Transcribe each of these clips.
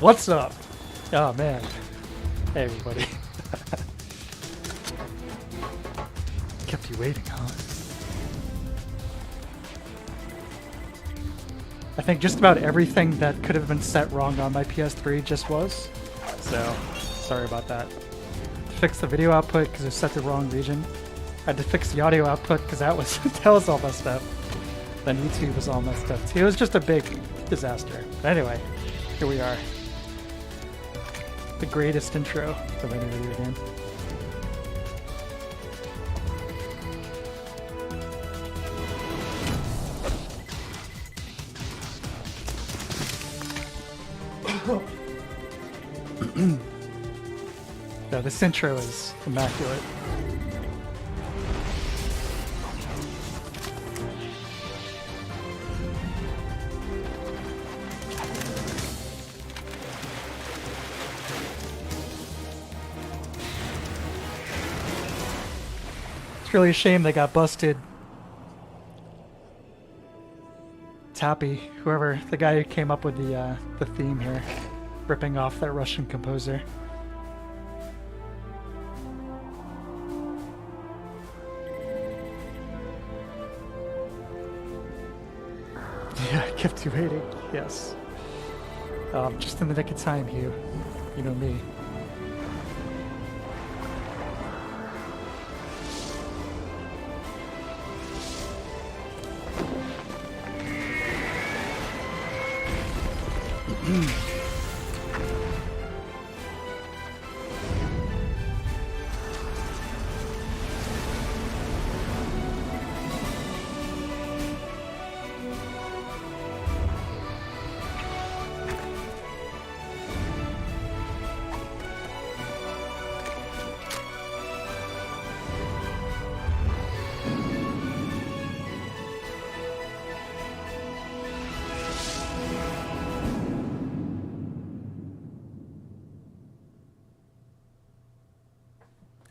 What's up? Oh man. Hey everybody. Kept you waiting, huh? I think just about everything that could have been set wrong on my PS3 just was. So, sorry about that. Fix the video output because it set the wrong region. I had to fix the audio output because that was that was all messed up. Then YouTube was all messed up too. It was just a big disaster. But anyway, here we are. The greatest intro of any video game. No, this intro is immaculate. It's really a shame they got busted. Tappy, whoever, the guy who came up with the theme here, ripping off that Russian composer. Yeah, I kept you waiting. Yes. Just in the nick of time, Hugh. You know me.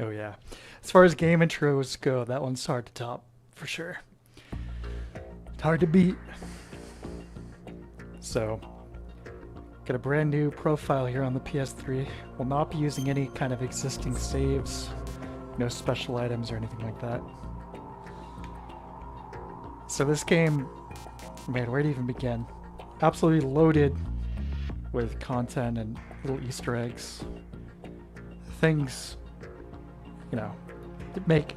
Oh yeah. As far as game intros go, that one's hard to top, for sure. It's hard to beat. So, got a brand new profile here on the PS3. Will not be using any kind of existing saves, no special items or anything like that. So this game, man, where to even begin? Absolutely loaded with content and little Easter eggs. Things, you know,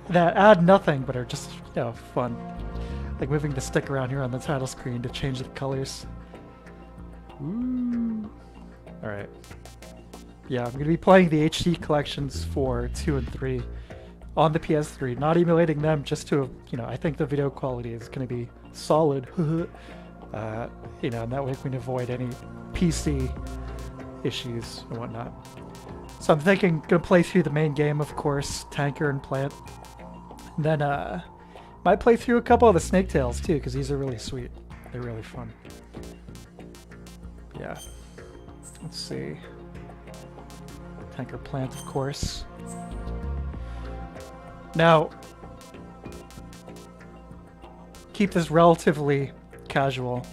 that add nothing but are just, you know, fun. Like moving the stick around here on the title screen to change the colors. Ooh. Alright. Yeah, I'm going to be playing the HD collections for 2 and 3 on the PS3. Not emulating them, just to, you know, I think the video quality is going to be solid. You know, and that way we can avoid any PC issues and whatnot. So I'm thinking, gonna play through the main game, of course, Tanker and Plant. And then, might play through a couple of the Snake Tales too, because these are really sweet. They're really fun. Yeah. Let's see. Tanker Plant, of course. Now, keep this relatively casual.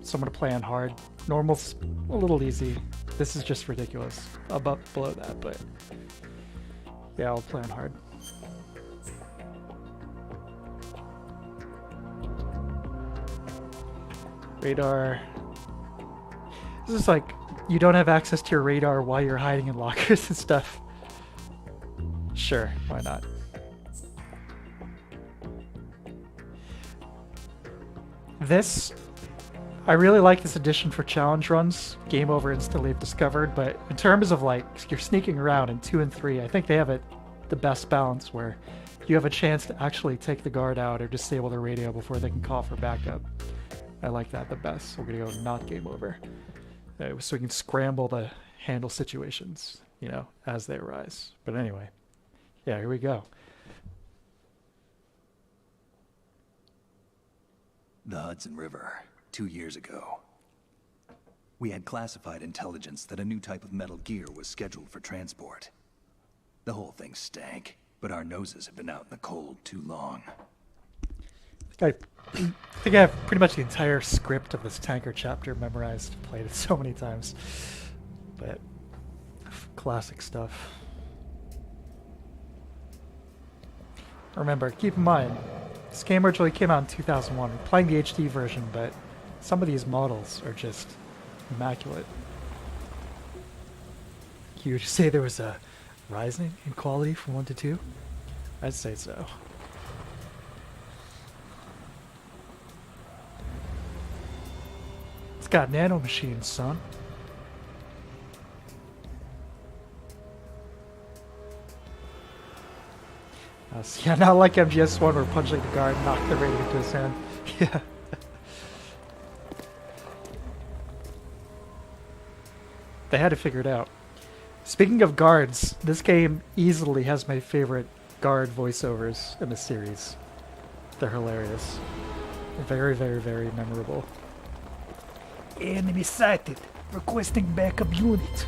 So I'm gonna play on hard. Normal's a little easy. This is just ridiculous. Above, below that, but yeah, I'll play on hard. Radar. This is like, you don't have access to your radar while you're hiding in lockers and stuff. Sure, why not? This, I really like this addition for challenge runs. Game over instantly if discovered, but in terms of like, you're sneaking around in 2 and 3, I think they have it the best balance where you have a chance to actually take the guard out or disable the radio before they can call for backup. I like that the best. So we're gonna go not game over. So we can scramble to handle situations, you know, as they arise. But anyway, yeah, here we go. The Hudson River, 2 years ago. We had classified intelligence that a new type of metal gear was scheduled for transport. The whole thing stank, but our noses have been out in the cold too long. I think I have pretty much the entire script of this Tanker chapter memorized. Played it so many times. But classic stuff. Remember, keep in mind, this game originally came out in 2001. We're playing the HD version, but some of these models are just immaculate. You would say there was a rising in quality from 1 to 2? I'd say so. It's got nanomachines, son. Yeah, not like MGS1 where punching the guard knocked the rating into his hand. Yeah. They had to figure it out. Speaking of guards, this game easily has my favorite guard voiceovers in the series. They're hilarious. Very, very, very memorable. Enemy sighted. Requesting backup unit.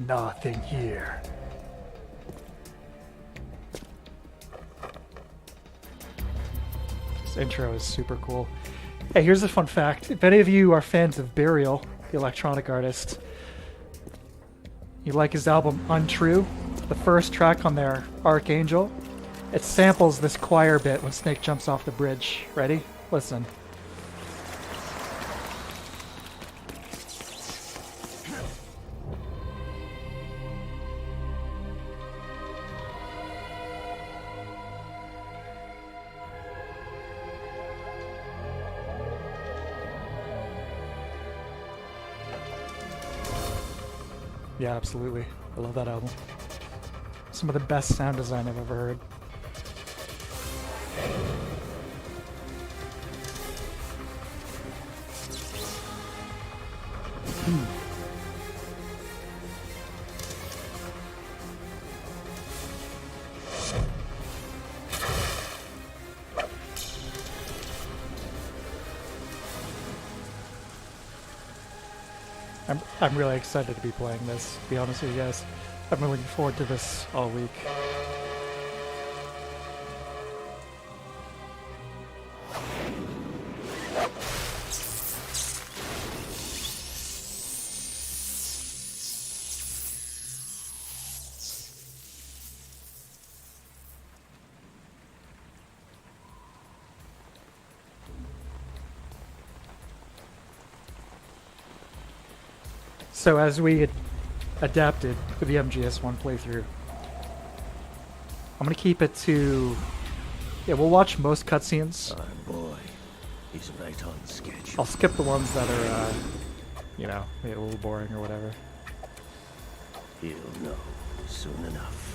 Nothing here. This intro is super cool. Hey, here's a fun fact. If any of you are fans of Burial, the electronic artist, you like his album Untrue, the first track on there, Archangel, it samples this choir bit when Snake jumps off the bridge. Ready? Listen. Yeah, absolutely. I love that album. Some of the best sound design I've ever heard. I'm really excited to be playing this, to be honest with you guys. I've been looking forward to this all week. So as we adapted for the MGS1 playthrough, I'm gonna keep it to, yeah, we'll watch most cutscenes. Oh boy, he's right on schedule. I'll skip the ones that are, you know, maybe a little boring or whatever. He'll know soon enough.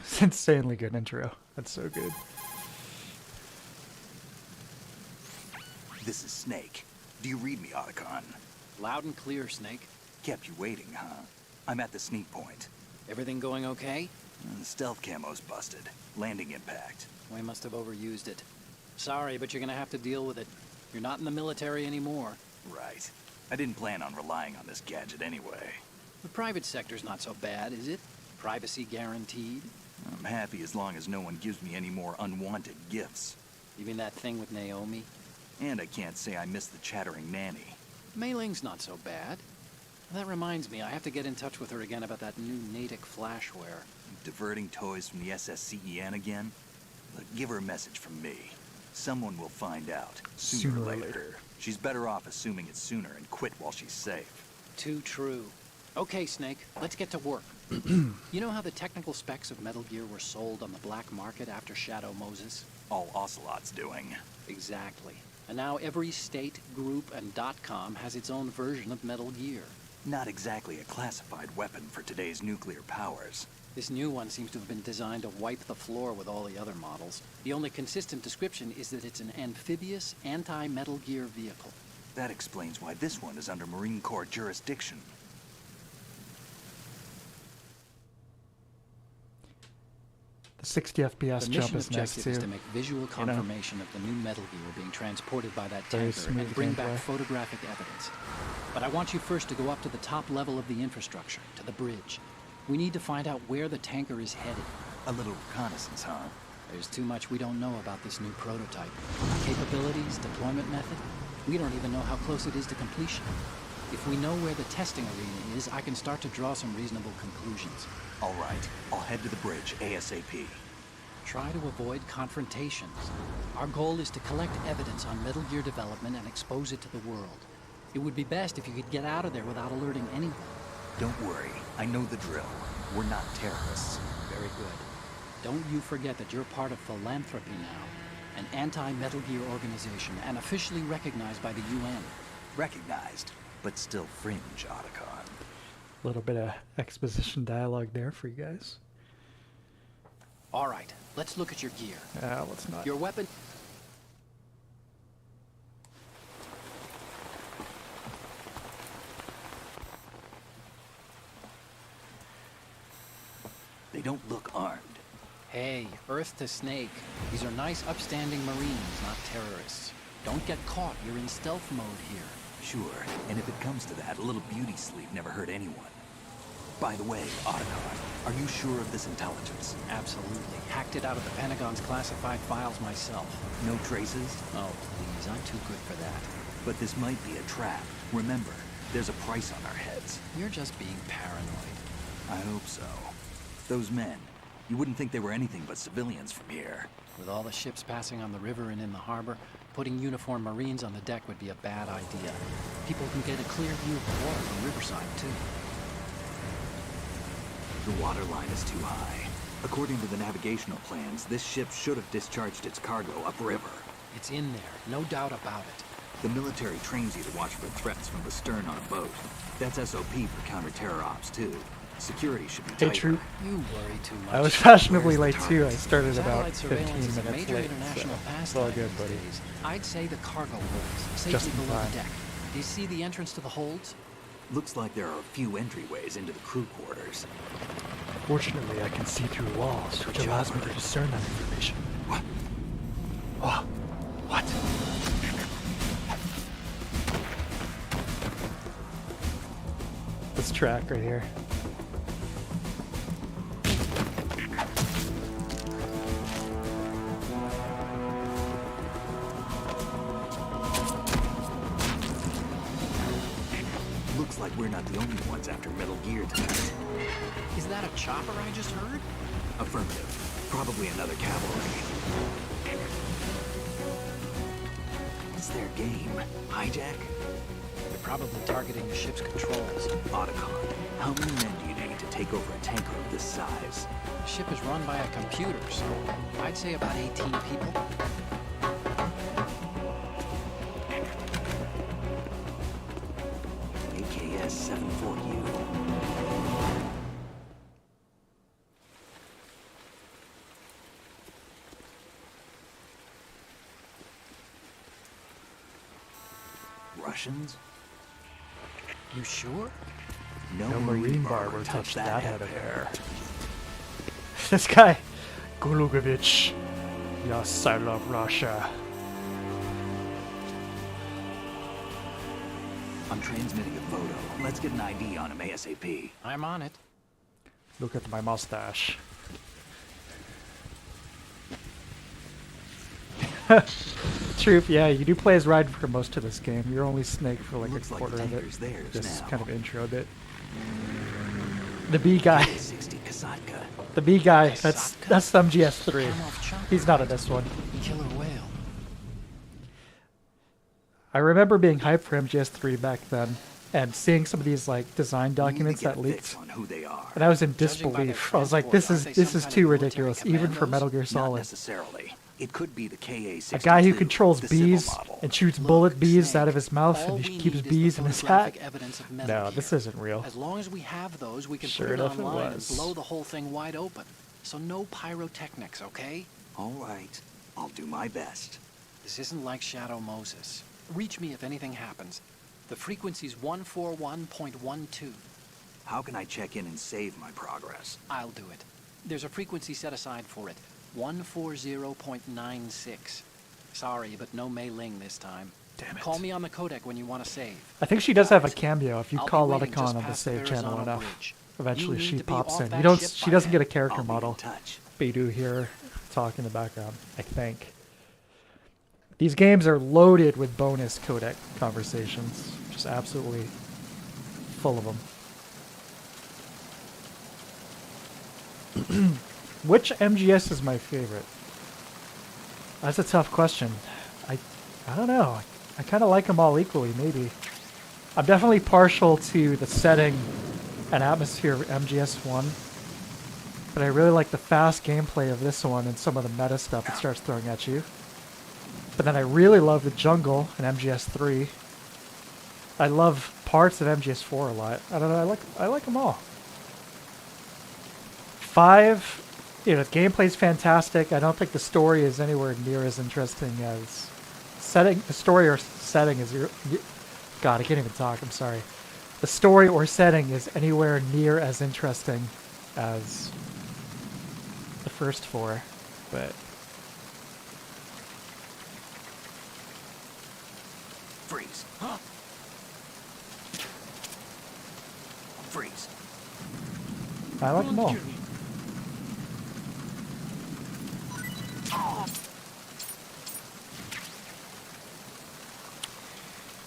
It's insanely good intro. That's so good. This is Snake. Do you read me, Otacon? Loud and clear, Snake. Kept you waiting, huh? I'm at the sneak point. Everything going okay? The stealth camo's busted. Landing impact. We must have overused it. Sorry, but you're gonna have to deal with it. You're not in the military anymore. Right. I didn't plan on relying on this gadget anyway. The private sector's not so bad, is it? Privacy guaranteed? I'm happy as long as no one gives me any more unwanted gifts. You mean that thing with Naomi? And I can't say I miss the chattering nanny. Mei Ling's not so bad. That reminds me, I have to get in touch with her again about that new Natick flashware. Diverting toys from the SSCEN again? Look, give her a message from me. Someone will find out, sooner or later. She's better off assuming it sooner and quit while she's safe. Too true. Okay, Snake, let's get to work. You know how the technical specs of Metal Gear were sold on the black market after Shadow Moses? All Ocelot's doing. Exactly. And now every state, group, and .com has its own version of Metal Gear. Not exactly a classified weapon for today's nuclear powers. This new one seems to have been designed to wipe the floor with all the other models. The only consistent description is that it's an amphibious, anti-Metal Gear vehicle. That explains why this one is under Marine Corps jurisdiction. The 60 FPS The jump mission is nice objective too. is to make visual confirmation of the new Metal Gear being transported by that Very tanker and smooth bring gameplay. back photographic evidence. But I want you first to go up to the top level of the infrastructure, to the bridge. We need to find out where the tanker is headed. A little reconnaissance, huh? There's too much we don't know about this new prototype. Capabilities, deployment method. We don't even know how close it is to completion. If we know where the testing arena is, I can start to draw some reasonable conclusions. All right, I'll head to the bridge ASAP. Try to avoid confrontations. Our goal is to collect evidence on Metal Gear development and expose it to the world. It would be best if you could get out of there without alerting anyone. Don't worry, I know the drill. We're not terrorists. Very good. Don't you forget that you're part of Philanthropy now, an anti-Metal Gear organization and officially recognized by the UN. Recognized, but still fringe, Otacon. A little bit of exposition dialogue there for you guys. All right, let's look at your gear. Let's not. Your weapon... They don't look armed. Hey, Earth to Snake. These are nice, upstanding Marines, not terrorists. Don't get caught. You're in stealth mode here. Sure, and if it comes to that, a little beauty sleep never hurt anyone. By the way, Otacon, are you sure of this intelligence? Absolutely. Hacked it out of the Pentagon's classified files myself. No traces? Oh, please, I'm too good for that. But this might be a trap. Remember, there's a price on our heads. You're just being paranoid. I hope so. Those men, you wouldn't think they were anything but civilians from here. With all the ships passing on the river and in the harbor, putting uniformed Marines on the deck would be a bad idea. People can get a clear view of the water from Riverside, too. The water line is too high. According to the navigational plans, this ship should have discharged its cargo upriver. It's in there, no doubt about it. The military trains you to watch for threats from the stern on a boat. That's SOP for counter-terror ops, too. Security should be Hey, tighter. Troop. You worry too much. I was fashionably Where's late the too. I target? started about Satellite 15 surveillance is a minutes major late, so international it's pastime all good, these buddy. days. I'd say the cargo holds, Just safely in below time. the deck. Do you see the entrance to the holds? Looks like there are a few entryways into the crew quarters. Fortunately, I can see through walls, which allows me to discern that information. What? Oh, what? This track right here. Looks like we're not the only ones after Metal Gear tonight. Is that a chopper I just heard? Affirmative. Probably another cavalry. What's their game? Hijack? They're probably targeting the ship's controls. Otacon, how many men do you need to take over a tanker of this size? The ship is run by a computer, so I'd say about 18 people. AKS 74U. Russians? You sure? No, No Marine bar will touch that head head of hair. This guy, Golugovich. Yes, I love Russia. I'm transmitting a photo. Let's get an ID on him ASAP. I'm on it. Look at my mustache. Troop, yeah, you do play as Ride for most of this game. You're only Snake for like Looks a like quarter the of it. tanker's theirs This now. kind of intro bit. The B guy. 60 Kasatka. The B guy. That's Kasatka? some GS3. Come off chopper, He's not in right? this one. Killer whale. I remember being hyped for MGS3 back then, and seeing some of these like design documents We need that to get a fix leaked, on who they are. and I was in Judging by their disbelief. I was like, transport, this aren't is they some kind too of military ridiculous, even for commandos? Metal Gear Not Solid. necessarily. It could be the KA-62. A guy who controls the civil bees model. and shoots Look, bullet bees Snake, out of his mouth, all and he we keeps need is bees the in his hat. photographic evidence of Metal No, Gear. this isn't real. As long as we have those, we can Sure put it enough it online and was. blow the whole thing wide open. So no pyrotechnics, okay? All right. I'll do my best. This isn't like Shadow Moses. Reach me if anything happens. The frequency's 141.12. How can I check in and save my progress? I'll do it. There's a frequency set aside for it. 140.96. Sorry, but no Mei Ling this time. Damn it. Call me on the codec when you want to save. I think she does have a Guys, cameo if you I'll be call waiting just Otacon on the past save channel Arizona enough. Bridge. Eventually You she need to be pops off in. that You don't. ship She by doesn't get a then. character I'll be model. in touch. But you do hear talk in the background. I think. These games are loaded with bonus codec conversations. Just absolutely full of them. Which MGS is my favorite? That's a tough question. I don't know. I kind of like them all equally, maybe. I'm definitely partial to the setting and atmosphere of MGS1. But I really like the fast gameplay of this one and some of the meta stuff it starts throwing at you. But then I really love the jungle in MGS3. I love parts of MGS4 a lot. I don't know, I like them all. 5, you know, the gameplay's fantastic. I don't think the story is anywhere near as interesting as the story or setting is God, I can't even talk, I'm sorry. The story or setting is anywhere near as interesting as the first 4, but Freeze. Freeze. I like them all.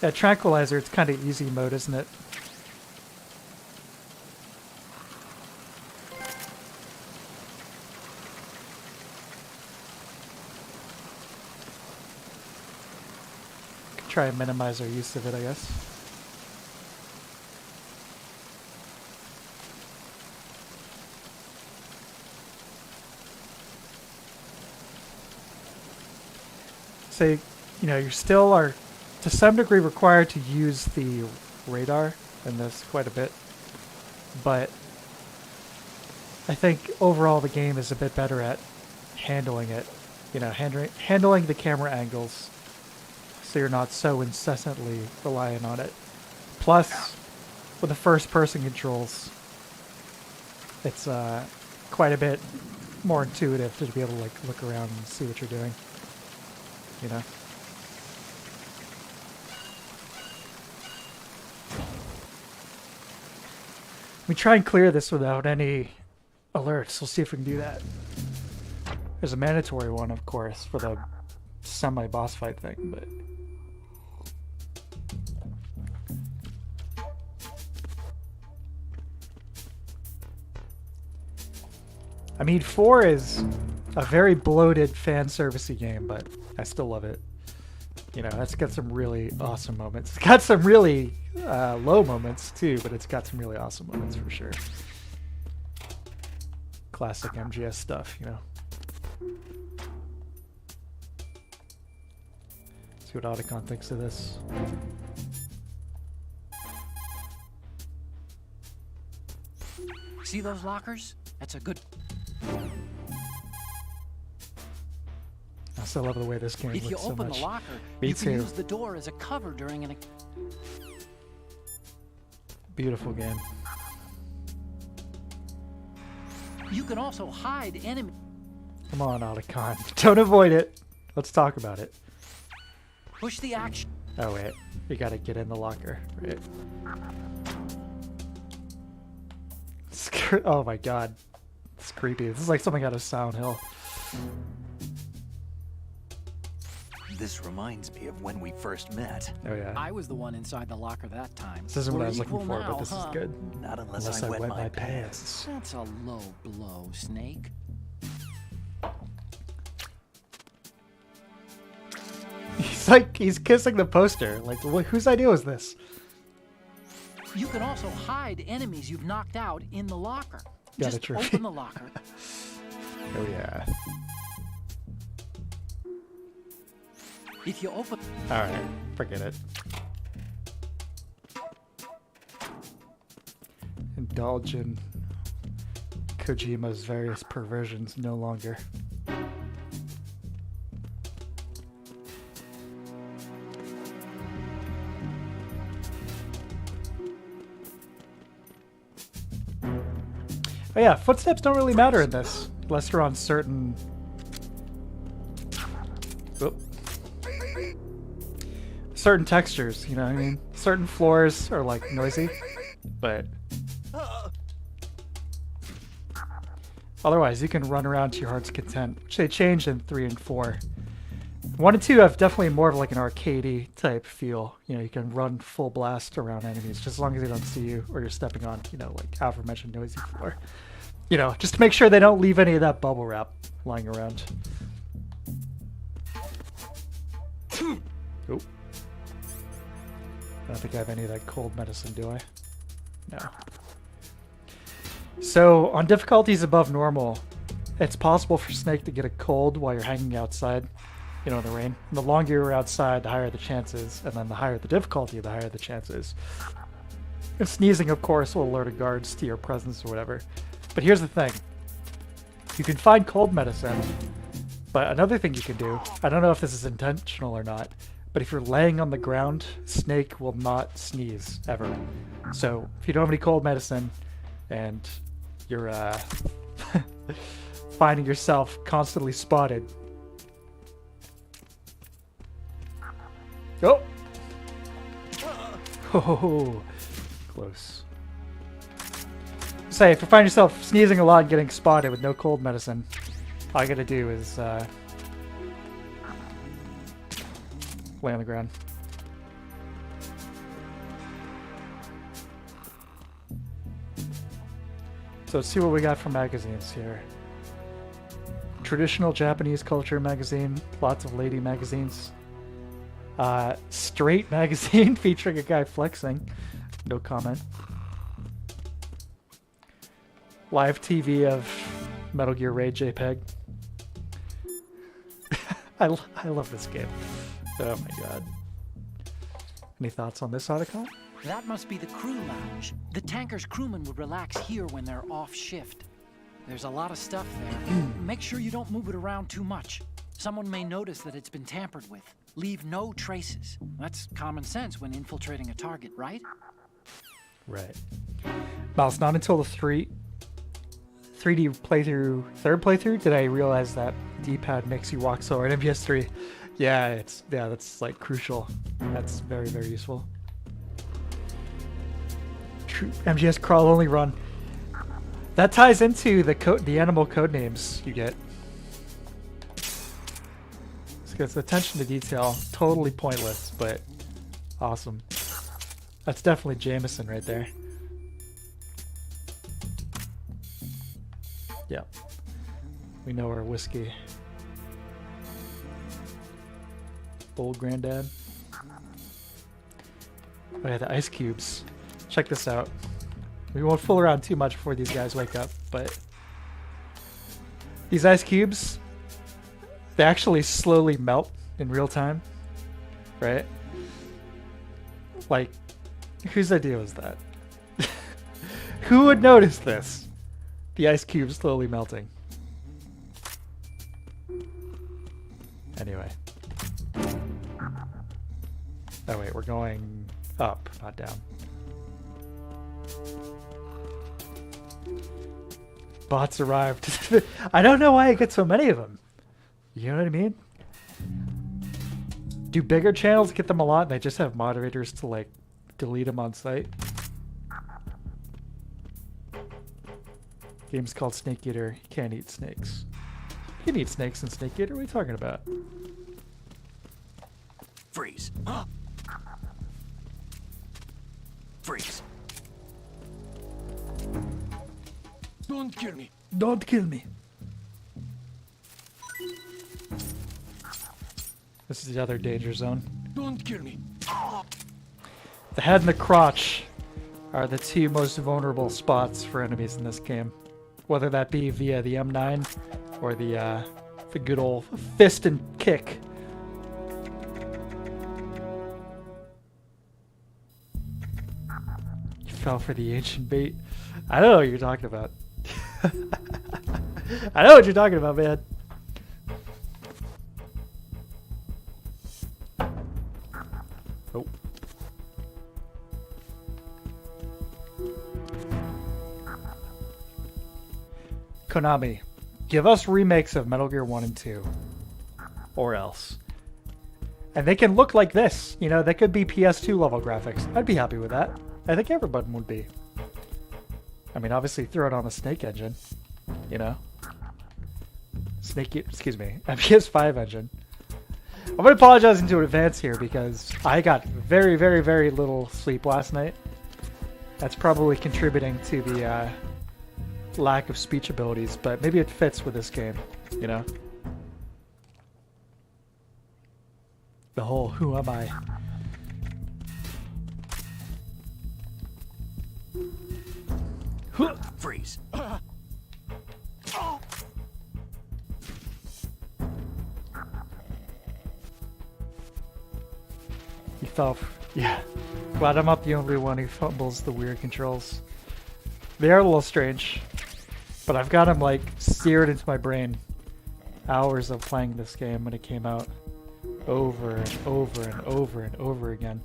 That tranquilizer, it's kind of easy mode, isn't it? Could try and minimize our use of it, I guess. So, you know, you still are, to some degree, required to use the radar in this quite a bit. But I think overall the game is a bit better at handling it. You know, handling the camera angles so you're not so incessantly reliant on it. Plus, with the first-person controls, it's quite a bit more intuitive to be able to like look around and see what you're doing. You know? We try and clear this without any alerts. We'll see if we can do that. There's a mandatory one, of course, for the semi-boss fight thing, but... I mean, 4 is a very bloated fan servicey game, but I still love it. You know, it's got some really awesome moments. It's got some really low moments too, but it's got some really awesome moments for sure. Classic MGS stuff, you know. See what Otacon thinks of this. See those lockers? That's a good... I still love the way this game If you looks so open much. the locker, Me you too. can use the door as a cover during an... Beautiful game. You can also hide enemy... Come on, Otacon. Don't avoid it. Let's talk about it. Push the action... Oh wait, you gotta get in the locker, right? Oh my god. It's creepy. This is like something out of Silent Hill. This reminds me of when we first met. Oh yeah. I was the one inside the locker that time. This isn't what We're I was looking equal for, now, but this huh? is good. Not unless, Unless I wet my pants. That's a low blow, Snake. He's kissing the poster. Like, whose idea was this? You can also hide enemies you've knocked out in the locker. Yeah, Just true. open the locker. Oh yeah. If you open... Alright, forget it. Indulge in Kojima's various perversions no longer. Oh yeah, footsteps don't really matter in this, unless you're on certain... Oop. Certain textures, you know what I mean? Certain floors are like noisy, but... Otherwise, you can run around to your heart's content, which they changed in 3 and 4. 1 and 2 have definitely more of like an arcadey type feel. You know, you can run full blast around enemies just as long as they don't see you or you're stepping on, you know, like aforementioned noisy floor. You know, just to make sure they don't leave any of that bubble wrap lying around. Oh. I don't think I have any of that cold medicine, do I? No. So, on difficulties above normal, it's possible for Snake to get a cold while you're hanging outside, you know, in the rain. And the longer you're outside, the higher the chances, and then the higher the difficulty, the higher the chances. And sneezing, of course, will alert guards to your presence or whatever. But here's the thing. You can find cold medicine, but another thing you can do, I don't know if this is intentional or not, but if you're laying on the ground, Snake will not sneeze, ever. So, if you don't have any cold medicine, and you're finding yourself constantly spotted. Oh! Oh, close. Say, if you find yourself sneezing a lot and getting spotted with no cold medicine, all you gotta do is lay on the ground. So let's see what we got for magazines here. Traditional Japanese culture magazine, lots of lady magazines. Straight magazine featuring a guy flexing, no comment. Live TV of Metal Gear Raid JPEG. I love this game. Oh my god. Any thoughts on this article? That must be the crew lounge. The tanker's crewmen would relax here when they're off shift. There's a lot of stuff there. Make sure you don't move it around too much. Someone may notice that it's been tampered with. Leave no traces. That's common sense when infiltrating a target, right? Right. Well, it's not until the 3D playthrough, third playthrough, did I realize that D-pad makes you walk slower in MGS3. Yeah, that's like crucial. That's very, very useful. MGS crawl only run. That ties into the animal code names you get. It's attention to detail, totally pointless, but awesome. That's definitely Jameson right there. Yeah, we know our whiskey. Old Granddad. Oh yeah, the ice cubes. Check this out. We won't fool around too much before these guys wake up, but these ice cubes, they actually slowly melt in real time, right? Like, whose idea was that? Who would notice this? The ice cube slowly melting. Anyway. Oh wait, we're going up, not down. Bots arrived. I don't know why I get so many of them. You know what I mean? Do bigger channels get them a lot and they just have moderators to like delete them on site? Game's called Snake Eater. You can't eat snakes. You can eat snakes in Snake Eater. What are you talking about? Freeze. Freeze. Don't kill me. Don't kill me. This is the other danger zone. Don't kill me. The head and the crotch are the two most vulnerable spots for enemies in this game. Whether that be via the M9 or the good old fist and kick. fell for the ancient bait. I don't know what you're talking about. I know what you're talking about, man. Oh. Konami, give us remakes of Metal Gear 1 and 2. Or else. And they can look like this. You know, they could be PS2 level graphics. I'd be happy with that. I think everyone would be. I mean, obviously throw it on the Snake engine. You know? Excuse me. PS5 engine. I'm going to apologize in advance here because I got very, very, very little sleep last night. That's probably contributing to the lack of speech abilities, but maybe it fits with this game, you know? The whole who am I? Freeze. He fell. Yeah. Glad I'm not the only one who fumbles the weird controls. They are a little strange, but I've got them like seared into my brain. Hours of playing this game when it came out. Over and over and over and over again.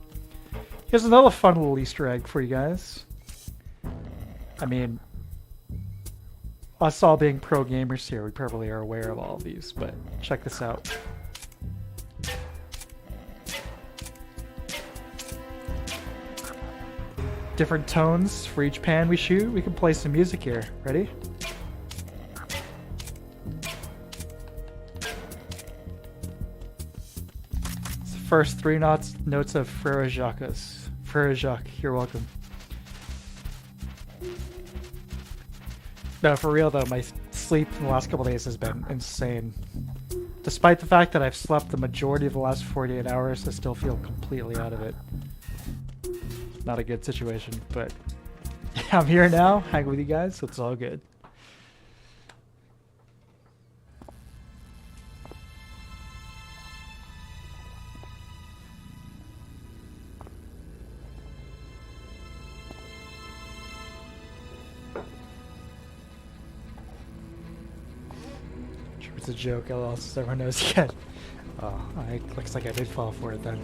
Here's another fun little Easter egg for you guys. I mean, us all being pro gamers here, we probably are aware of all of these, but check this out. Different tones for each pan we shoot. We can play some music here. Ready? It's the first three notes of Frere Jacques. Frere Jacques, you're welcome. No, for real though, my sleep in the last couple days has been insane. Despite the fact that I've slept the majority of the last 48 hours, I still feel completely out of it. Not a good situation, but I'm here now, hanging with you guys, so it's all good. Sure, it's a joke, else everyone knows yet. Oh, looks like I did fall for it then.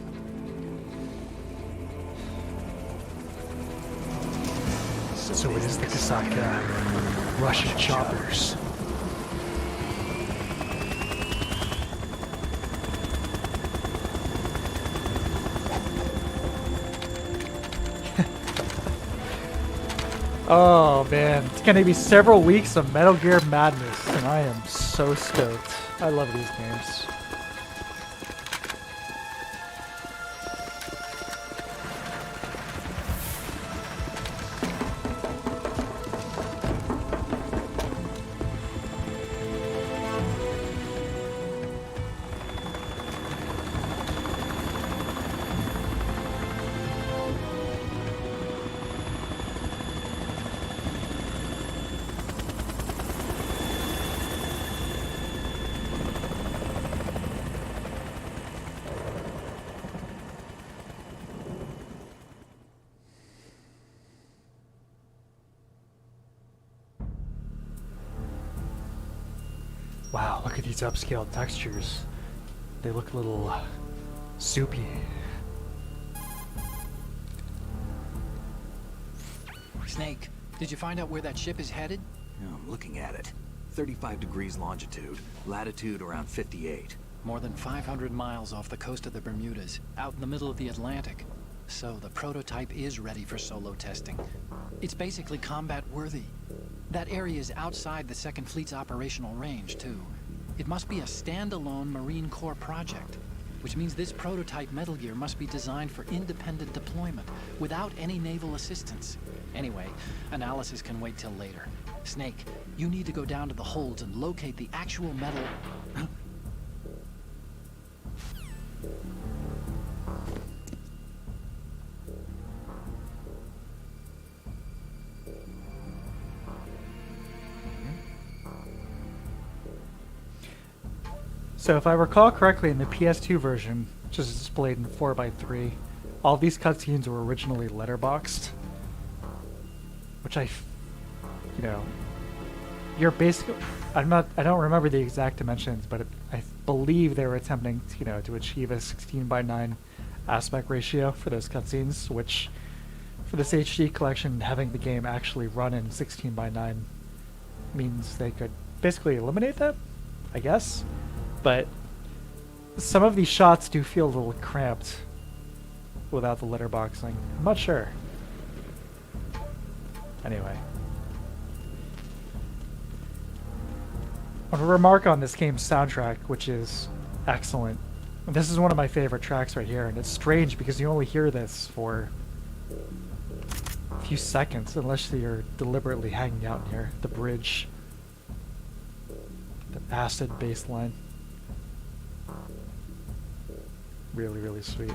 So it is the Kasaka Russian choppers. Oh man, it's gonna be several weeks of Metal Gear madness, and I am so stoked. I love these games. Wow, look at these upscale textures. They look a little soupy. Snake, did you find out where that ship is headed? Yeah, I'm looking at it. 35 degrees longitude, latitude around 58. More than 500 miles off the coast of the Bermudas, out in the middle of the Atlantic. So the prototype is ready for solo testing. It's basically combat worthy. That area is outside the Second Fleet's operational range, too. It must be a standalone Marine Corps project, which means this prototype Metal Gear must be designed for independent deployment, without any naval assistance. Anyway, analysis can wait till later. Snake, you need to go down to the holds and locate the actual metal... So if I recall correctly, in the PS2 version, which is displayed in 4:3, all these cutscenes were originally letterboxed. which you know, you're basically, I don't remember the exact dimensions, but I believe they were attempting to, to achieve a 16:9 aspect ratio for those cutscenes, which for this HD collection, having the game actually run in 16:9 means they could basically eliminate that, I guess. But some of these shots do feel a little cramped without the letterboxing. I'm not sure. Anyway. I want to remark on this game's soundtrack, which is excellent. This is one of my favorite tracks right here, and it's strange because you only hear this for a few seconds, unless you're deliberately hanging out near the bridge. The acid bass line. Really, really sweet.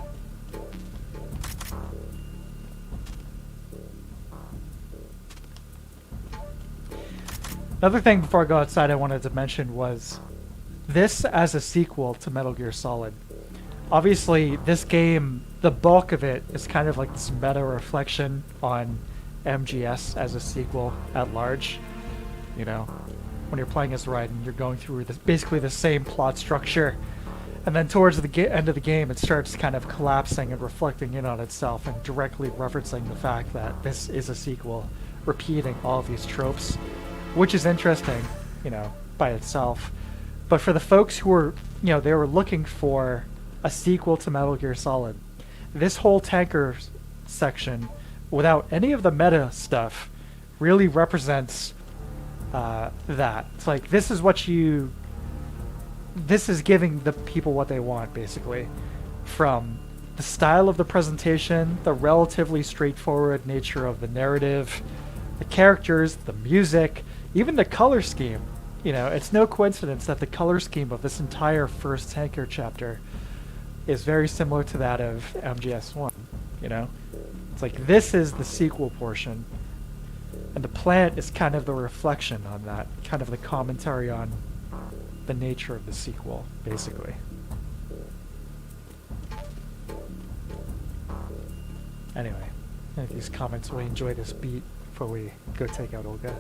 Another thing before I go outside I wanted to mention was this as a sequel to Metal Gear Solid. Obviously, this game, the bulk of it is kind of like this meta reflection on MGS as a sequel at large. You know, when you're playing as Raiden, you're going through basically the same plot structure. And then towards the end of the game, it starts kind of collapsing and reflecting in on itself and directly referencing the fact that this is a sequel, repeating all of these tropes, which is interesting, by itself. But for the folks who were, they were looking for a sequel to Metal Gear Solid, this whole tanker section, without any of the meta stuff, really represents that. It's like, this is giving the people what they want, basically. From the style of the presentation, the relatively straightforward nature of the narrative, the characters, the music, even the color scheme. It's no coincidence that the color scheme of this entire first tanker chapter is very similar to that of MGS1, It's like, this is the sequel portion, and the plant is kind of the reflection on that, kind of the commentary on the nature of the sequel, basically. Anyway, I think these comments will enjoy this beat before we go take out Olga.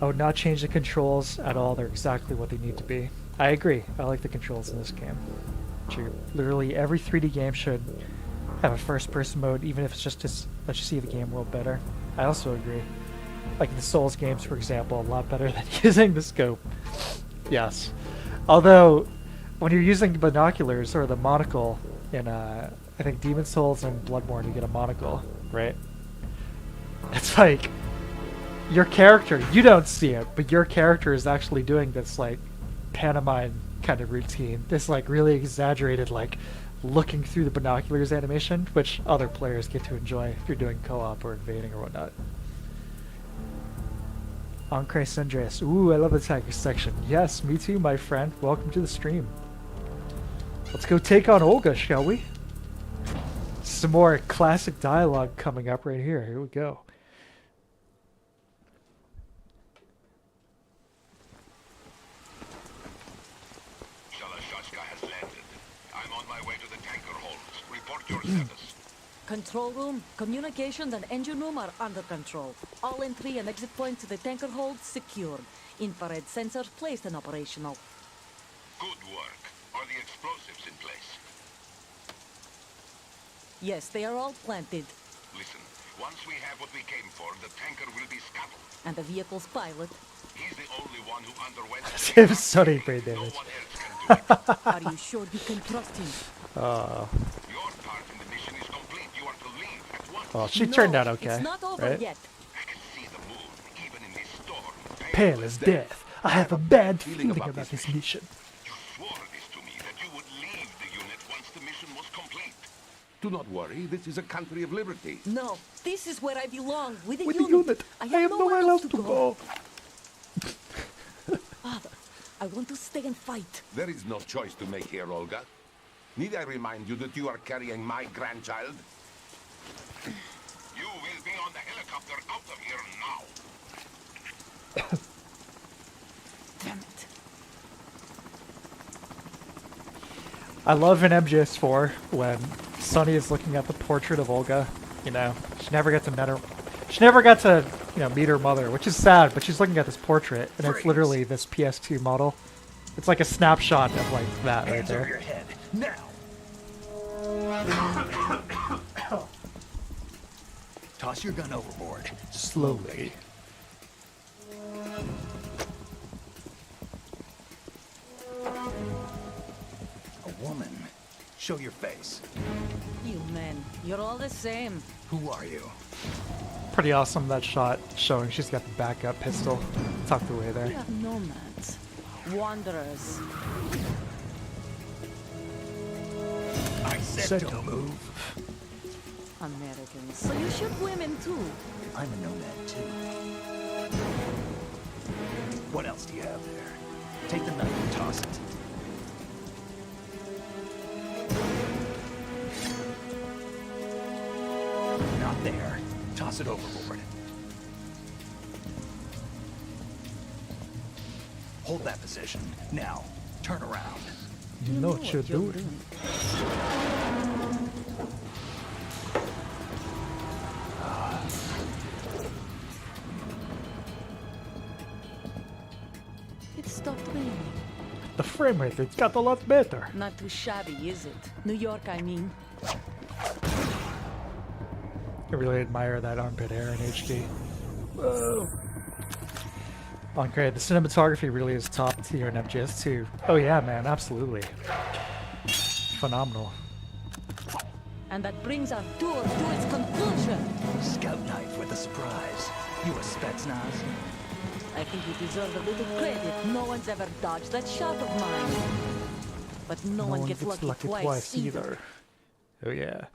I would not change the controls at all. They're exactly what they need to be. I agree. I like the controls in this game. Literally every 3D game should have a first-person mode, even if it's just to let you see the game world better. I also agree. Like the Souls games, for example, a lot better than using the scope. Yes. Although, when you're using binoculars or the monocle in, I think Demon Souls and Bloodborne, you get a monocle, right? It's like, your character, you don't see it, but your character is actually doing this, like, pantomime kind of routine. This, like, really exaggerated, like, looking through the binoculars animation, which other players get to enjoy if you're doing co-op or invading or whatnot. Ancre Sandres. Ooh, I love the tanker section. Yes, me too, my friend. Welcome to the stream. Let's go take on Olga, shall we? Some more classic dialogue coming up right here. Here we go. Has landed. I'm on my way to the tanker holds. Report your status. Control room, communications and engine room are under control. All entry and exit points to the tanker hold secured. Infrared sensors placed and operational. Good work. Are the explosives in place? Yes, they are all planted. Listen, once we have what we came for, the tanker will be scuttled. And the vehicle's pilot. He's the only one who underwent It was Sonny brain no damage. one else can do it. Are you sure you can trust him? Your part in the mission is complete. You are to leave at once. Well, she turned out okay, It's not over right? yet. I can see the moon, even in this storm. Pale as death. I have a bad feeling about this mission. You swore this to me, that you would leave the unit once the mission was complete. Do not worry, this is a country of liberty. No, this is where I belong, with the With unit. the unit, I I have nowhere else to go. Father, I want to stay and fight. There is no choice to make here, Olga. Need I remind you that you are carrying my grandchild? You will be on the helicopter out of here now. Damn it. I love in MGS4 when Sonny is looking at the portrait of Olga. She never gets a better. She never got to, meet her mother, which is sad, but she's looking at this portrait, and it's literally this PS2 model. It's like a snapshot of, like, that right Hands over there. your head. Now! Toss your gun overboard. Slowly. A woman. Show your face. You men, you're all the same. Who are you? Pretty awesome, that shot, showing she's got the backup pistol tucked away We there. are nomads, wanderers. I said don't move. Americans. So you shoot women too. I'm a nomad too. What else do you have there? Take the knife and toss it. Not there. Toss it overboard. Hold that position. Now, turn around. You know what you're doing. It stopped raining. The frame rate, it got a lot better. Not too shabby, is it? New York, I mean. I really admire that armpit hair in HD. Whoa. Oh, great. The cinematography really is top tier in MGS2. Oh yeah, man, absolutely. Phenomenal. And that brings our tour to its conclusion. Scout knife with a surprise. You a Spetsnaz? I think you deserve a little credit. No one's ever dodged that shot of mine. But no one gets lucky twice either. Oh yeah.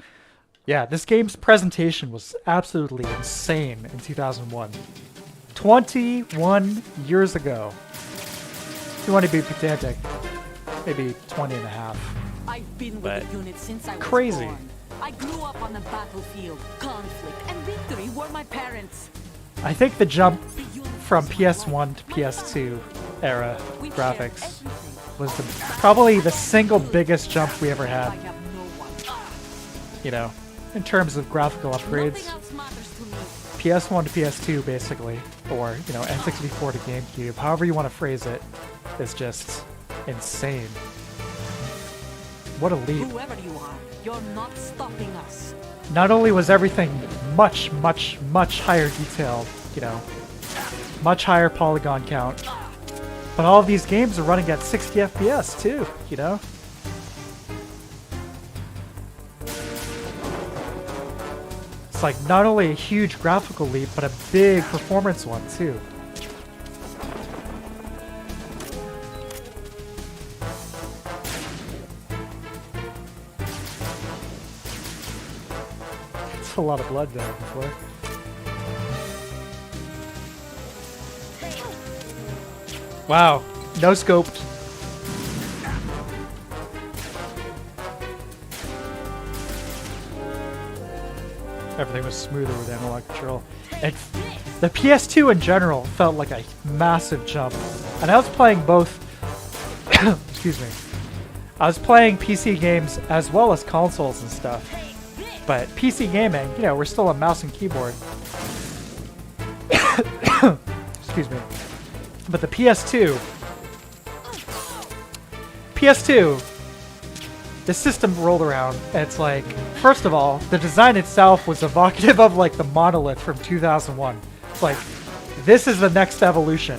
Yeah, this game's presentation was absolutely insane in 2001. 21 years ago. If you want to be pedantic, maybe 20 and a half. I've been with But the unit since I was crazy. born. I grew up on the battlefield. Conflict and victory were my parents. I think the jump The unit from was my PS1 home, to my PS2 era family. We shared graphics everything. was probably the single biggest jump we ever I had, have no one. in terms of graphical Nothing upgrades. else matters to me. PS1 to PS2, basically, or, N64 to GameCube, however you want to phrase it, is just insane. What a leap. Whoever you are, you're not stopping us. Not only was everything much, much, much higher detail, much higher polygon count, but all of these games are running at 60 FPS too, It's like not only a huge graphical leap, but a big performance one too. It's a lot of blood there before. Wow, no scoped. Everything was smoother with analog control. And the PS2 in general felt like a massive jump. And I was playing both, excuse me, I was playing PC games as well as consoles and stuff. But PC gaming, we're still on mouse and keyboard. Excuse me. But the PS2, the system rolled around, and it's like, first of all, the design itself was evocative of like the monolith from 2001. It's like, this is the next evolution.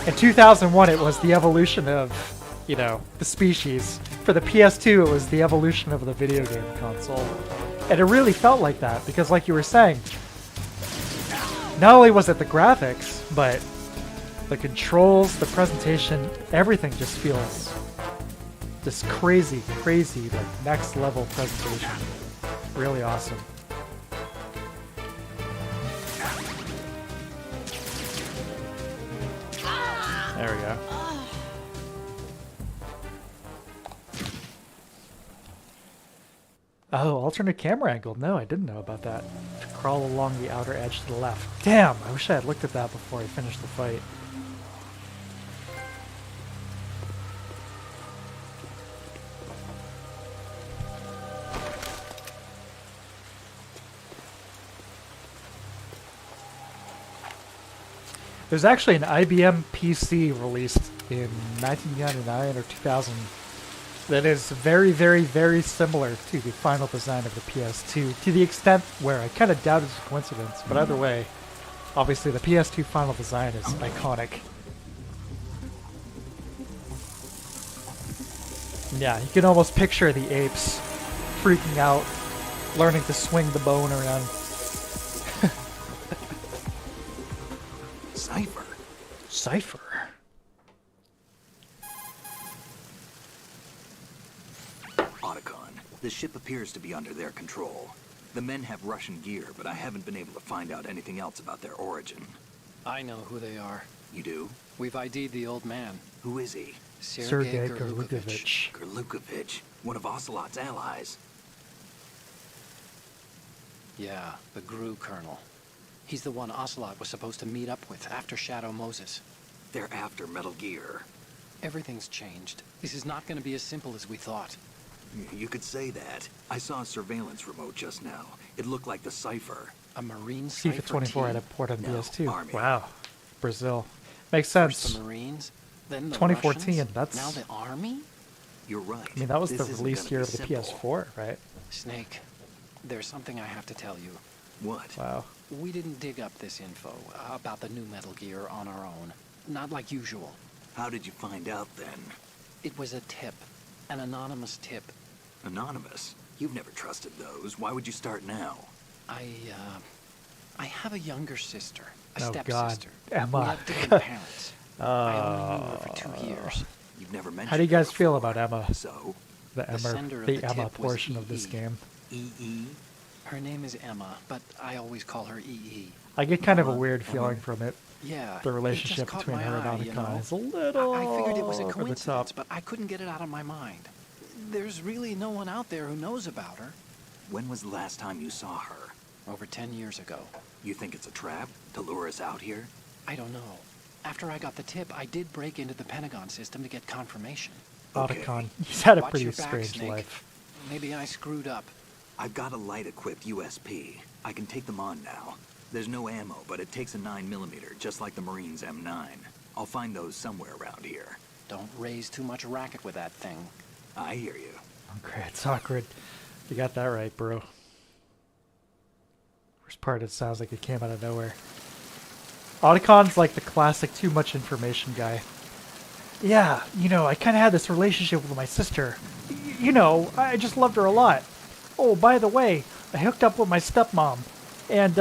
In 2001, it was the evolution of, the species. For the PS2, it was the evolution of the video game console. And it really felt like that, because like you were saying, not only was it the graphics, but the controls, the presentation, everything just feels this crazy, like next level presentation. Really awesome. There we go. Oh, alternate camera angle. No, I didn't know about that. To crawl along the outer edge to the left. Damn, I wish I had looked at that before I finished the fight. There's actually an IBM PC released in 1999 or 2000 that is very, very, very similar to the final design of the PS2, to the extent where I kind of doubt it's a coincidence, but either way, obviously the PS2 final design is iconic. Yeah, you can almost picture the apes freaking out, learning to swing the bone around. Cipher. Cipher. Otacon. The ship appears to be under their control. The men have Russian gear, but I haven't been able to find out anything else about their origin. I know who they are. You do? We've ID'd the old man. Who is he? Sergei Gerlukovich. Gerlukovich. Gerlukovich, one of Ocelot's allies. Yeah, the GRU colonel. He's the one Ocelot was supposed to meet up with after Shadow Moses. They're after Metal Gear. Everything's changed. This is not going to be as simple as we thought. You could say that. I saw a surveillance remote just now. It looked like the Cipher. A Marine FIFA Cipher 24 had team. a port on No, PS2. Army. Wow. Brazil. Makes First sense. the Marines, then the 2014, Russians, that's- now the Army? You're right. I mean, that was This the isn't release gonna year be of the simple. PS4, right? Snake, there's something I have to tell you. What? Wow. We didn't dig up this info about the new Metal Gear on our own. Not like usual. How did you find out then? It was a tip. An anonymous tip. Anonymous? You've never trusted those. Why would you start now? I have a younger sister. A Oh, stepsister. God. Emma. We have different parents. I only knew her for 2 years. You've never mentioned How do you guys her feel before. about Emma? So, The sender of the the Emma tip was portion of this EE. game. E.E.? Her name is Emma, but I always call her EE. I get kind of a Uh-huh, weird feeling from it. Yeah. The it relationship just caught between my her and eye, you Otacon know? is a little I figured it was a over the coincidence, top. but I couldn't get it out of my mind. There's really no one out there who knows about her. When was the last time you saw her? Over 10 years ago. You think it's a trap to lure us out here? I don't know. After I got the tip, I did break into the Pentagon system to get confirmation. Okay. Otacon, he's had a Watch pretty your back, strange Snake. life. Maybe I screwed up. I've got a light-equipped USP. I can take them on now. There's no ammo, but it takes a 9mm, just like the Marines' M9. I'll find those somewhere around here. Don't raise too much racket with that thing. I hear you. Okay, it's awkward. You got that right, bro. Worst part, it sounds like it came out of nowhere. Otacon's like the classic too much information guy. Yeah, you know, I kind of had this relationship with my sister. You know, I just loved her a lot. Oh, by the way, I hooked up with my stepmom. And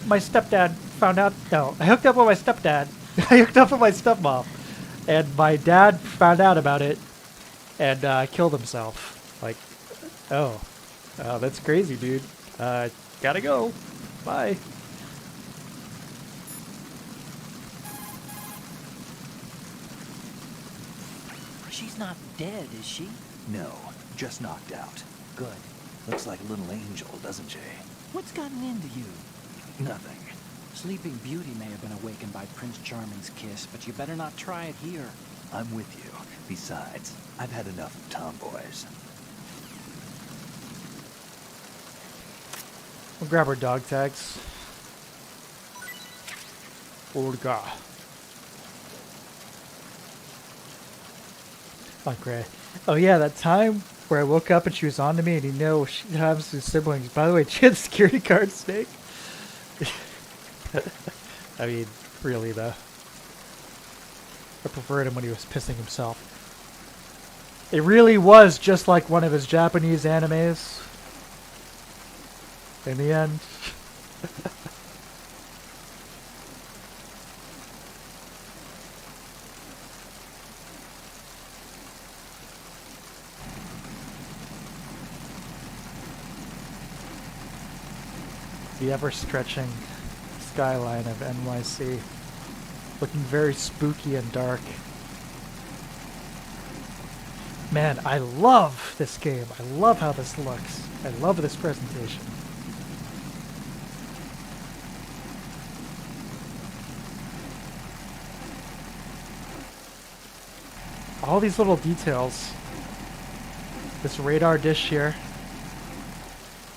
my stepdad found out... No, I hooked up with my stepdad. I hooked up with my stepmom. And my dad found out about it and killed himself. Like, oh, that's crazy, dude. Gotta go. Bye. She's not dead, is she? No, just knocked out. Good. Looks like a little angel, doesn't she? What's gotten into you? Nothing. Sleeping Beauty may have been awakened by Prince Charming's kiss, but you better not try it here. I'm with you. Besides, I've had enough of tomboys. We'll grab our dog tags. Olga. Oh, great. Oh, yeah, that time where I woke up and she was on to me and you know she has two siblings. By the way, she had a security card, Snake. I mean, really, though. I preferred him when he was pissing himself. It really was just like one of his Japanese animes. In the end. The ever-stretching skyline of NYC. Looking very spooky and dark. Man, I love this game. I love how this looks. I love this presentation. All these little details. This radar dish here.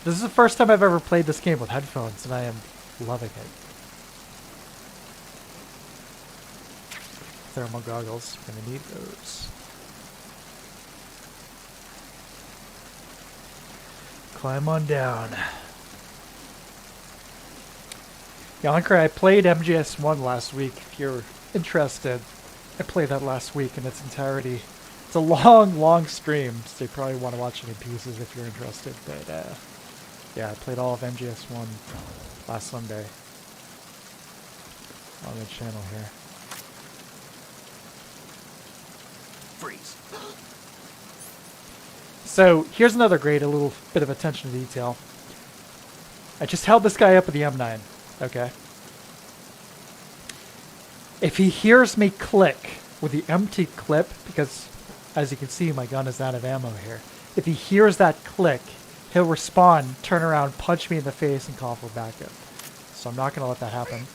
This is the first time I've ever played this game with headphones, and I am loving it. thermal goggles. We're gonna need those. Climb on down. Yonker, I played MGS1 last week. If you're interested, I played that last week in its entirety. It's a long, long stream, so you probably want to watch it in pieces if you're interested. But yeah, I played all of MGS1 last Sunday on the channel here. Freeze. So here's another great, a little bit of attention to detail. I just held this guy up with the M9, okay? If he hears me click with the empty clip, because as you can see my gun is out of ammo here, if he hears that click, he'll respond, turn around, punch me in the face, and call for backup. So I'm not going to let that happen.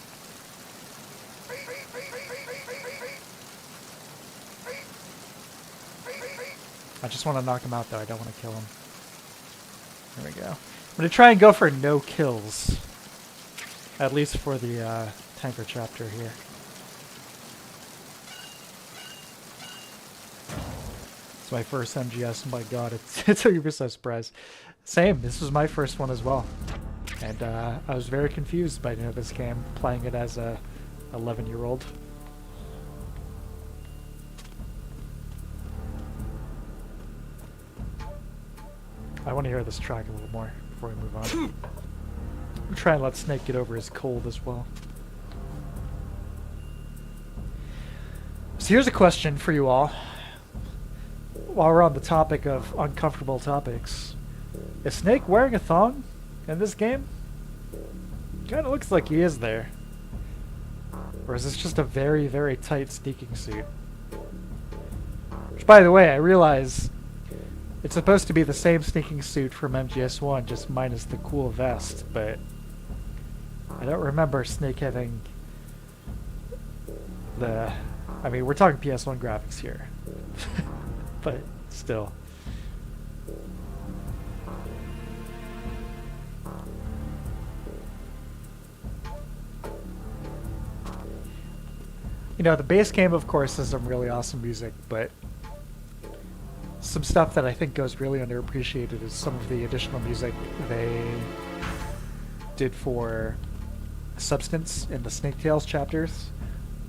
I just want to knock him out, though. I don't want to kill him. There we go. I'm going to try and go for no kills. At least for the tanker chapter here. It's my first MGS. Oh my god, it's a 30% surprise. Same, this was my first one as well. And I was very confused by this game, playing it as a 11-year-old. I want to hear this track a little more before we move on. I'm trying to let Snake get over his cold as well. So here's a question for you all. While we're on the topic of uncomfortable topics, is Snake wearing a thong in this game? Kind of looks like he is there. Or is this just a very, very tight sneaking suit? Which, by the way, I realize it's supposed to be the same sneaking suit from MGS1, just minus the cool vest, but I don't remember Snake having the... I mean, we're talking PS1 graphics here. But still. You know, the base game, of course, has some really awesome music, but some stuff that I think goes really underappreciated is some of the additional music they did for Substance in the Snake Tales chapters.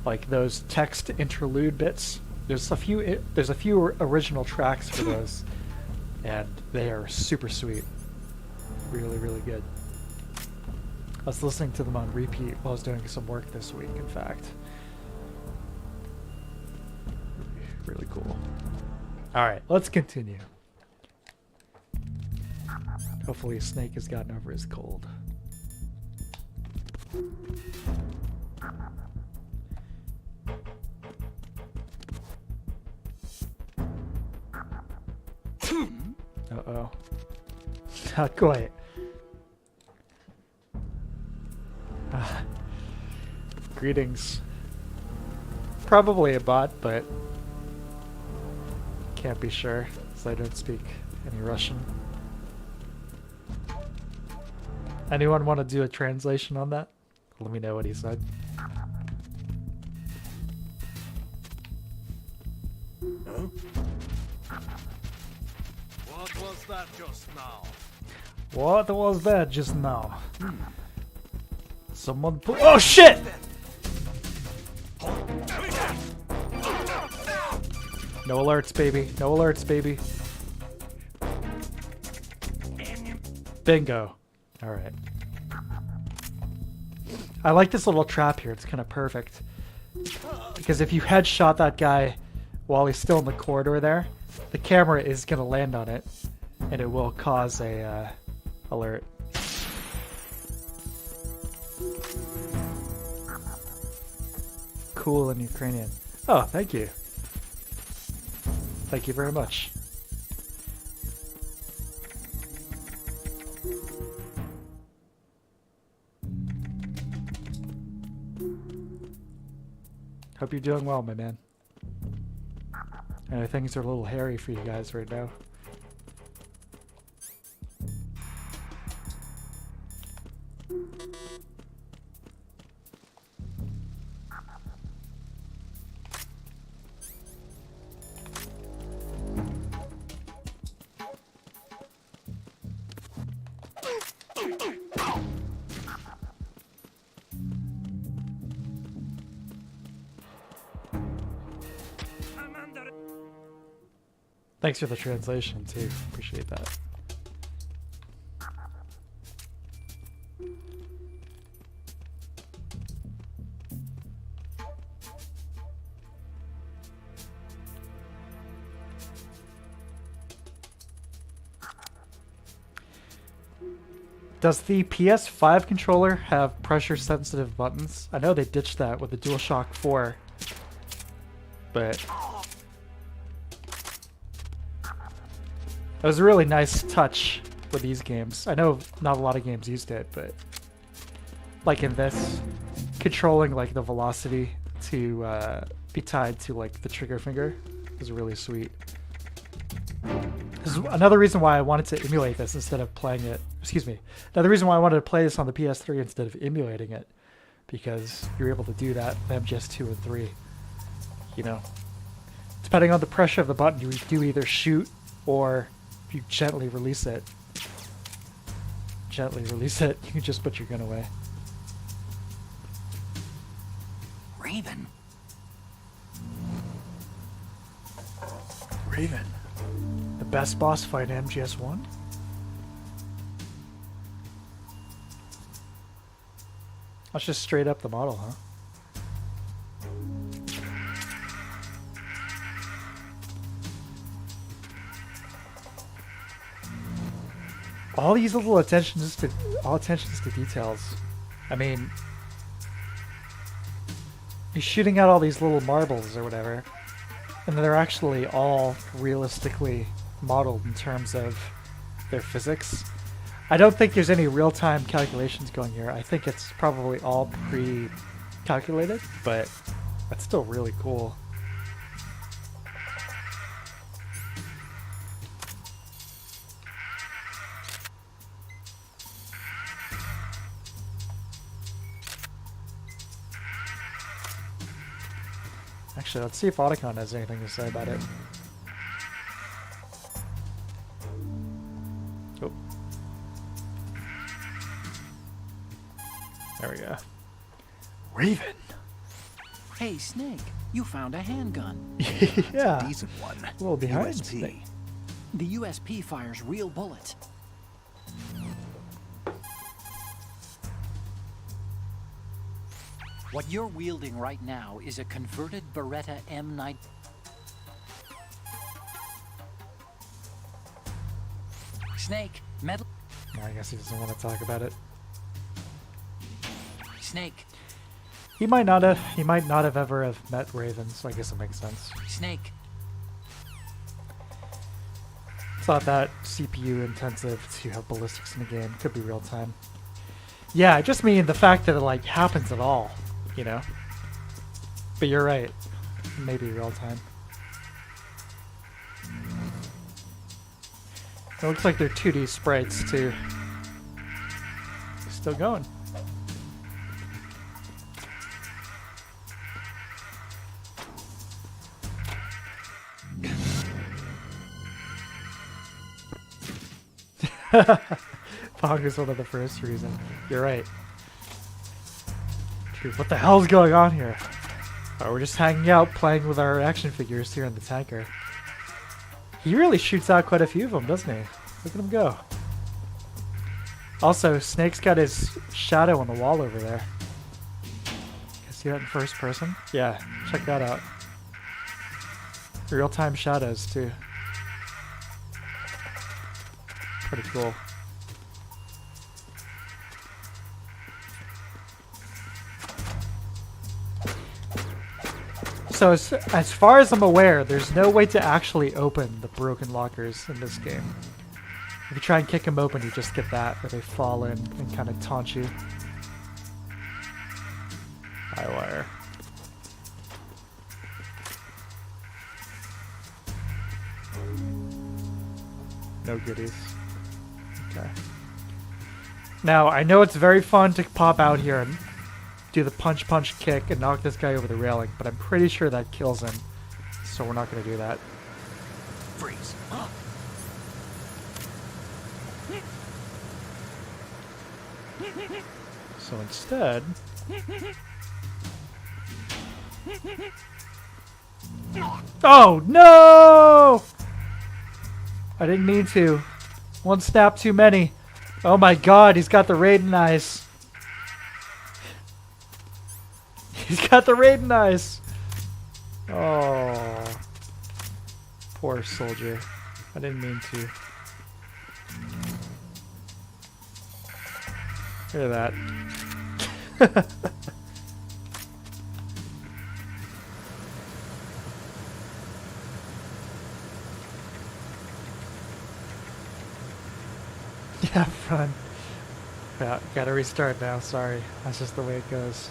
Like those text interlude bits. There's a few original tracks for those, and they are super sweet. Really, really good. I was listening to them on repeat while I was doing some work this week, in fact. Really cool. Alright, let's continue. Hopefully Snake has gotten over his cold. Uh-oh. Not quite. Greetings. Probably a bot, but can't be sure, because I don't speak any Russian. Anyone want to do a translation on that? Let me know what he said. What was that just now? What was that just now? Someone put— oh shit! No alerts, baby. No alerts, baby. Bingo. Alright. I like this little trap here. It's kind of perfect. Because if you headshot that guy while he's still in the corridor there, the camera is going to land on it, and it will cause a alert. Cool in Ukrainian. Oh, thank you. Thank you very much. Hope you're doing well, my man. I know things are a little hairy for you guys right now. Thanks for the translation too. Appreciate that. Does the PS5 controller have pressure-sensitive buttons? I know they ditched that with the DualShock 4, but it was a really nice touch with these games. I know not a lot of games used it, but like in this, controlling like the velocity to be tied to like the trigger finger is really sweet. This is another reason why I wanted to emulate this instead of playing it. Excuse me. Another reason why I wanted to play this on the PS3 instead of emulating it, because you're able to do that with MGS2 and 3. You know, depending on the pressure of the button, you do either shoot or you gently release it. Gently release it. You can just put your gun away. Raven? Raven. The best boss fight in MGS1? That's just straight up the model, huh? All these little attentions to details. I mean, he's shooting out all these little marbles or whatever, and they're actually all realistically modeled in terms of their physics. I don't think there's any real-time calculations going here. I think it's probably all pre-calculated, but that's still really cool. Actually, let's see if Otacon has anything to say about it. Oh. There we go. Raven! Hey, Snake, you found a handgun. Yeah. Decent one. A little behind. USP. Snake. The USP fires real bullets. What you're wielding right now is a converted Beretta M9. Snake, metal. I guess he doesn't want to talk about it. Snake, He might not have ever have met Raven, so I guess it makes sense. Snake. It's not that CPU intensive to have ballistics in the game. Could be real time. Yeah, I just mean the fact that it like happens at all, you know? But you're right. Maybe real time. It looks like they're 2D sprites too. Still going. Pong is one of the first reasons. You're right. Dude, what the hell's going on here? Oh, we're just hanging out, playing with our action figures here in the tanker. He really shoots out quite a few of them, doesn't he? Look at him go. Also, Snake's got his shadow on the wall over there. Can you see that in first person? Yeah, check that out. Real-time shadows, too. Pretty cool. So as far as I'm aware, there's no way to actually open the broken lockers in this game. If you try and kick them open, you just get that, where they fall in and kind of taunt you. High wire. No goodies. Okay. Now, I know it's very fun to pop out here and do the punch, punch, kick, and knock this guy over the railing, but I'm pretty sure that kills him, so we're not going to do that. Freeze. So instead... Oh, no! I didn't mean to. One snap too many. Oh my god, he's got the Raiden eyes. He's got the Raiden eyes. Oh. Poor soldier. I didn't mean to. Look at that. Have fun. Yeah, gotta restart now, sorry. That's just the way it goes.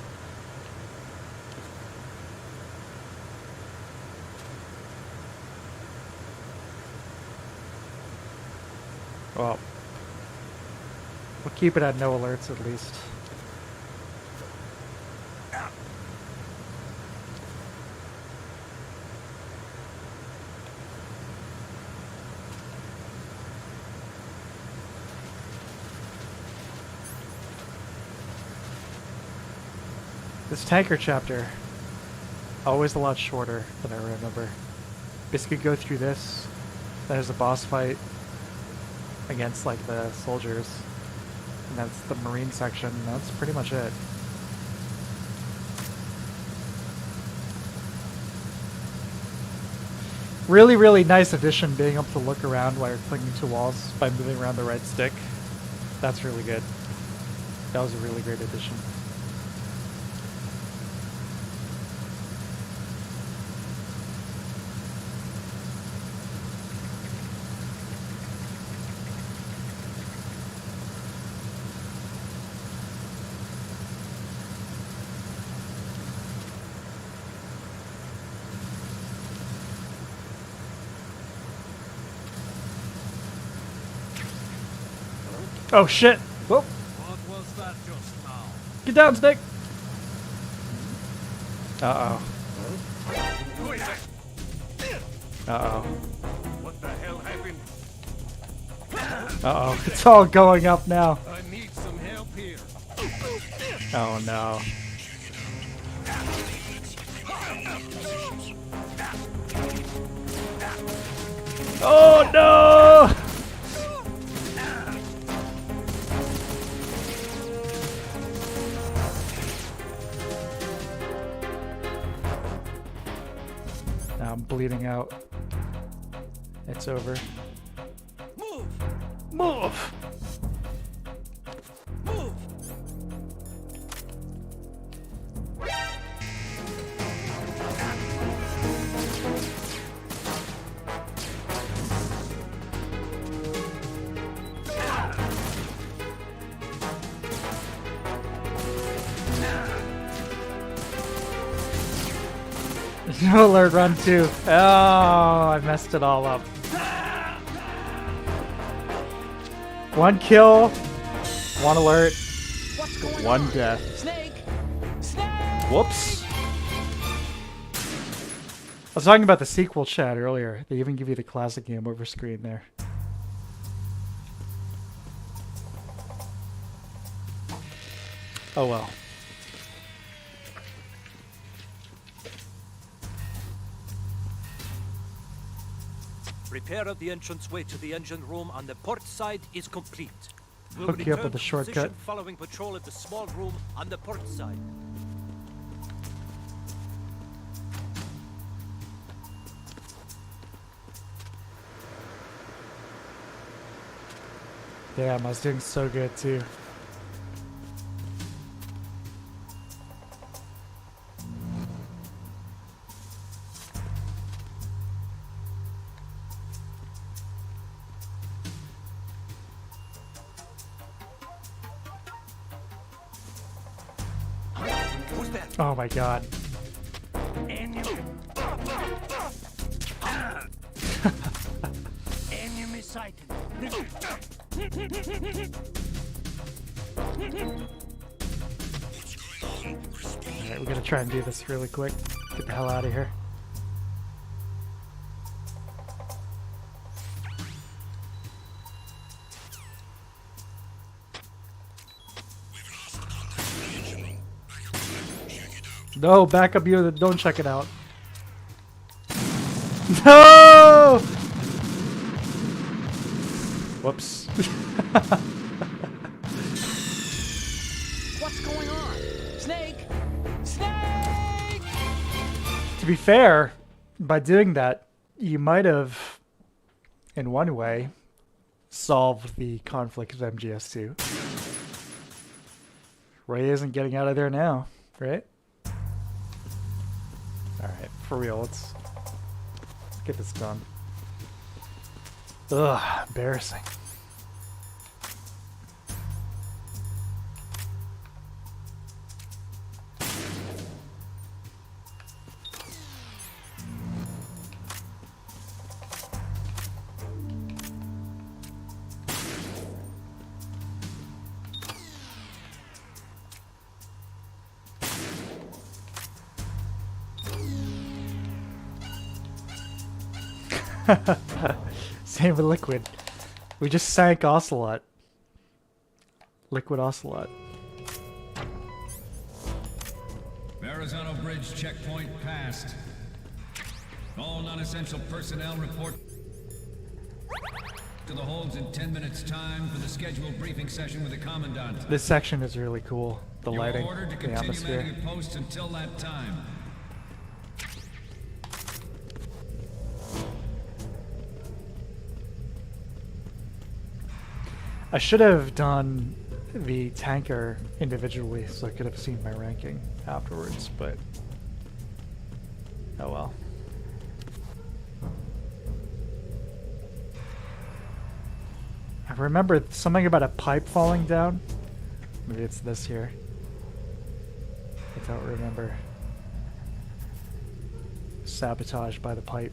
Well, we'll keep it at no alerts at least. This tanker chapter, always a lot shorter than I remember. Basically go through this, then there's a boss fight against like the soldiers, and that's the marine section, and that's pretty much it. Really, really nice addition being able to look around while you're clinging to walls by moving around the right stick. That's really good. That was a really great addition. Oh shit! Whoa! What was that just now? Get down, Snake! Uh-oh. Who is it? Uh-oh. What the hell happened? Uh-oh. It's all going up now. I need some help here. Oh no. Oh no! Now I'm bleeding out. It's over. Move! Move! Move! No alert, run too. Oh, I messed it all up. One kill, one alert, one death. Snake! Whoops. I was talking about the sequel chat earlier. They even give you the classic game over screen there. Oh well. Repair of the entranceway to the engine room on the port side is complete. We'll Hook you up return with a to shortcut. position following patrol at the small room on the port side. Damn, I was doing so good too. Who's that? Oh my god. Enemy. Enemy sighted. Alright, we're gonna try and do this really quick. Get the hell out of here. No, back up unit. Don't check it out. No! Whoops. What's going on? Snake! Snake! To be fair, by doing that, you might have, in one way, solved the conflict of MGS2. Ray isn't getting out of there now, right? Alright, for real, let's get this done. Ugh, embarrassing. Same with Liquid. We just sank Ocelot. Liquid Ocelot. Verrazano Bridge checkpoint passed. All non-essential personnel report to the holds in 10 minutes time for the scheduled briefing session with the Commandant. This section is really cool. The lighting, You're ordered to the continue atmosphere. manning your posts until that time. I should have done the tanker individually so I could have seen my ranking afterwards, but oh well. I remember something about a pipe falling down. Maybe it's this here. I don't remember. Sabotaged by the pipe.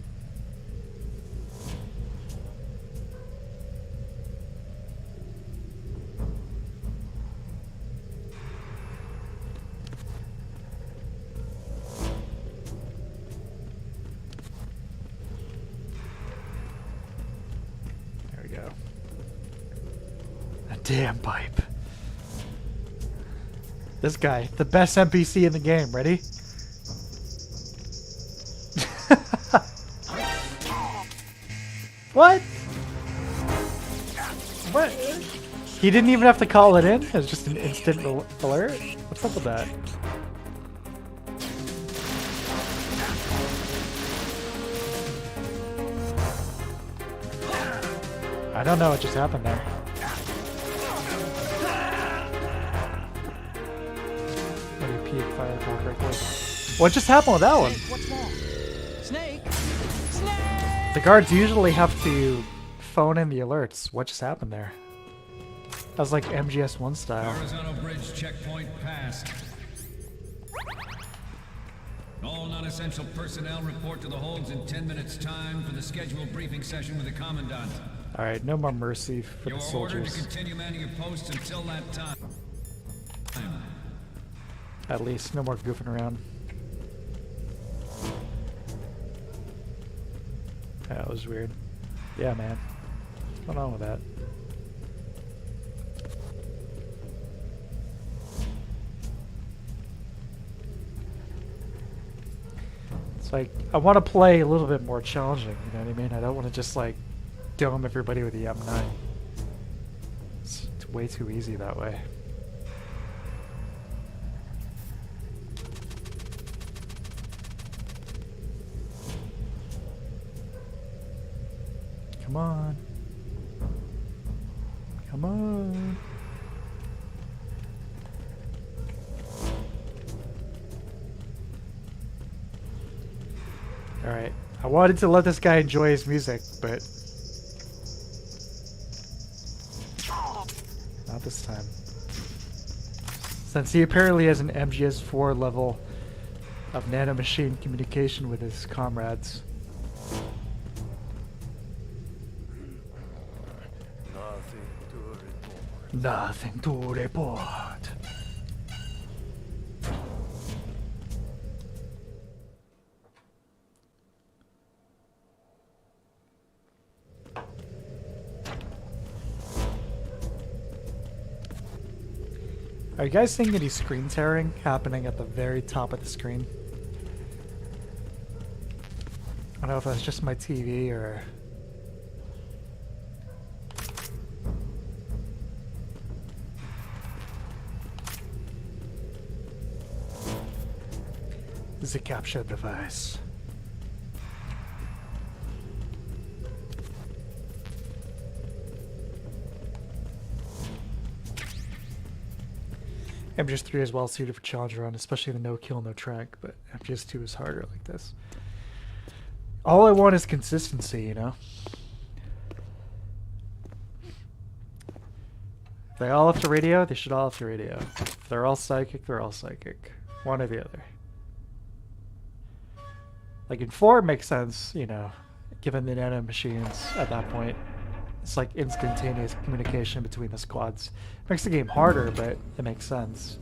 There we go. A damn pipe. This guy, the best NPC in the game. Ready? What? What? He didn't even have to call it in? It was just an instant alert? What's up with that? I don't know what just happened there. Maybe peak fireball quickly. What just happened with that one? What's wrong? Snake! Snake! The guards usually have to phone in the alerts. What just happened there? That was like MGS1 style. Verrazano Bridge checkpoint passed. All non-essential personnel report to the holds in 10 minutes time for the scheduled briefing session with the Commandant. Alright, no more mercy for You're the ordered to soldiers. continue manning your posts until that time. At least, no more goofing around. That was weird. Yeah, man. What's going on with that? It's like, I want to play a little bit more challenging, you know what I mean? I don't want to just like dome everybody with the M9. It's way too easy that way. Come on. Come on. Alright. I wanted to let this guy enjoy his music, but not this time. Since he apparently has an MGS4 level of nanomachine communication with his comrades. Nothing to report. Are you guys seeing any screen tearing happening at the very top of the screen? I don't know if that's just my TV or... the capture device. MGS3 is well suited for challenge run, especially the no kill, no track, but MGS2 is harder like this. All I want is consistency, you know? If they all have to radio, they should all have to radio. If they're all psychic, they're all psychic. One or the other. Like in 4 it makes sense, you know, given the nano machines at that point. It's like instantaneous communication between the squads. Makes the game harder, but it makes sense.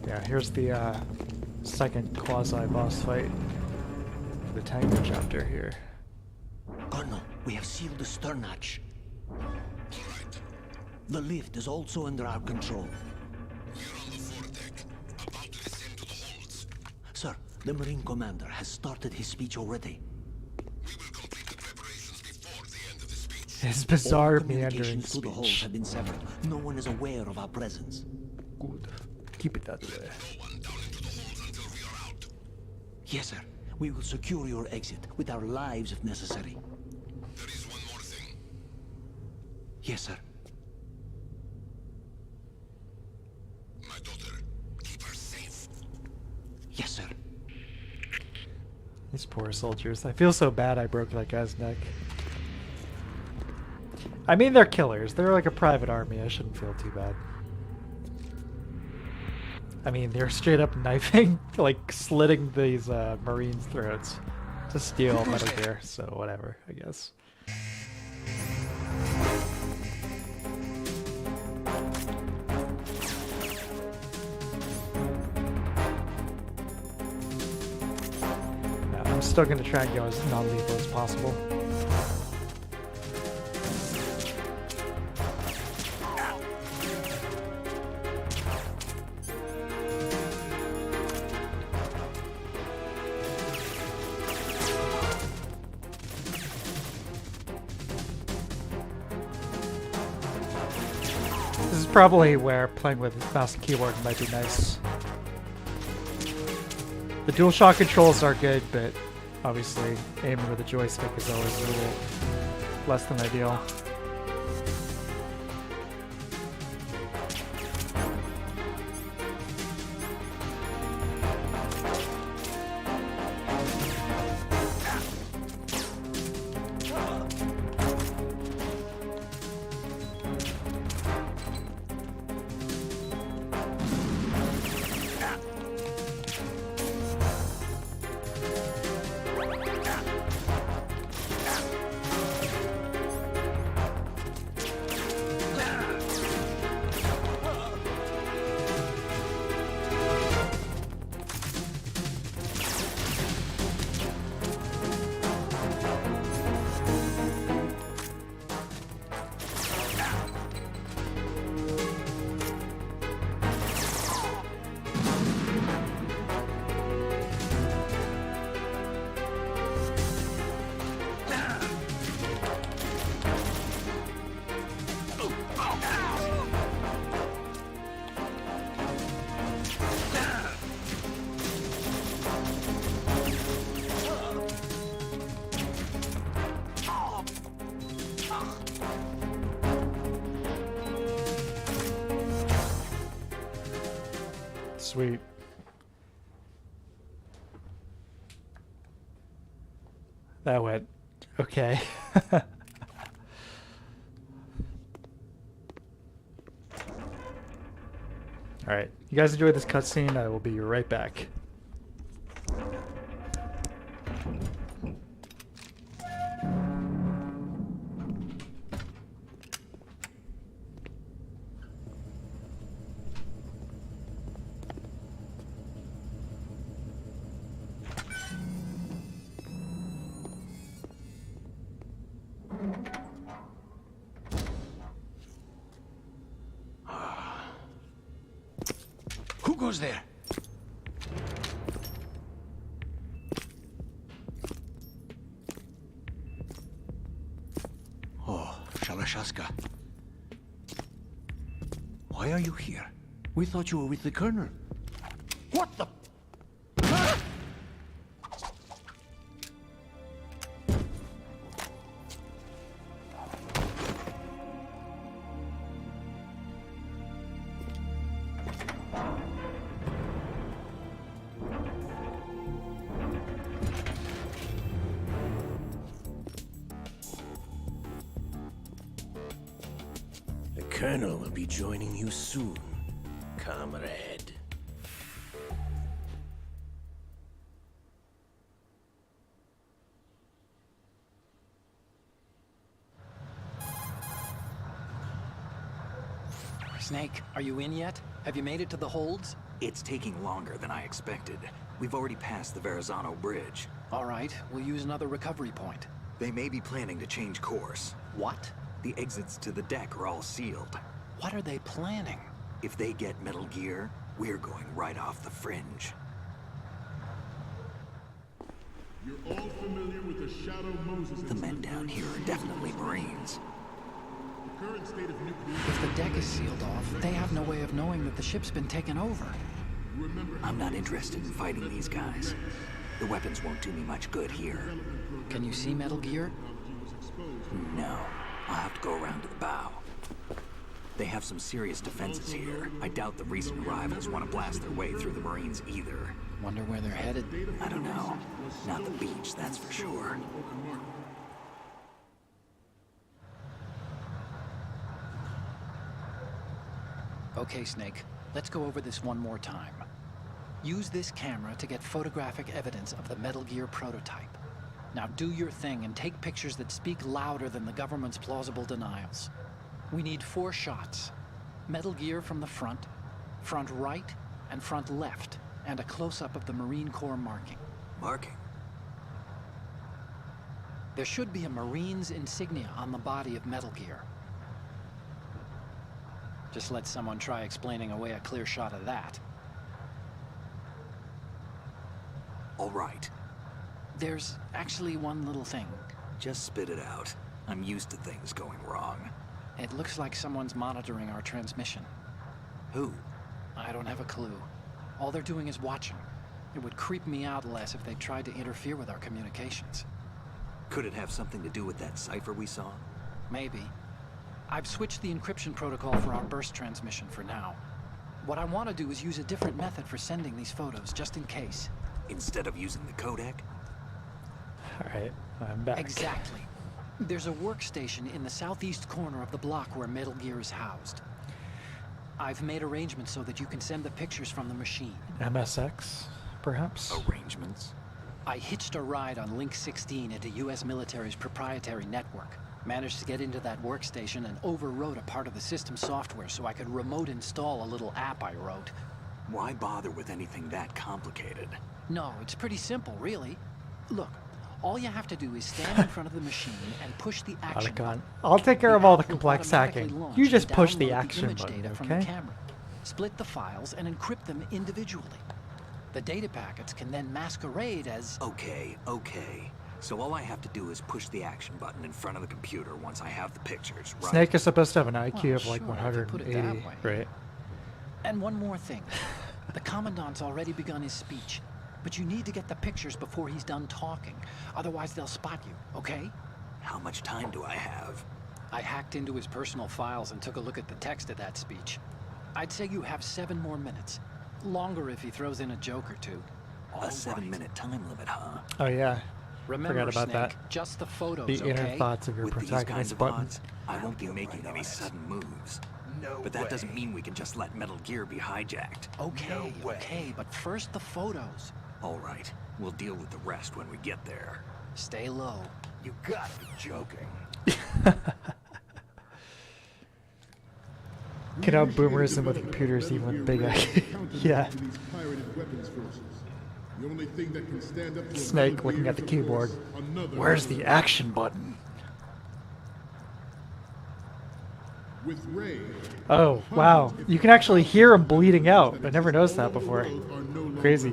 Yeah, here's the second quasi-boss fight for the Tango chapter here. Colonel, we have sealed the stern hatch. The lift is also under our control. Sir, the Marine Commander has started his speech already. His bizarre All meandering communications to the hold speech. have been severed. No one is aware of our presence. Good. Keep it that way. Yes, sir. We will secure your exit with our lives if necessary. There is one more thing. Yes, sir. My daughter, keep her safe. Yes, sir. These poor soldiers. I feel so bad I broke that guy's neck. I mean, they're killers. They're like a private army. I shouldn't feel too bad. I mean, they're straight up knifing, like slitting these Marines' throats to steal Metal Gear, so whatever, I guess. Yeah, I'm still going to try and go as non-lethal as possible. This is probably where playing with mouse and keyboard might be nice. The DualShock controls are good, but obviously aiming with a joystick is always a little less than ideal. Sweet. That went okay. Alright, you guys enjoyed this cutscene. I will be right back. Who goes there? Oh, Shalashaska. Why are you here? We thought you were with the Colonel. What the? The Colonel will be joining you soon, comrade. Snake, are you in yet? Have you made it to the holds? It's taking longer than I expected. We've already passed the Verrazano Bridge. All right, we'll use another recovery point. They may be planning to change course. What? The exits to the deck are all sealed. What are they planning? If they get Metal Gear, we're going right off the fringe. You're all familiar with the Shadow Moses. The men down here are definitely Marines. The current state of nuclear... If the deck is sealed off, they have no way of knowing that the ship's been taken over. I'm not interested in fighting these guys. The weapons won't do me much good here. Can you see Metal Gear? No. I'll have to go around to the bow. They have some serious defenses here. I doubt the recent arrivals want to blast their way through the Marines either. Wonder where they're headed? I don't know. Not the beach, that's for sure. Okay, Snake. Let's go over this one more time. Use this camera to get photographic evidence of the Metal Gear prototype. Now do your thing and take pictures that speak louder than the government's plausible denials. We need 4 shots. Metal Gear from the front right, and front left, and a close-up of the Marine Corps marking. Marking? There should be a Marine's insignia on the body of Metal Gear. Just let someone try explaining away a clear shot of that. All right. There's actually one little thing. Just spit it out. I'm used to things going wrong. It looks like someone's monitoring our transmission. Who? I don't have a clue. All they're doing is watching. It would creep me out less if they tried to interfere with our communications. Could it have something to do with that cipher we saw? Maybe. I've switched the encryption protocol for our burst transmission for now. What I want to do is use a different method for sending these photos, just in case. Instead of using the codec? Alright, I'm back. Exactly. There's a workstation in the southeast corner of the block where Metal Gear is housed. I've made arrangements so that you can send the pictures from the machine. MSX, perhaps? Arrangements? I hitched a ride on Link 16 into U.S. military's proprietary network. Managed to get into that workstation and overwrote a part of the system software so I could remote install a little app I wrote. Why bother with anything that complicated? No, it's pretty simple, really. Look, all you have to do is stand in front of the machine and push the action button. I'll take care of all the app will complex automatically hacking. launch You just and push the download action image button, data from okay? the camera. Split the files and encrypt them individually. The data packets can then masquerade as... Okay. So all I have to do is push the action button in front of the computer once I have the pictures, right? Snake is supposed to have an IQ Well, of like sure, I could put it 180, that way. right? And one more thing. The Commandant's already begun his speech, but you need to get the pictures before he's done talking. Otherwise, they'll spot you, okay? How much time do I have? I hacked into his personal files and took a look at the text of that speech. I'd say you have 7 more minutes. Longer if he throws in a joke or two. A 7-minute time limit, huh? Oh yeah. Remember, Forgot about Snake, that. just the photos, The inner okay? thoughts of your With these protagonist kinds of button. odds, I won't be making any sudden moves. But that doesn't mean we can just let Metal Gear be hijacked. Okay, but first the photos. All right, we'll deal with the rest when we get there. Stay low. You gotta be joking. Get out boomerism with computers even with big IQ. Yeah. The only thing that can stand up to Snake looking at the keyboard. Where's the action button? With Ray, Oh, wow. You can actually hear him bleeding out. I never noticed that before. Crazy.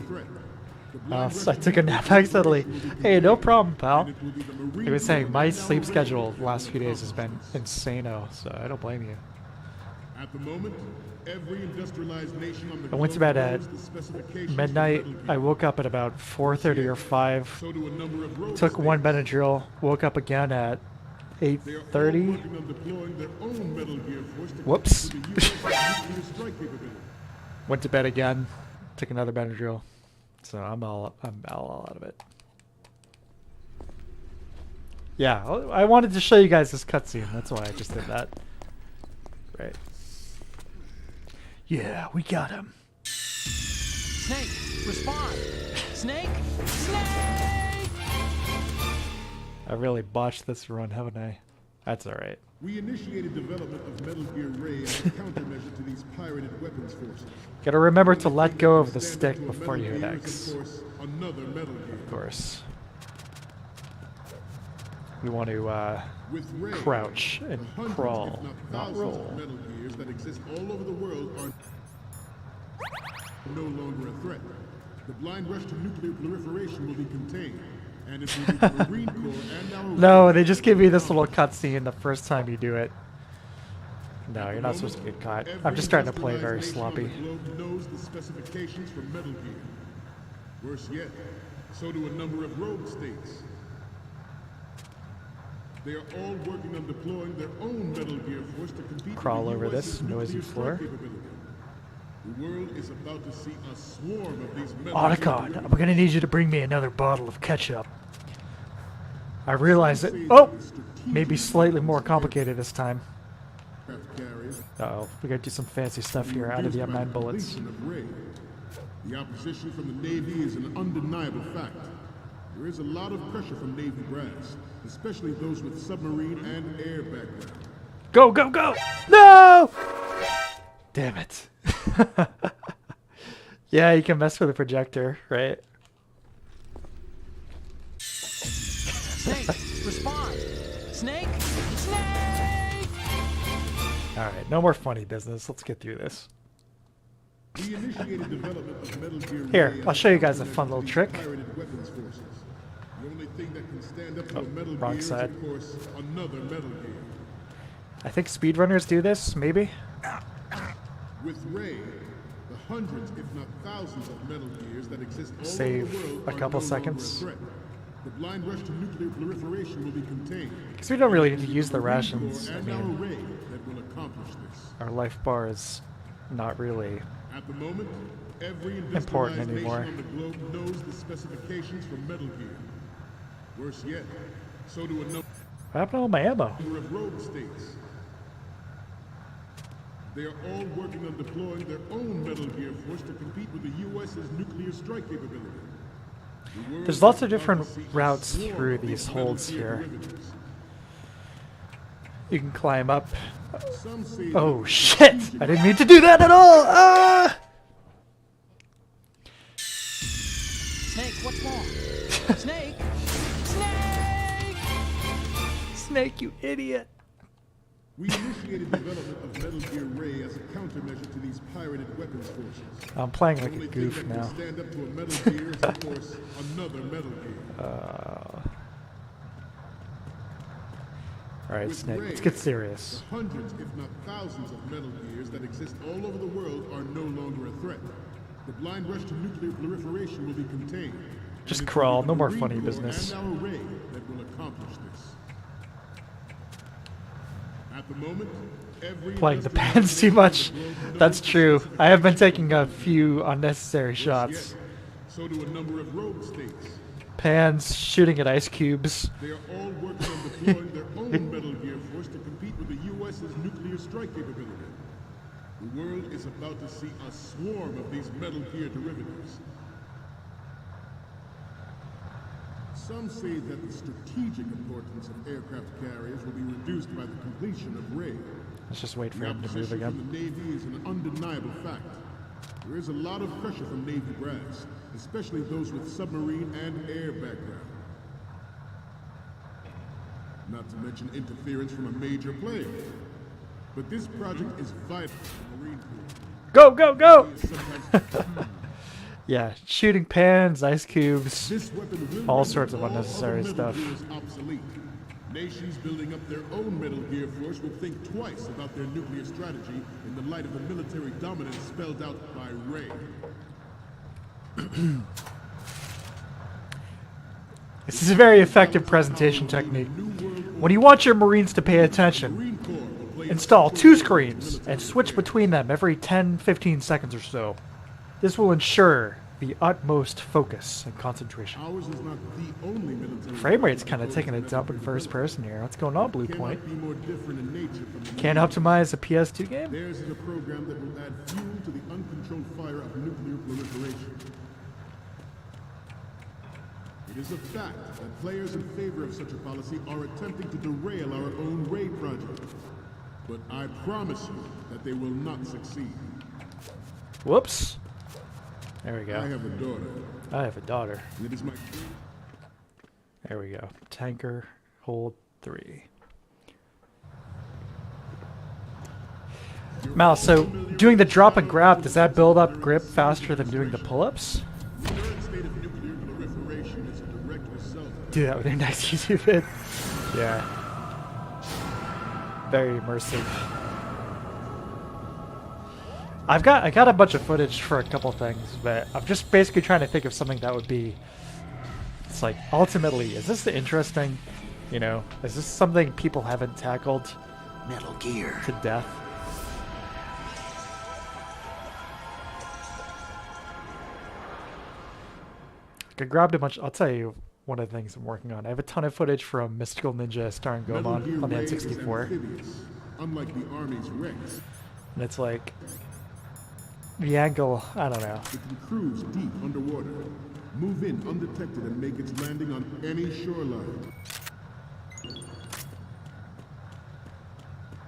So I took a nap accidentally. Hey, no problem, pal. I was saying, my sleep schedule the last few days has been insane-o, so I don't blame you. At the moment, every industrialized nation on the I went to bed at knows the specifications midnight. for Metal I Gear. woke up at about 4:30 or 5. So do a number of road Took one states. Benadryl. Woke up again at They are all 8:30. working on deploying their own Metal Gear Force to Whoops. compete with the US nuclear strike capability. Went to bed again. Took another Benadryl. So I'm all out of it. Yeah, I wanted to show you guys this cutscene. That's why I just did that. Right. Yeah, we got him. Snake, respond! Snake! Snake! I really botched this run, haven't I? That's alright. We initiated development of Metal Gear Ray as a countermeasure to these pirated weapons forces. Gotta remember to Only let thing go that of can the stand stick up to a before you Metal hit Gear is, X. of course, another Metal Gear. Of course. We want to With Ray, crouch and the hundreds, crawl, if not not thousands roll. of Metal Gears that exist all over the world are no longer a threat. The blind rush to nuclear proliferation will be contained, and it will be the Marine Corps and our No, they just give me this little cutscene the first time you do it. No, you're not supposed to get caught. I'm just trying to play very sloppy. The globe knows the specifications for Metal Gear. Worse yet, so do a number of rogue states. They are all working on deploying their own Metal Gear Force to compete Crawl with the over US's this noisy nuclear floor. strike capability. The world is about to see a swarm of these Metal Otacon, Gear I'm gonna need you to bring me another bottle of ketchup. I realize that. Oh! Maybe slightly more complicated this time. aircraft carriers Uh-oh, we gotta do some fancy stuff here out of the reduced by M9 bullets. completion of Ray. The opposition from the Navy is an undeniable fact. There is a lot of pressure from Navy brass, especially those with submarine and air background. Go, go, go! No! Damn it. Yeah, you can mess with the projector, right? Snake, respond! Snake! Snake! Alright, no more funny business. Let's get through this. We initiated development of Metal Gear Here, Ray I'll as show you guys a countermeasure fun to little these trick. pirated weapons forces. The only thing that can stand up to a Metal wrong Gear is, side. of course, another Metal Gear. I think speedrunners do this, maybe? With Ray, the hundreds, if not thousands, of Metal Gears that exist all Save over the world a are couple no seconds. longer a threat. The blind rush to nuclear proliferation will be contained. Because we don't really need to use the Marine rations. Corps I and our mean, Ray that will accomplish this. our life bar is not really. At the moment, every Important industrialized nation anymore. on the globe knows the specifications for Metal Gear. Worse yet, so do a number What happened to all my ammo? of rogue states. They are all working on deploying their own Metal Gear Force to compete with the US's nuclear strike capability. The world There's lots is of about different to see a routes swarm through of these Metal holds Gear here. derivatives. You can climb up. Some say Oh that shit! strategic I didn't mean to do that at all! Ah! Snake, what's wrong? Snake! Snake! Snake, you idiot! We initiated development of Metal Gear Ray as a countermeasure to these pirated weapons forces. I'm playing The like only a thing goof that now. can stand up to a Metal Gear is, of course, another Metal Gear. Alright, With Snake, Ray, let's get serious. The hundreds, if not thousands, of Metal Gears that exist all over the world are no longer a threat. The blind rush to nuclear proliferation will be contained. Just And it will crawl, be no the more Marine funny Corps business. And our Ray that will accomplish this. At the moment, every Playing the industrialized pans too nation much. on the globe knows That's the true. I specifications have been for taking a Metal Gear. few unnecessary Worse shots. yet, so do a number of rogue states. Pans, shooting at ice cubes. They are all working on deploying their own Metal Gear Force to compete with the US's nuclear strike capability. The world is about to see a swarm of these Metal Gear derivatives. Some say that the strategic importance of aircraft carriers will be reduced by the completion of Ray. Let's just wait for The him to move opposition again. from the Navy is an undeniable fact. There is a lot of pressure from Navy brass, especially those with submarine and air background. Not to mention interference from a major player. But this project is vital to the Marine Corps. Go, go, go! Sometimes Yeah, shooting pans, ice cubes, this weapon will all render sorts of all other unnecessary Metal stuff. Gears obsolete. Nations building up their own Metal Gear force will think twice about their nuclear strategy in the light of the military dominance spelled out by Ray. This is a very effective presentation technique. When you want your Marines to pay attention, install 2 screens and switch between them every 10-15 seconds or so. This will ensure the utmost focus and concentration. Ours is not the only military Frame rate's kind of taking a dump in first person here. What's going on, Blue Point? cannot be more different in nature from the Can't optimize a PS2 game? Theirs is a program that will add fuel to the uncontrolled fire of nuclear proliferation. It is a fact that players in favor of such a policy are attempting to derail our own Ray project. But I promise you that they will not succeed. Whoops. There we go. I have a daughter. I have a daughter. And it is my There we go. Tanker, hold 3. Mal, so doing the drop and grab, does that build up grip faster than doing the pull-ups? current state of nuclear proliferation is a direct result. Do that with your next YouTube vid. Yeah. Very immersive. I got a bunch of footage for a couple things, but I'm just basically trying to think of something that would be. It's like, ultimately, is this interesting? You know, is this something people haven't tackled Metal Gear. to death? I grabbed a bunch. I'll tell you one of the things I'm working on. I have a ton of footage from Mystical Ninja starring Metal Gear Gomon on the Ray is N64. amphibious, unlike the Army's Rex. And it's like, the angle, I don't know. It can cruise deep underwater, move in undetected, and make its landing on any shoreline.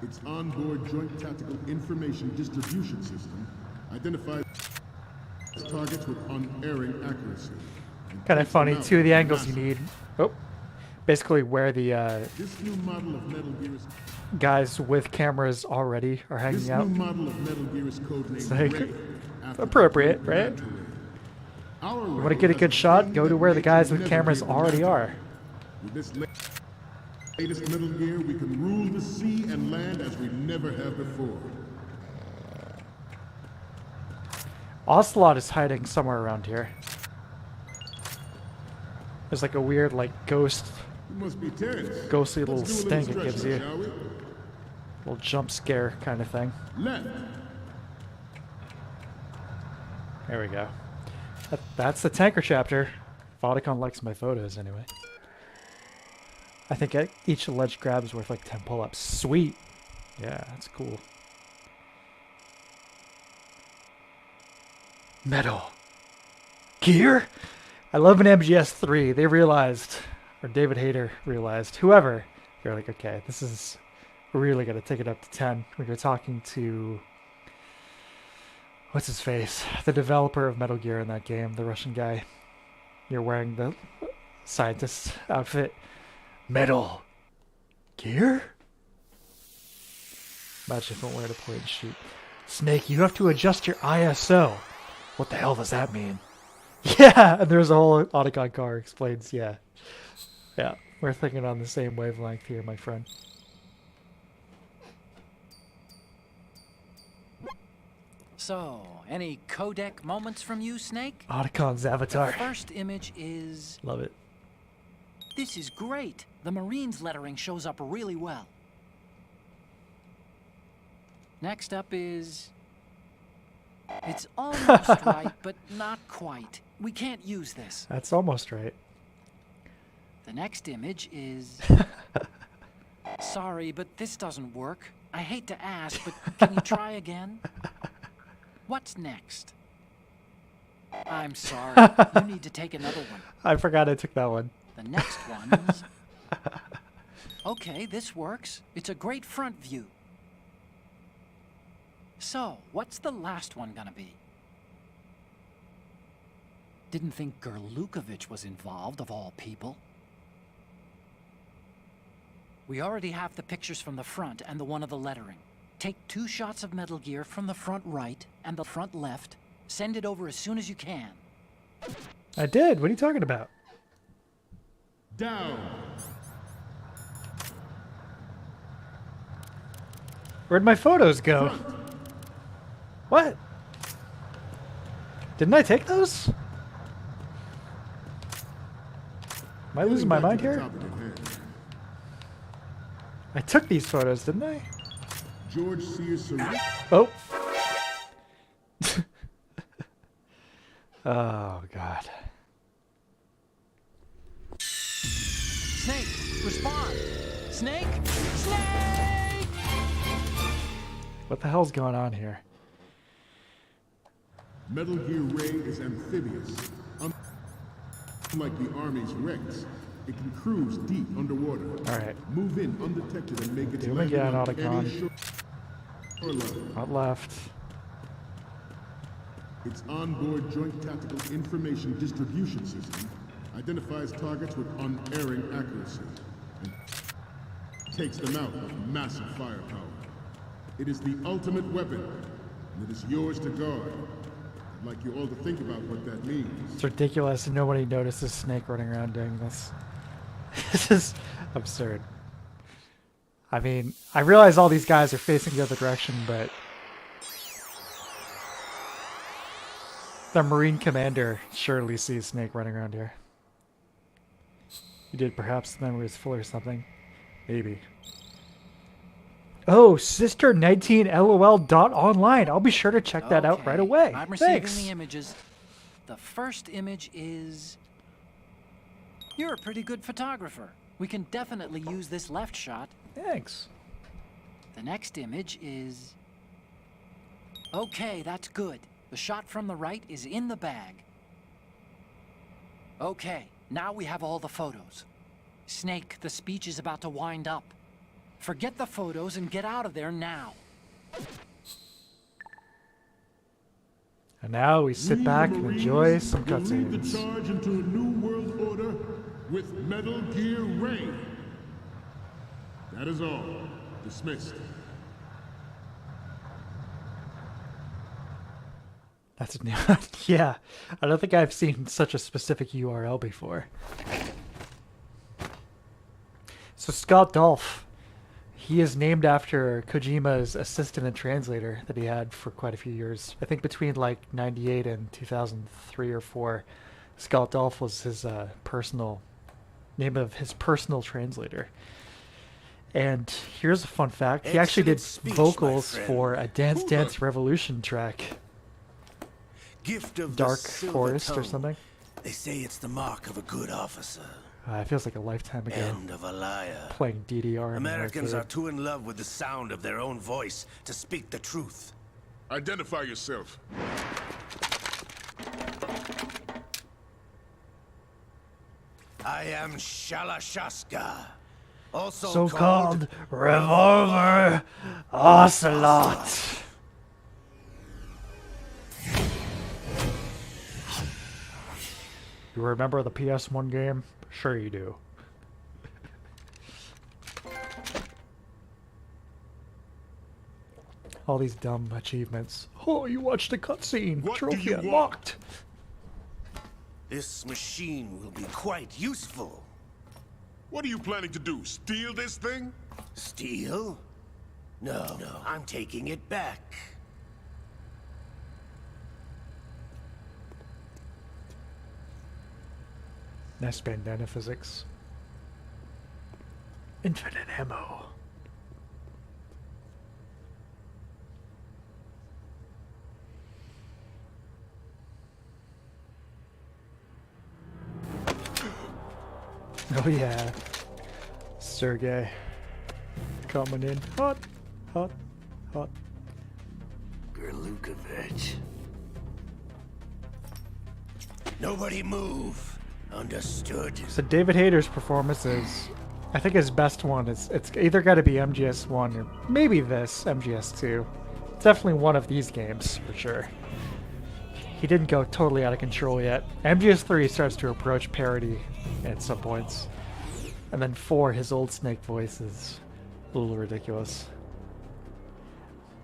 Its onboard Joint Tactical Information Distribution System identifies targets with unerring accuracy. Kind of funny, 2 of the angles you need. Oh, basically where the This new model of Metal Gear is guys with cameras already are hanging This out. new model of Metal Gear is codenamed It's like, Ray, after appropriate, the right? Ray. Our You want Ray to get a has good shot? thing Go to that where the makes guys with Metal cameras Gear already magical. are. With this latest Metal Gear, we can rule the sea and land as we never have before. Ocelot is hiding somewhere around here. There's like a weird, like, ghost, You must be tense. ghostly Let's little do a sting it stretch gives now, you. shall we? Little jump scare kind of thing. Left. There we go. That's the tanker chapter. Vodicon likes my photos anyway. I think each alleged grab is worth like 10 pull-ups. Sweet. Yeah, that's cool. Metal Gear? I love an MGS3. They realized, or David Hayter realized, whoever, they're like, okay, this is, we're really going to take it up to 10. We were talking to, what's his face? The developer of Metal Gear in that game, the Russian guy. You're wearing the scientist outfit. Metal Gear? Imagine if it were to point and shoot. Snake, you have to adjust your ISO. What the hell does that mean? Yeah, and there's a whole Otacon car explains, yeah. Yeah, we're thinking on the same wavelength here, my friend. So, any codec moments from you, Snake? Otacon's avatar. The first image is... Love it. This is great. The Marines lettering shows up really well. Next up is... It's almost right, but not quite. We can't use this. That's almost right. The next image is... Sorry, but this doesn't work. I hate to ask, but can you try again? What's next? I'm sorry. You need to take another one. I forgot I took that one. The next one's... Okay, this works. It's a great front view. So, what's the last one gonna be? Didn't think Gerlukovich was involved, of all people. We already have the pictures from the front and the one of the lettering. Take 2 shots of Metal Gear from the front right and the front left. Send it over as soon as you can. I did. What are you talking about? Down. Where'd my photos go? What? Didn't I take those? Am I losing my mind here? I took these photos, didn't I? George Sears. Oh. Oh, God. Snake, respond! Snake! Snake! What the hell's going on here? Metal Gear Ray is amphibious. Unlike the Army's Rex, it can cruise deep underwater. Alright. Move in undetected and make its Do landing again, on Otacon. any shoreline. Not left. Its onboard Joint Tactical Information Distribution System identifies targets with unerring accuracy and takes them out with massive firepower. It is the ultimate weapon, and it is yours to guard. I'd like you all to think about what that means. It's ridiculous and nobody notices Snake running around doing this. This is absurd. I mean, I realize all these guys are facing the other direction, but the Marine commander surely sees Snake running around here. He did perhaps the memory is full or something. Maybe. Oh, Sister19LOL.online. I'll be sure to check that out right away. I'm receiving Thanks. the images. The first image is... You're a pretty good photographer. We can definitely use this left shot. Thanks. The next image is... Okay, that's good. The shot from the right is in the bag. Okay, now we have all the photos. Snake, the speech is about to wind up. Forget the photos and get out of there now. And now we sit back and enjoy some Lead the cutscenes. charge into a new world order with Metal Gear Ray. That is all. Dismissed. That's new. Yeah, I don't think I've seen such a specific URL before. So Scott Dolph, he is named after Kojima's assistant and translator that he had for quite a few years. I think between like 98 and 2003 or 4, Scott Dolph was his personal name of his personal translator. And here's a fun fact: he actually did vocals for a Dance Dance Revolution track. Gift of Dark the silver Forest or tongue. something. They say it's the mark of a good officer. It feels like a lifetime ago. End of a liar. Playing DDR. in an Americans are arcade. too in love with the sound of their own voice to speak the truth. Identify yourself. I am Shalashaska, also So-called Revolver Ocelot. You remember the PS1 game? Sure you do. All these dumb achievements. Oh, you watched a cutscene. What do Trophy you want? unlocked. This machine will be quite useful. What are you planning to do? Steal this thing? Steal? No, I'm taking it back. Nice bandana physics. Infinite ammo. Oh yeah. Sergey. Coming in hot, hot, hot. Gerlukovich. Nobody move. Understood. So David Hayter's performance is, I think his best one is, it's either got to be MGS1 or maybe this, MGS2. It's definitely one of these games, for sure. He didn't go totally out of control yet. MGS3 starts to approach parody at some points. And then 4, his old Snake voice is a little ridiculous.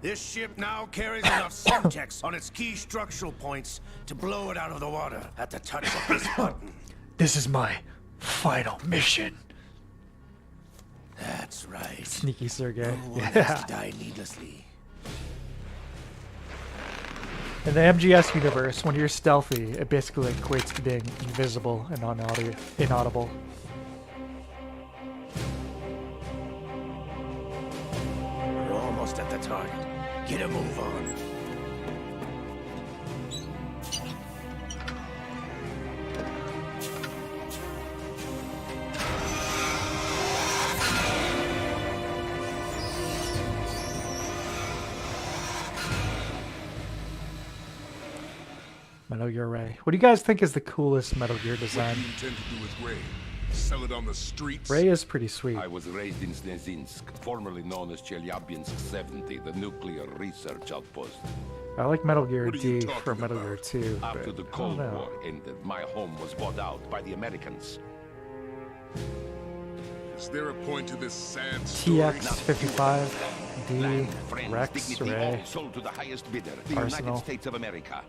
This ship now carries enough subtext on its key structural points to blow it out of the water at the touch of this button. This is my final mission. That's right. Sneaky Sergey. No one has to die needlessly. In the MGS universe, when you're stealthy, it basically equates to being invisible and inaudible. We're almost at the target. Get a move on. Metal Gear Ray. What do you guys think is the coolest Metal Gear design? What do you intend to do with Ray? Sell it on the streets? Ray is pretty sweet. I was raised in Snezinsk, formerly known as Chelyabinsk 70, the nuclear research outpost. I like Metal Gear What are you D talking from Metal about? Gear 2. After but the I don't Cold know. War ended, my home was bought out by the Americans. Is there a point to this sad story? TX-55, D, Land, friends, Rex, dignity, Ray. all sold to the highest bidder, the Arsenal. United States of America.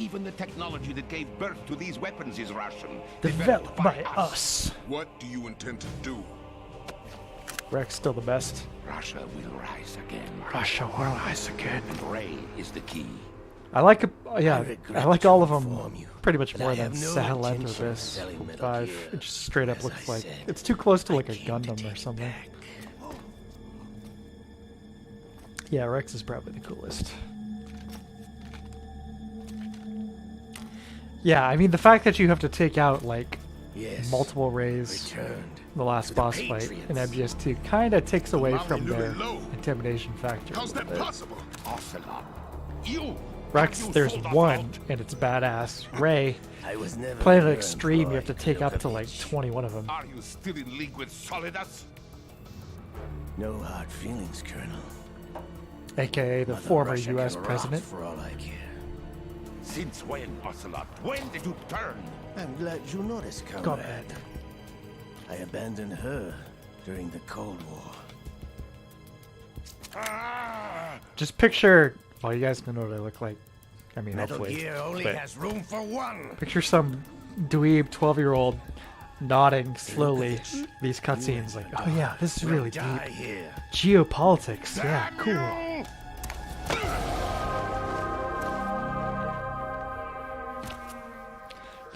Even the technology that gave birth to these weapons is Russian. Developed by us. What do you intend to do? Rex still the best. Russia will rise again. Russia will rise again. And Ray is the key. I like I like all of them inform you pretty much that more I than have no Philanthropist intention of selling Metal 5. Gear. It just straight up As looks I like said, it's too close to like a I came to Gundam or take something. it back. Yeah, Rex is probably the coolest. Yeah, I mean the fact that you have to take out like Yes. multiple Rays Returned in the last to the boss fight in Patriots. MGS2 kind of takes away Mommy from their really low. intimidation factor. a How's little that bit. possible? Ocelot. You! Rex, You there's sold us one, out. and it's badass. Ray, I was never playing at your extreme, you have to employee, take up to like Milkovich. 21 of them. Are you still in league with Solidus? No hard feelings, Colonel. AKA the Mother former Russia US can rot president. for all I care. Since when, Ocelot? When did you turn? I'm glad you noticed, comrade. Comrade. I abandoned her during the Cold War. Just picture, well, you guys know what I look like. I mean, Metal hopefully. Gear only but has room for one. picture some dweeb 12-year-old nodding slowly these cutscenes like, oh yeah, this is really deep. Die here. Geopolitics, yeah, cool.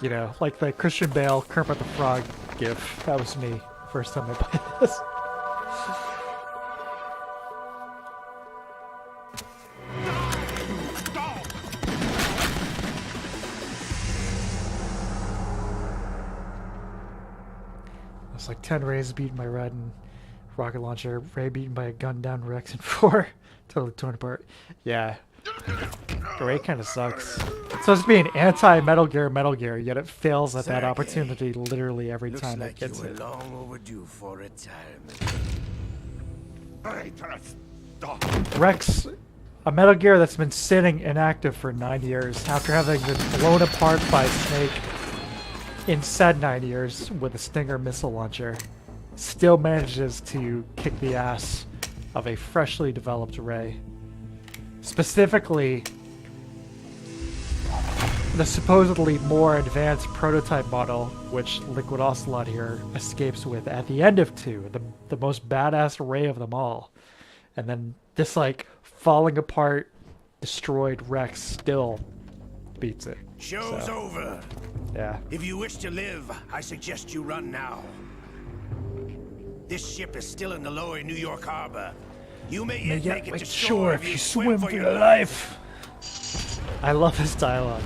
You know, like the Christian Bale Kermit the Frog gif. That was me first time I played this. It's like 10 Rays beaten by Red and rocket launcher. Ray beaten by a gun down Rex and 4. Totally torn apart. Yeah. Ray kind of sucks. It's supposed to be an anti-Metal Gear, yet it fails at that Sergey, opportunity literally every Looks time like it gets you were it. long overdue for retirement. Traitorous dog. Rex, a Metal Gear that's been sitting inactive for 9 years after having been blown apart by Snake in said 9 years with a Stinger missile launcher, still manages to kick the ass of a freshly developed Ray. Specifically, the supposedly more advanced prototype model, which Liquid Ocelot here escapes with at the end of 2, the most badass Ray of them all. And then this, like, falling apart, destroyed Rex still beats it. Show's So, over. yeah. If you wish to live, I suggest you run now. This ship is still in the lower New York harbor. You may yet make it to shore if you swim for your life. I love his dialogue.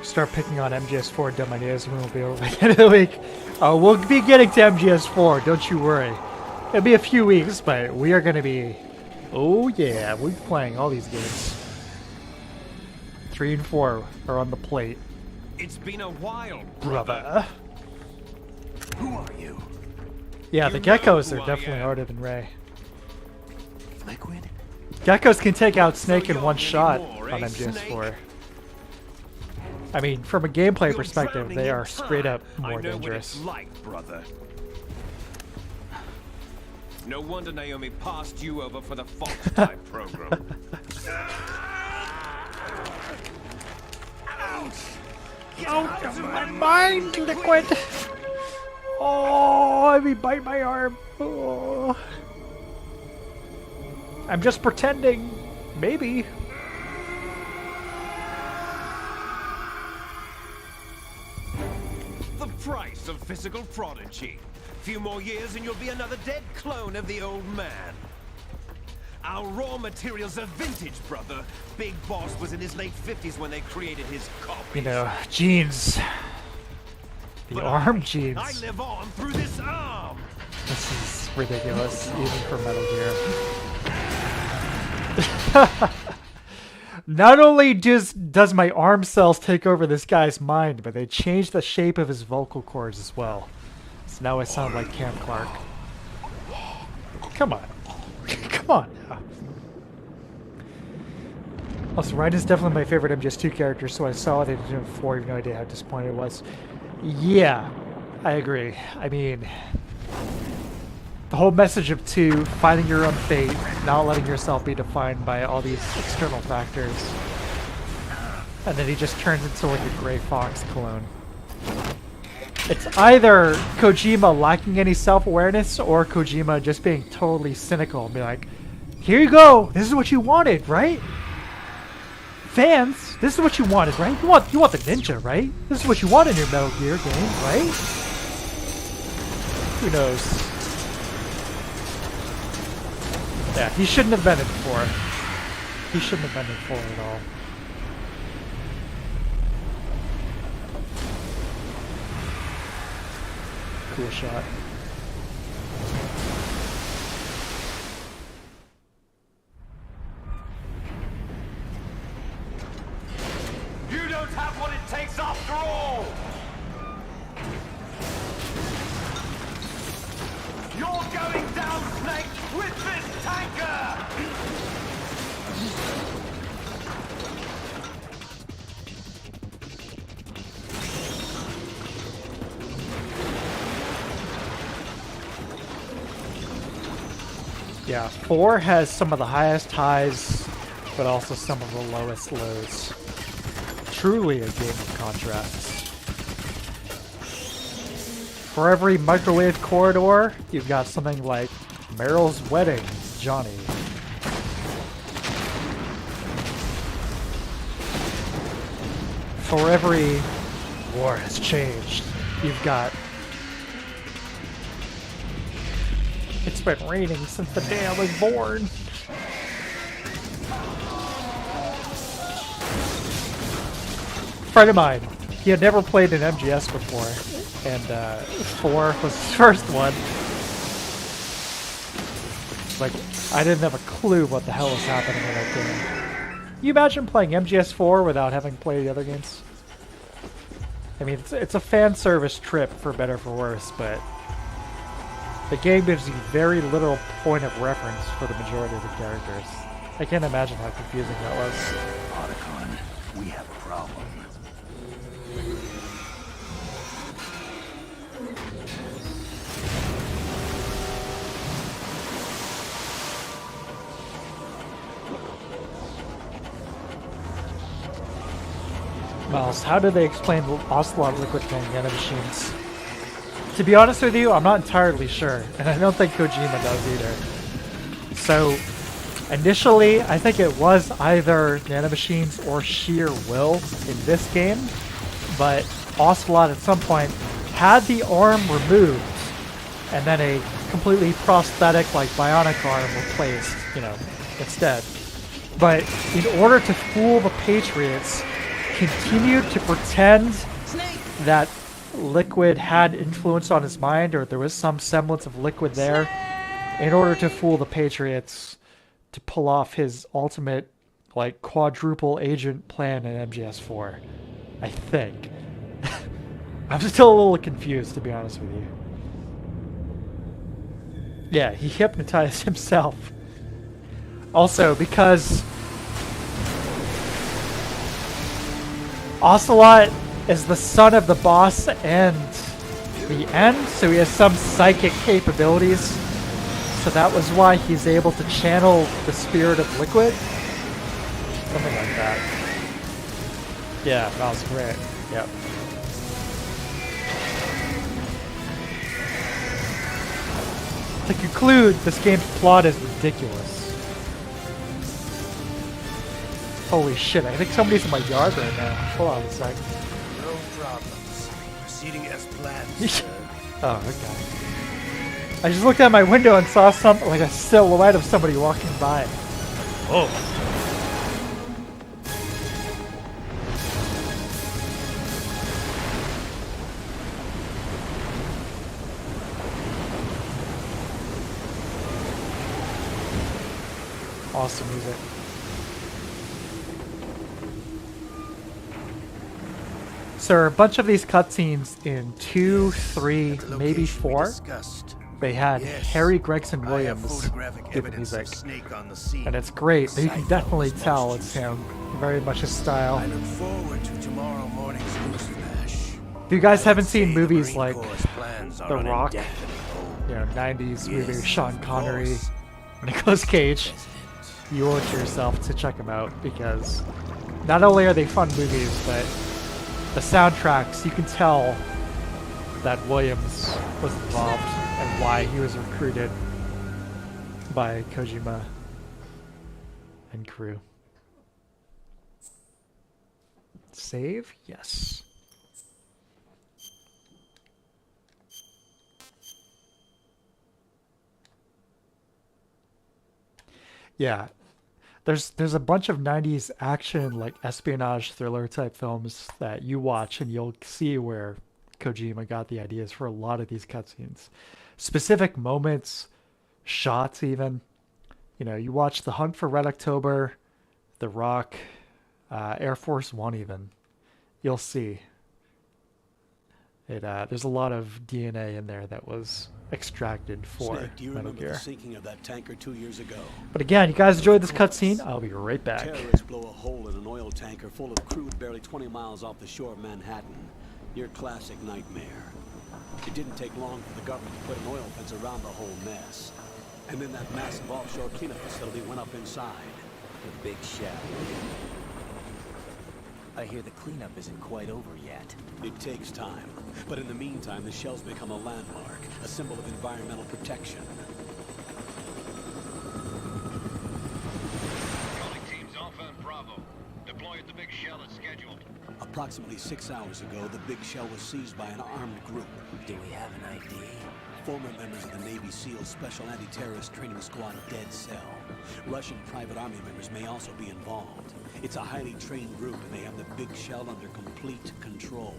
start picking on MGS4 dumb ideas, we won't be able to make it in a week. We'll be getting to MGS4, don't you worry. It'll be a few weeks, but we are going to be... Oh yeah, we'll be playing all these games. 3 and 4 are on the plate. It's been a while, Brother. Who are you? Yeah, the geckos are definitely harder than Ray. Liquid? Geckos can take out Snake in one shot on MGS4. I mean, from a gameplay perspective, they are straight up more dangerous. Like, brother. No wonder Naomi passed you over for the Fox type program. Out of my mind, Liquid! Oh, let me bite my arm. Oh. I'm just pretending. Maybe. The price of physical prodigy. Few more years and you'll be another dead clone of the old man. Our raw materials are vintage, brother. Big Boss was in his late 50s when they created his copies. You know, genes. The arm genes. I live on through this arm. This is ridiculous, even for Metal Gear. Not only does my arm cells take over this guy's mind, but they change the shape of his vocal cords as well. So now I sound like Cam Clark. Come on. Come on now. Also, Ryan is definitely my favorite MGS2 character, so I saw they did it before, even no idea how disappointed it was. Yeah, I agree. I mean, the whole message of 2, finding your own fate, not letting yourself be defined by all these external factors. And then he just turns into like a gray fox clone. It's either Kojima lacking any self-awareness or Kojima just being totally cynical and be like, here you go, this is what you wanted, right? Fans, this is what you wanted, right? You want the ninja, right? This is what you want in your Metal Gear game, right? Who knows? Yeah, he shouldn't have been in 4. He shouldn't have been in 4 at all. Cool shot. You don't have what it takes after all! You're going down, Snake, with this tanker! Yeah, 4 has some of the highest highs, but also some of the lowest lows. Truly a game of contrasts. For every microwave corridor, you've got something like Meryl's wedding, Johnny. For every war has changed, you've got it's been raining since the day I was born. Friend of mine, he had never played an MGS before, and 4 was his first one. Like, I didn't have a clue what the hell was happening in that game. You imagine playing MGS4 without having played the other games? I mean, it's a fan service trip for better or for worse, but the game gives you very little point of reference for the majority of the characters. I can't imagine how confusing that was. Otacon, we have a problem. Miles, how do they explain Ocelot liquid thing in machines? To be honest with you, I'm not entirely sure, and I don't think Kojima does either. So, initially, I think it was either nanomachines or sheer will in this game, but Ocelot at some point had the arm removed, and then a completely prosthetic, like, bionic arm replaced, you know, instead. But in order to fool the Patriots, continued to pretend that Liquid had influence on his mind, or there was some semblance of Liquid there, in order to fool the Patriots to pull off his ultimate, like, quadruple agent plan in MGS4. I think. I'm still a little confused, to be honest with you. Yeah, he hypnotized himself. Also, because Ocelot is the son of the boss and the end, so he has some psychic capabilities. So that was why he's able to channel the spirit of Liquid. Something like that. Yeah, that was great. Yep. To conclude, this game's plot is ridiculous. Holy shit, I think somebody's in my yard right now. Hold on a sec. No problems. Proceeding as planned, sir. Oh, okay. I just looked out my window and saw something, like a silhouette of somebody walking by. Oh. Awesome music. So a bunch of these cutscenes in 2, 3, maybe 4, they had Harry Gregson Williams do the music, and it's great. You can definitely tell it's him, very much his style. I look forward to tomorrow morning's news flash. If you guys haven't seen movies like The Rock, 90s movie with Sean Connery, Nicolas Cage, you owe it to yourself to check them out, because not only are they fun movies, but the soundtracks, you can tell that Williams was involved and why he was recruited by Kojima and crew. Save? Yes. Yeah. There's a bunch of 90s action, like espionage thriller type films that you watch and you'll see where Kojima got the ideas for a lot of these cutscenes. Specific moments, shots even. You know, you watch The Hunt for Red October, The Rock, Air Force One even. You'll see. There's a lot of DNA in there that was extracted for Snake, do you Metal remember Gear. the sinking of that tanker 2 years ago? But again, you guys enjoyed this cutscene? I'll be right back. Terrorists blow a hole in an oil tanker full of crude barely 20 miles off the shore of Manhattan. Your classic nightmare. It didn't take long for the government to put an oil fence around the whole mess. And then that massive offshore cleanup facility went up inside. The big shell. I hear the cleanup isn't quite over yet. It takes time. But in the meantime, the shell's become a landmark, a symbol of environmental protection. Calling teams Alpha and Bravo. Deploy at the big shell as scheduled. Approximately 6 hours ago, the big shell was seized by an armed group. Do we have an ID? Former members of the Navy SEAL Special Anti-Terrorist Training Squad Dead Cell. Russian private army members may also be involved. It's a highly trained group, and they have the big shell under complete control.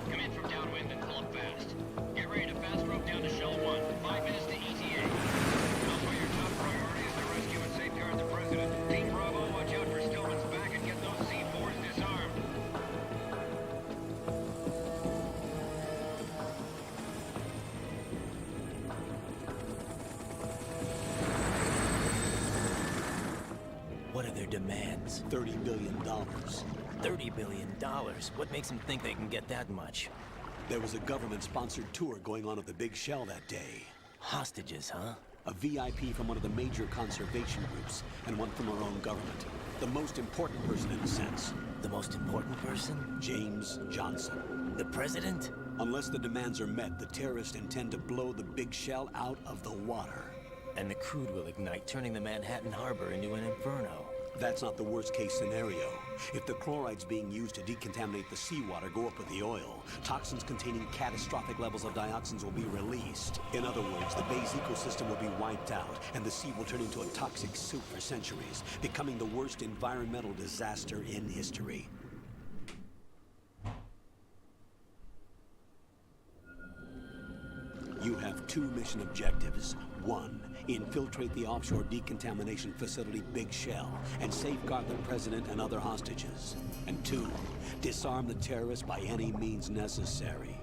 Come in from downwind and pull up fast. Get ready to fast rope down to Shell 1. 5 minutes to ETA. Also, your top priority is to rescue and safeguard the president. Team Bravo, watch out for Stillman's back and get those C4s disarmed. What are their demands? $30 billion. $30 billion? What makes them think they can get that much? There was a government-sponsored tour going on at the big shell that day. Hostages, huh? A VIP from one of the major conservation groups, and one from our own government. The most important person in a sense. The most important person? James Johnson. The president? Unless the demands are met, the terrorists intend to blow the big shell out of the water. And the crude will ignite, turning the Manhattan Harbor into an inferno. That's not the worst case scenario. If the chlorides being used to decontaminate the seawater go up with the oil, toxins containing catastrophic levels of dioxins will be released. In other words, the bay's ecosystem will be wiped out, and the sea will turn into a toxic soup for centuries, becoming the worst environmental disaster in history. You have 2 mission objectives. 1, infiltrate the offshore decontamination facility Big Shell and safeguard the president and other hostages. And 2, disarm the terrorists by any means necessary.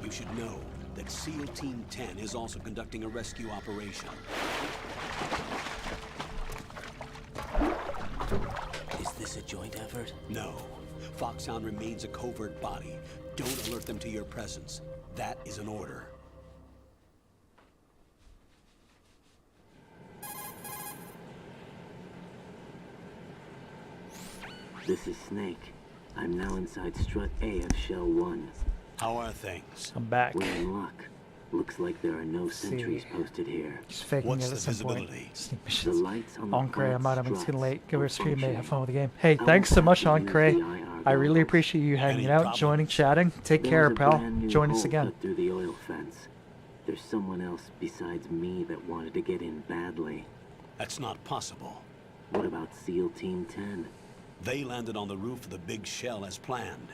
You should know that SEAL Team 10 is also conducting a rescue operation. Is this a joint effort? No. Foxhound remains a covert body. Don't alert them to your presence. That is an order. This is Snake. I'm now inside Strut A of Shell 1. How are things? I'm back. We're in luck. Looks like there are no sentries posted here. Just faking it at some point. Sneak missions. The lights on the Ankre, I'm out. I'm struts getting late. Go are to stream, mate. Have fun with the game. functioning. Hey, thanks so much, I will Ankre. use the IR I really goggles. appreciate you hanging Any out, problem? joining, chatting. Take There's care, a pal. brand new Join us hole again. cut through the oil fence. There's someone else besides me that wanted to get in badly. That's not possible. What about SEAL Team 10? They landed on the roof of the Big Shell as planned.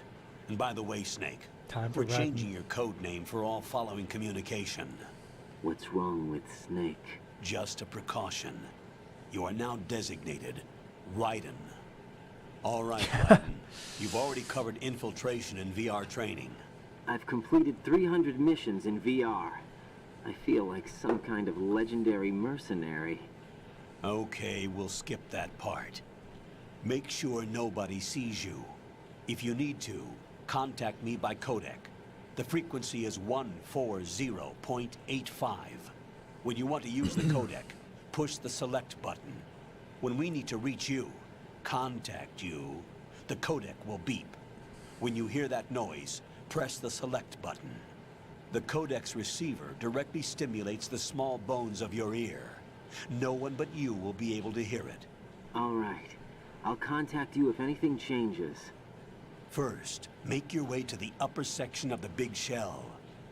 And by the way, Snake, Time for we're Ratten. changing your code name for all following communication. What's wrong with Snake? Just a precaution. You are now designated Raiden. All right, Raiden. You've already covered infiltration and VR training. I've completed 300 missions in VR. I feel like some kind of legendary mercenary. Okay, we'll skip that part. Make sure nobody sees you. If you need to, contact me by codec. The frequency is 140.85. When you want to use the codec, push the select button. When we need to reach you, contact you, the codec will beep. When you hear that noise, press the select button. The codec's receiver directly stimulates the small bones of your ear. No one but you will be able to hear it. All right. I'll contact you if anything changes. First, make your way to the upper section of the Big Shell.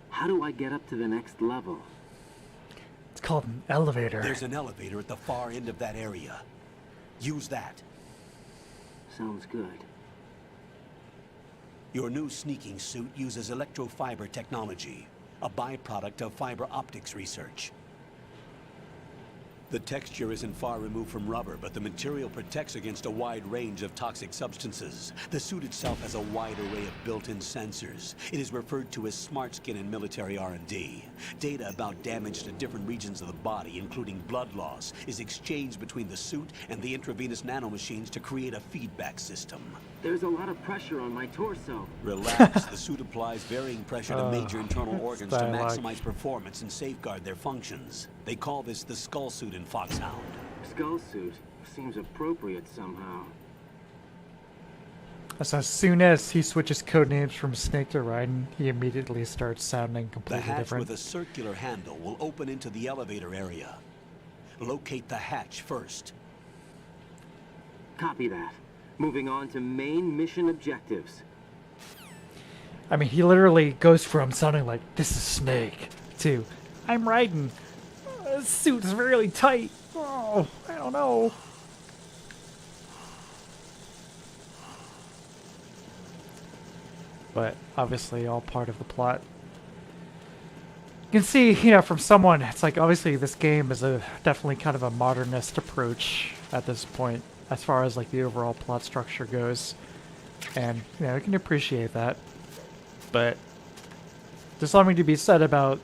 How do I get up to the next level? It's called an elevator. There's an elevator at the far end of that area. Use that. Sounds good. Your new sneaking suit uses electrofiber technology, a byproduct of fiber optics research. The texture isn't far removed from rubber, but the material protects against a wide range of toxic substances. The suit itself has a wide array of built-in sensors. It is referred to as smart skin in military R&D. Data about damage to different regions of the body, including blood loss, is exchanged between the suit and the intravenous nanomachines to create a feedback system. There's a lot of pressure on my torso. Relax. The suit applies varying pressure to major internal organs to dialogue. maximize performance and safeguard their functions. They call this the skull suit in Foxhound. Skull suit seems appropriate somehow. So as soon as he switches code names from Snake to Raiden, he immediately starts sounding The completely hatch different. with a circular handle will open into the elevator area. Locate the hatch first. Copy that. Moving on to main mission objectives. I mean, he literally goes from sounding like, this is Snake, to, I'm Raiden. This suit's really tight. Oh, I don't know. But obviously all part of the plot. You can see, you know, from someone, it's like, obviously this game is a definitely kind of a modernist approach at this point, as far as like the overall plot structure goes. And, you know, I can appreciate that. But there's something to be said about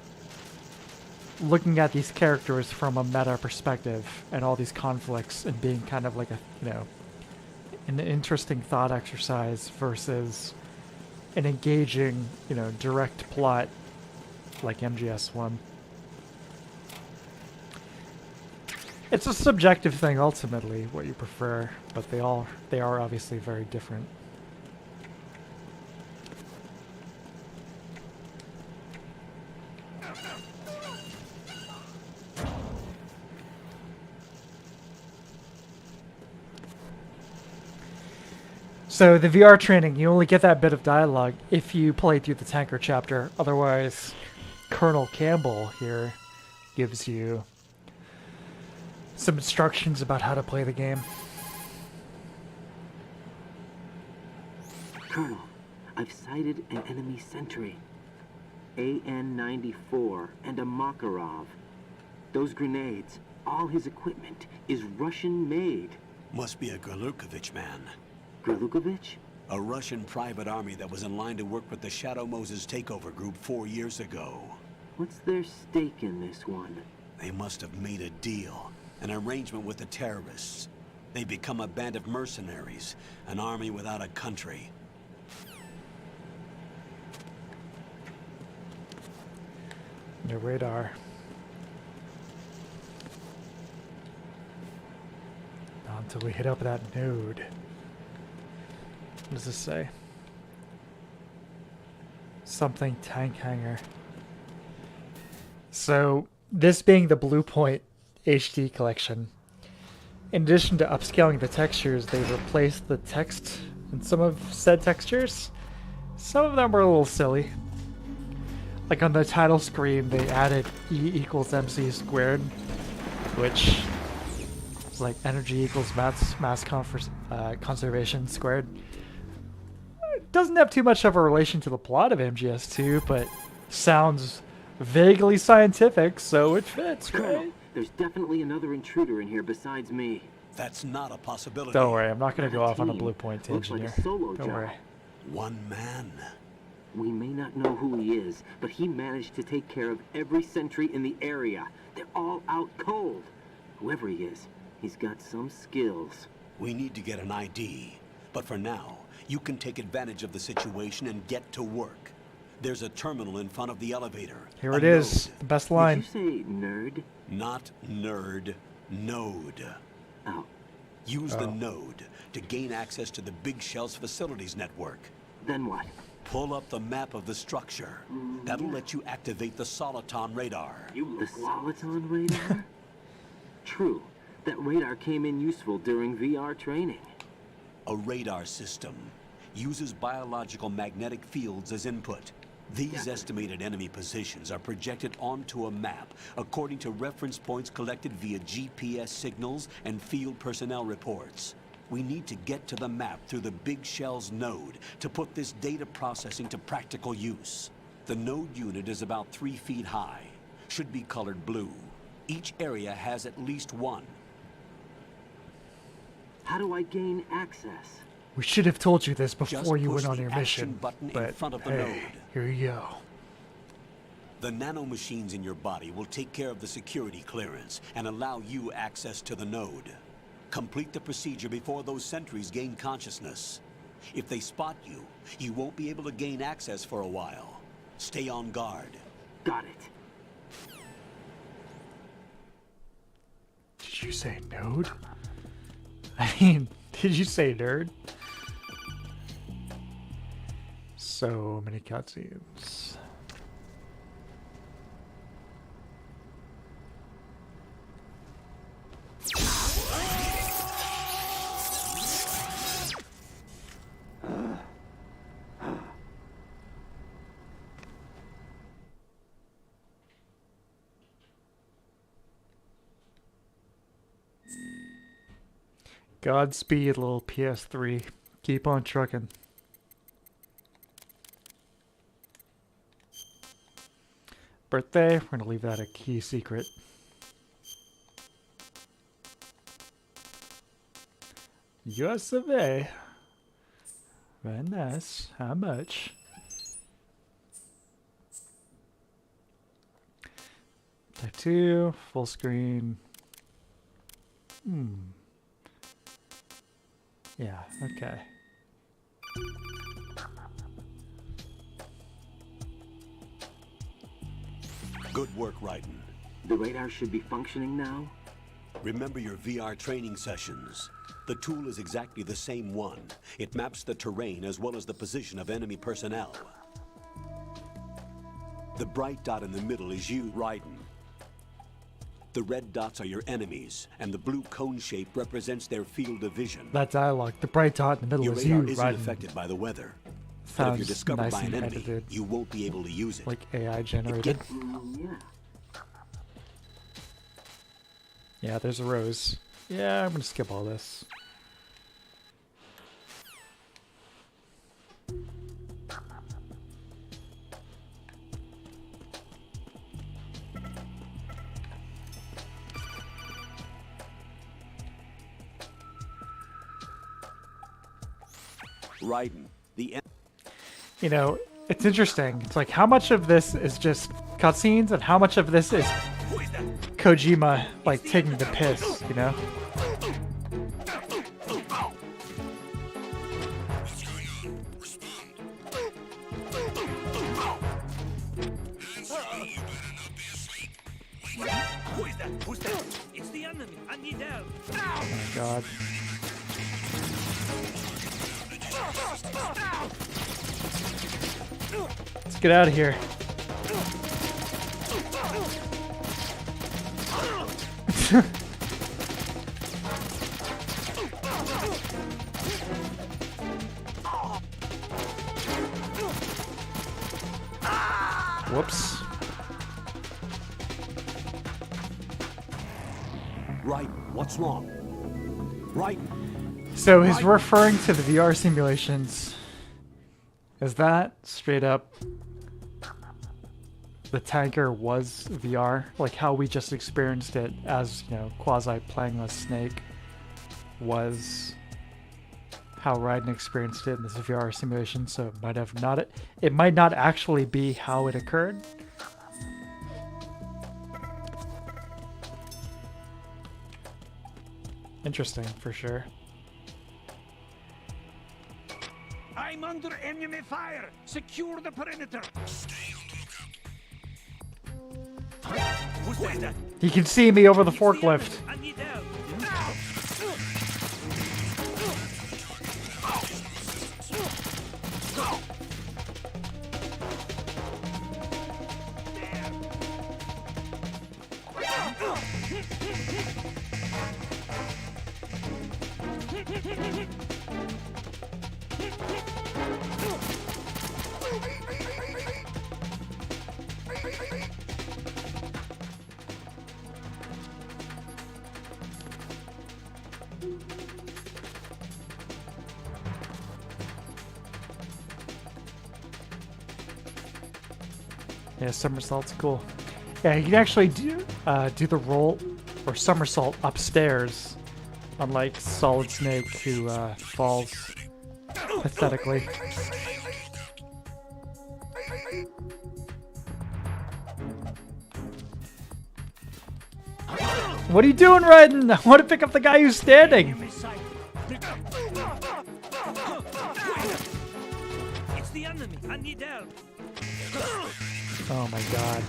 looking at these characters from a meta perspective and all these conflicts and being kind of like a, you know, an interesting thought exercise versus an engaging, you know, direct plot like MGS1. It's a subjective thing ultimately, what you prefer, but they are obviously very different. So the VR training, you only get that bit of dialogue if you play through the tanker chapter. Otherwise, Colonel Campbell here gives you some instructions about how to play the game. Colonel, I've sighted an enemy sentry. AN-94 and a Makarov. Those grenades, all his equipment, is Russian-made. Must be a Gralukovich man. Gralukovich? A Russian private army that was in line to work with the Shadow Moses takeover group 4 years ago. What's their stake in this one? They must have made a deal, an arrangement with the terrorists. They become a band of mercenaries, an army without a country. Your radar. Not until we hit up that node. What does this say? Something tank hangar. So, this being the Blue Point HD collection, in addition to upscaling the textures, they replaced the text in some of said textures. Some of them were a little silly. Like on the title screen, they added E equals MC squared, which is like energy equals mass conservation squared. It doesn't have too much of a relation to the plot of MGS2, but sounds vaguely scientific, so it fits, right? There's definitely another intruder in here besides me. That's not a possibility. Don't worry, I'm not going to go off on a Blue Point tangent here. Don't worry. One man. We may not know who he is, but he managed to take care of every sentry in the area. They're all out cold. Whoever he is, he's got some skills. We need to get an ID. But for now, you can take advantage of the situation and get to work. There's a terminal in front of the elevator. Here it is. The best line. Did you say nerd? Not nerd. Node. Oh. Use the node to gain access to the Big Shell's facilities network. Then what? Pull up the map of the structure. That'll let you activate the Soliton radar. The Soliton radar? True. That radar came in useful during VR training. A radar system uses biological magnetic fields as input. These estimated enemy positions are projected onto a map according to reference points collected via GPS signals and field personnel reports. We need to get to the map through the Big Shell's node to put this data processing to practical use. The node unit is about 3 feet high, should be colored blue. Each area has at least one. How do I gain access? We should have told you this before Just you push went on the your action mission, button in but front of the hey, node. here you go. The nanomachines in your body will take care of the security clearance and allow you access to the node. Complete the procedure before those sentries gain consciousness. If they spot you, you won't be able to gain access for a while. Stay on guard. Got it. Did you say node? I mean, did you say nerd? So many cutscenes. Godspeed, little PS3. Keep on trucking. Birthday, we're gonna leave that a key secret. US of A. Very nice. How much? Type 2, full screen. Yeah, okay. Good work, Raiden. The radar should be functioning now? Remember your VR training sessions. The tool is exactly the same one. It maps the terrain as well as the position of enemy personnel. The bright dot in the middle is you, Raiden. The red dots are your enemies, and the blue cone shape represents their field of vision. That dialogue, the bright dot in the middle Your is radar you, isn't right? affected by the weather. But if Sounds you're discovered nice by and an enemy, edited. you won't be able to use it. Like AI generated. Yeah, there's a rose. Yeah, I'm gonna skip all this. Raiden, the You know, it's interesting. It's like how much of this is just cutscenes and how much of this is Kojima like taking the piss, you know? Who is that? Who's that? It's the enemy. I need help. Oh my god. Let's get out of here. Whoops. Right, what's wrong? Right. So he's referring to the VR simulations. Is that straight up the tanker was VR? Like how we just experienced it as, you know, quasi playing as Snake was how Raiden experienced it in this VR simulation, so it might not actually be how it occurred. Interesting, for sure. I'm under enemy fire. Secure the perimeter. Who's that? He can see me over the forklift. I need help. Yeah, somersault's cool. Yeah, you can actually do the roll or somersault upstairs, unlike Solid Snake, who falls pathetically. What are you doing, Raiden? I want to pick up the guy who's standing. It's the enemy. I need help. Oh my god.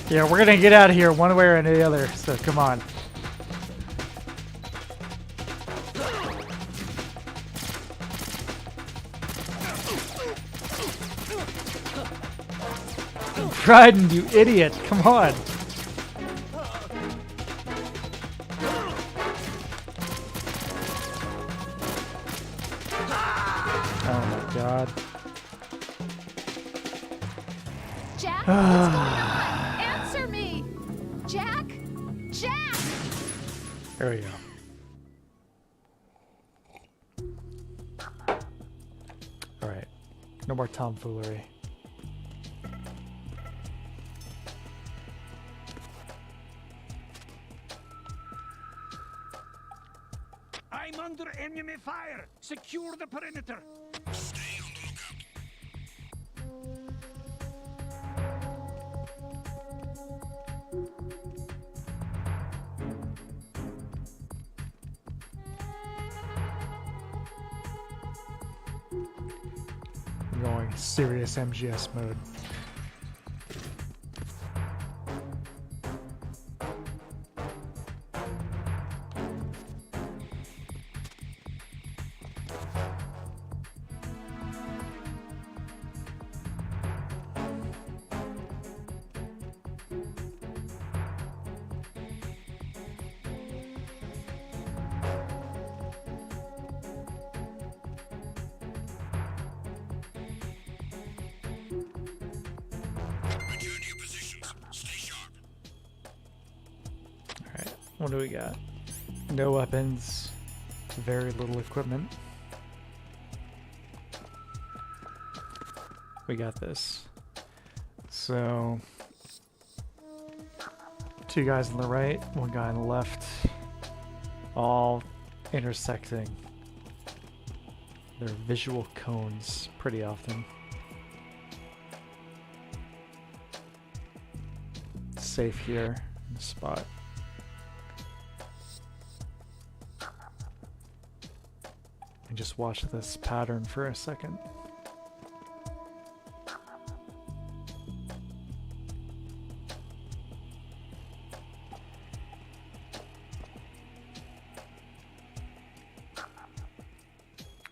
Yeah, we're gonna get out of here one way or the other, so come on. Raiden, you idiot! Come on! Oh my god. Jack, what's going on? Answer me! Jack? Jack! There we go. Alright. No more tomfoolery. I'm under enemy fire. Secure the perimeter. going serious MGS mode. What do we got? No weapons, very little equipment. We got this. So, 2 guys on the right, 1 guy on the left, all intersecting. They're visual cones pretty often. Safe here in the spot. And just watch this pattern for a second.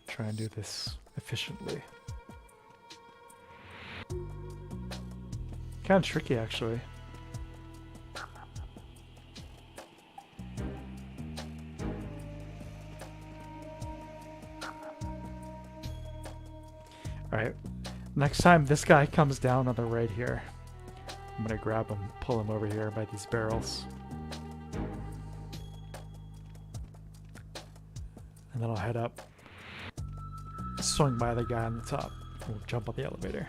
Try and do this efficiently. Kind of tricky, actually. Alright, next time this guy comes down on the right here, I'm gonna grab him, pull him over here by these barrels. And then I'll head up, swing by the guy on the top, and we'll jump on the elevator.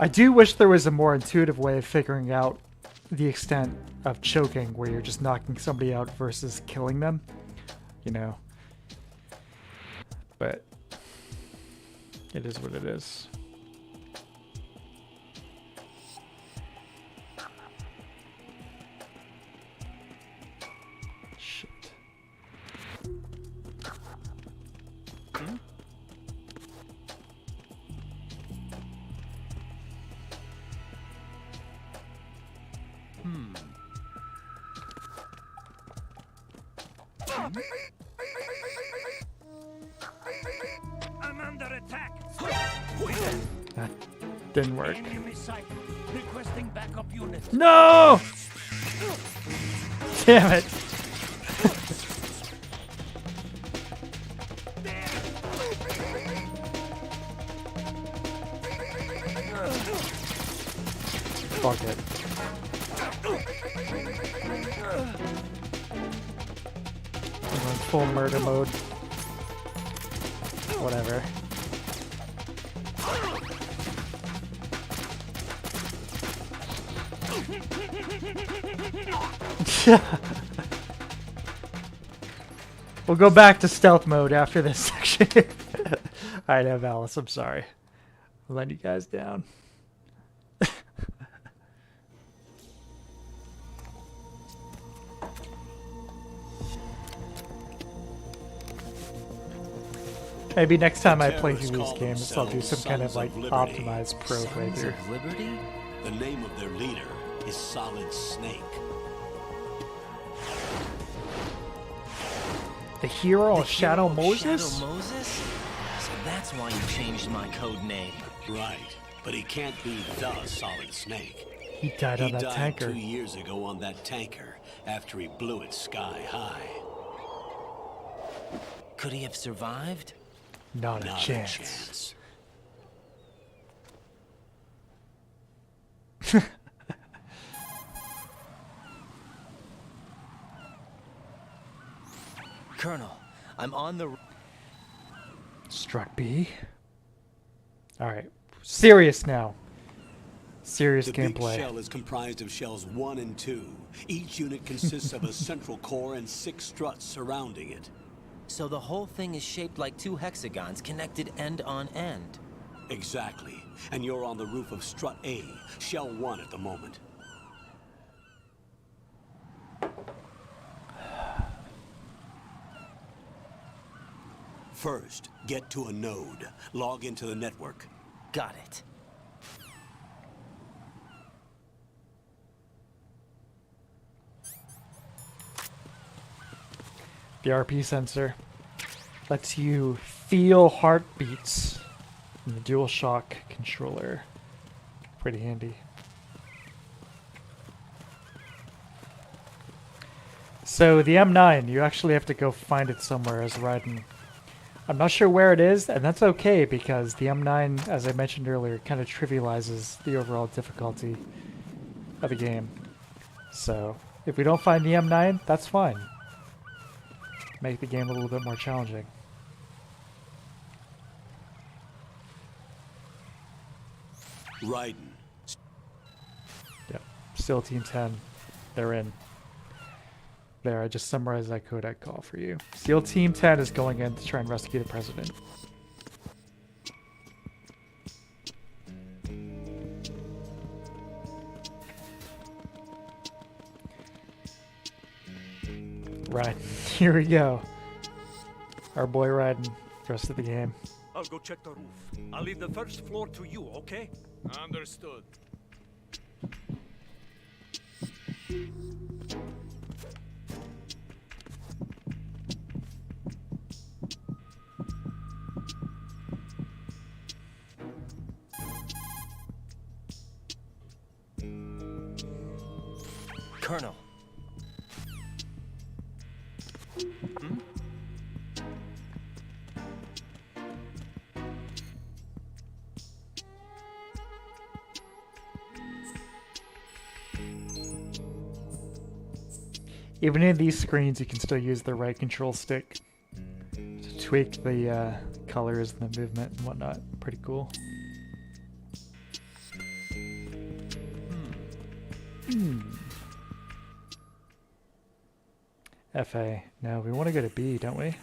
I do wish there was a more intuitive way of figuring out the extent of choking where you're just knocking somebody out versus killing them, you know. But it is what it is. Shit. I'm under attack. That didn't work. Enemy sight. Requesting backup units. No! Damn it. Fuck it. I'm in full murder mode. Whatever. We'll go back to stealth mode after this section. Alright, Alice, I'm sorry. I'm letting you guys down. Maybe next time I play through these games, I'll do some kind of like optimized pro playthrough. Liberty? The name of their leader is Solid Snake. The hero of Shadow Moses? Shadow Moses? So that's why you changed my code name. Right, but he can't be the Solid Snake. He died on that tanker. 2 years ago on that tanker after he blew it sky high. Could he have survived? Not a chance. Colonel, I'm on the... Struck B. Alright, serious now. Serious the gameplay. Big shell is comprised of shells 1 and 2. Each unit consists of a central core and 6 struts surrounding it. So the whole thing is shaped like 2 hexagons connected end on end. Exactly. And you're on the roof of Strut A, Shell 1 at the moment. First, get to a node. Log into the network. Got it. The RP sensor lets you feel heartbeats in the DualShock controller. Pretty handy. So the M9, you actually have to go find it somewhere as Raiden. I'm not sure where it is, and that's okay because the M9, as I mentioned earlier, kind of trivializes the overall difficulty of the game. So if we don't find the M9, that's fine. Make the game a little bit more challenging. Raiden. Yep, still Team 10. They're in. There, I just summarized that codec call for you. SEAL Team 10 is going in to try and rescue the president. Right, here we go. Our boy Raiden, rest of the game. I'll go check the roof. I'll leave the first floor to you, okay? Understood. Colonel. Hmm? Even in these screens, you can still use the right control stick to tweak the colors and the movement and whatnot. Pretty cool. FA. No, we want to go to B, don't we?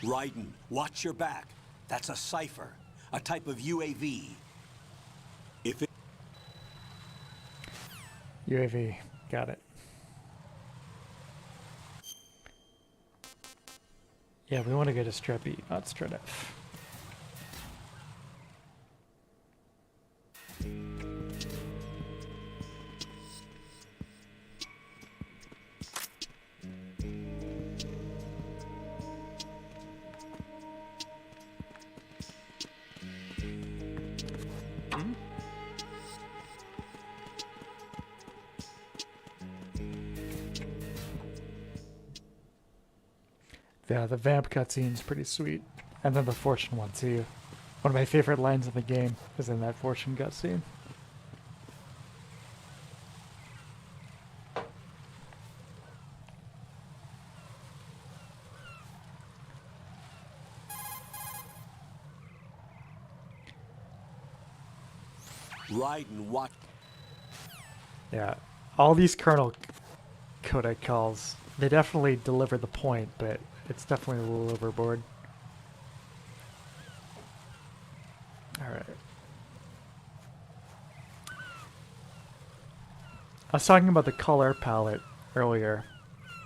Raiden, watch your back. That's a cipher, a type of UAV. If it... UAV. Got it. Yeah, we want to go to Strut B, not Strut F. Yeah, the vamp cutscene's pretty sweet. And then the fortune one too. One of my favorite lines in the game is in that fortune cutscene. Raiden, watch. Yeah, all these kernel codec calls, they definitely deliver the point, but it's definitely a little overboard. Alright. I was talking about the color palette earlier.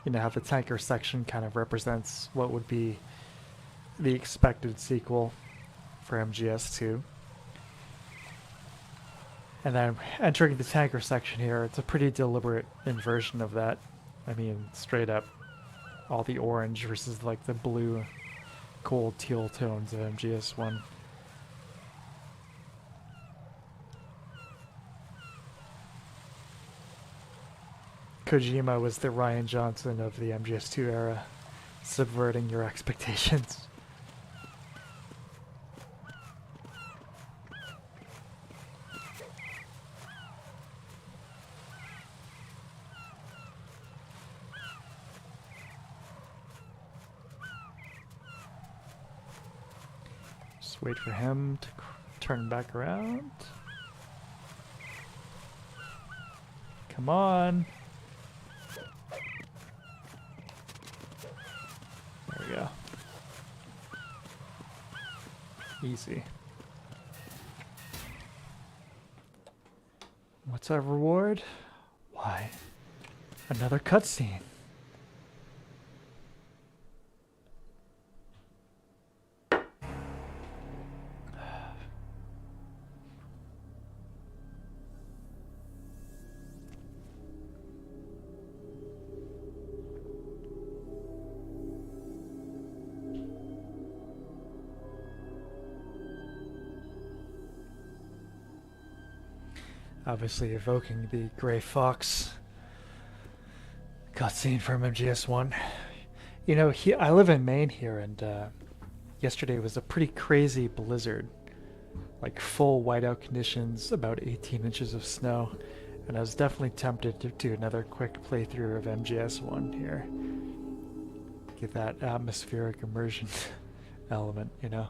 You know, how the tanker section kind of represents what would be the expected sequel for MGS2. And then entering the tanker section here, it's a pretty deliberate inversion of that. I mean, straight up, all the orange versus like the blue, cold teal tones of MGS1. Kojima was the Ryan Johnson of the MGS2 era, subverting your expectations. Just wait for him to turn back around. Come on. There we go. Easy. What's our reward? Why? Another cutscene. Obviously evoking the Gray Fox cutscene from MGS1. You know, I live in Maine here, and yesterday was a pretty crazy blizzard. Like full whiteout conditions, about 18 inches of snow. And I was definitely tempted to do another quick playthrough of MGS1 here. Get that atmospheric immersion element, you know?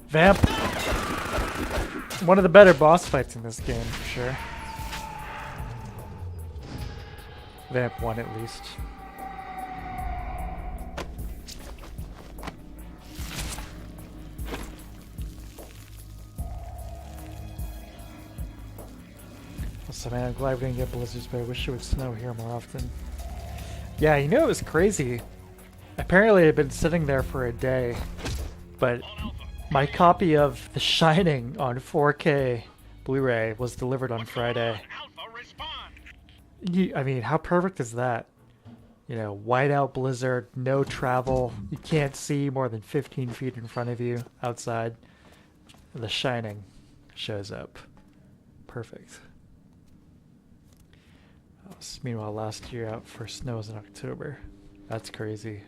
Vamp. One of the better boss fights in this game, for sure. Vamp 1 at least. So man, I'm glad we didn't get blizzards, but I wish it would snow here more often. Yeah, you know it was crazy. Apparently it had been sitting there for a day, but my copy of The Shining on 4K Blu-ray was delivered on Friday. I mean, how perfect is that? You know, whiteout blizzard, no travel, you can't see more than 15 feet in front of you outside. The Shining shows up. Perfect. Meanwhile, last year out for snow was in October. That's crazy.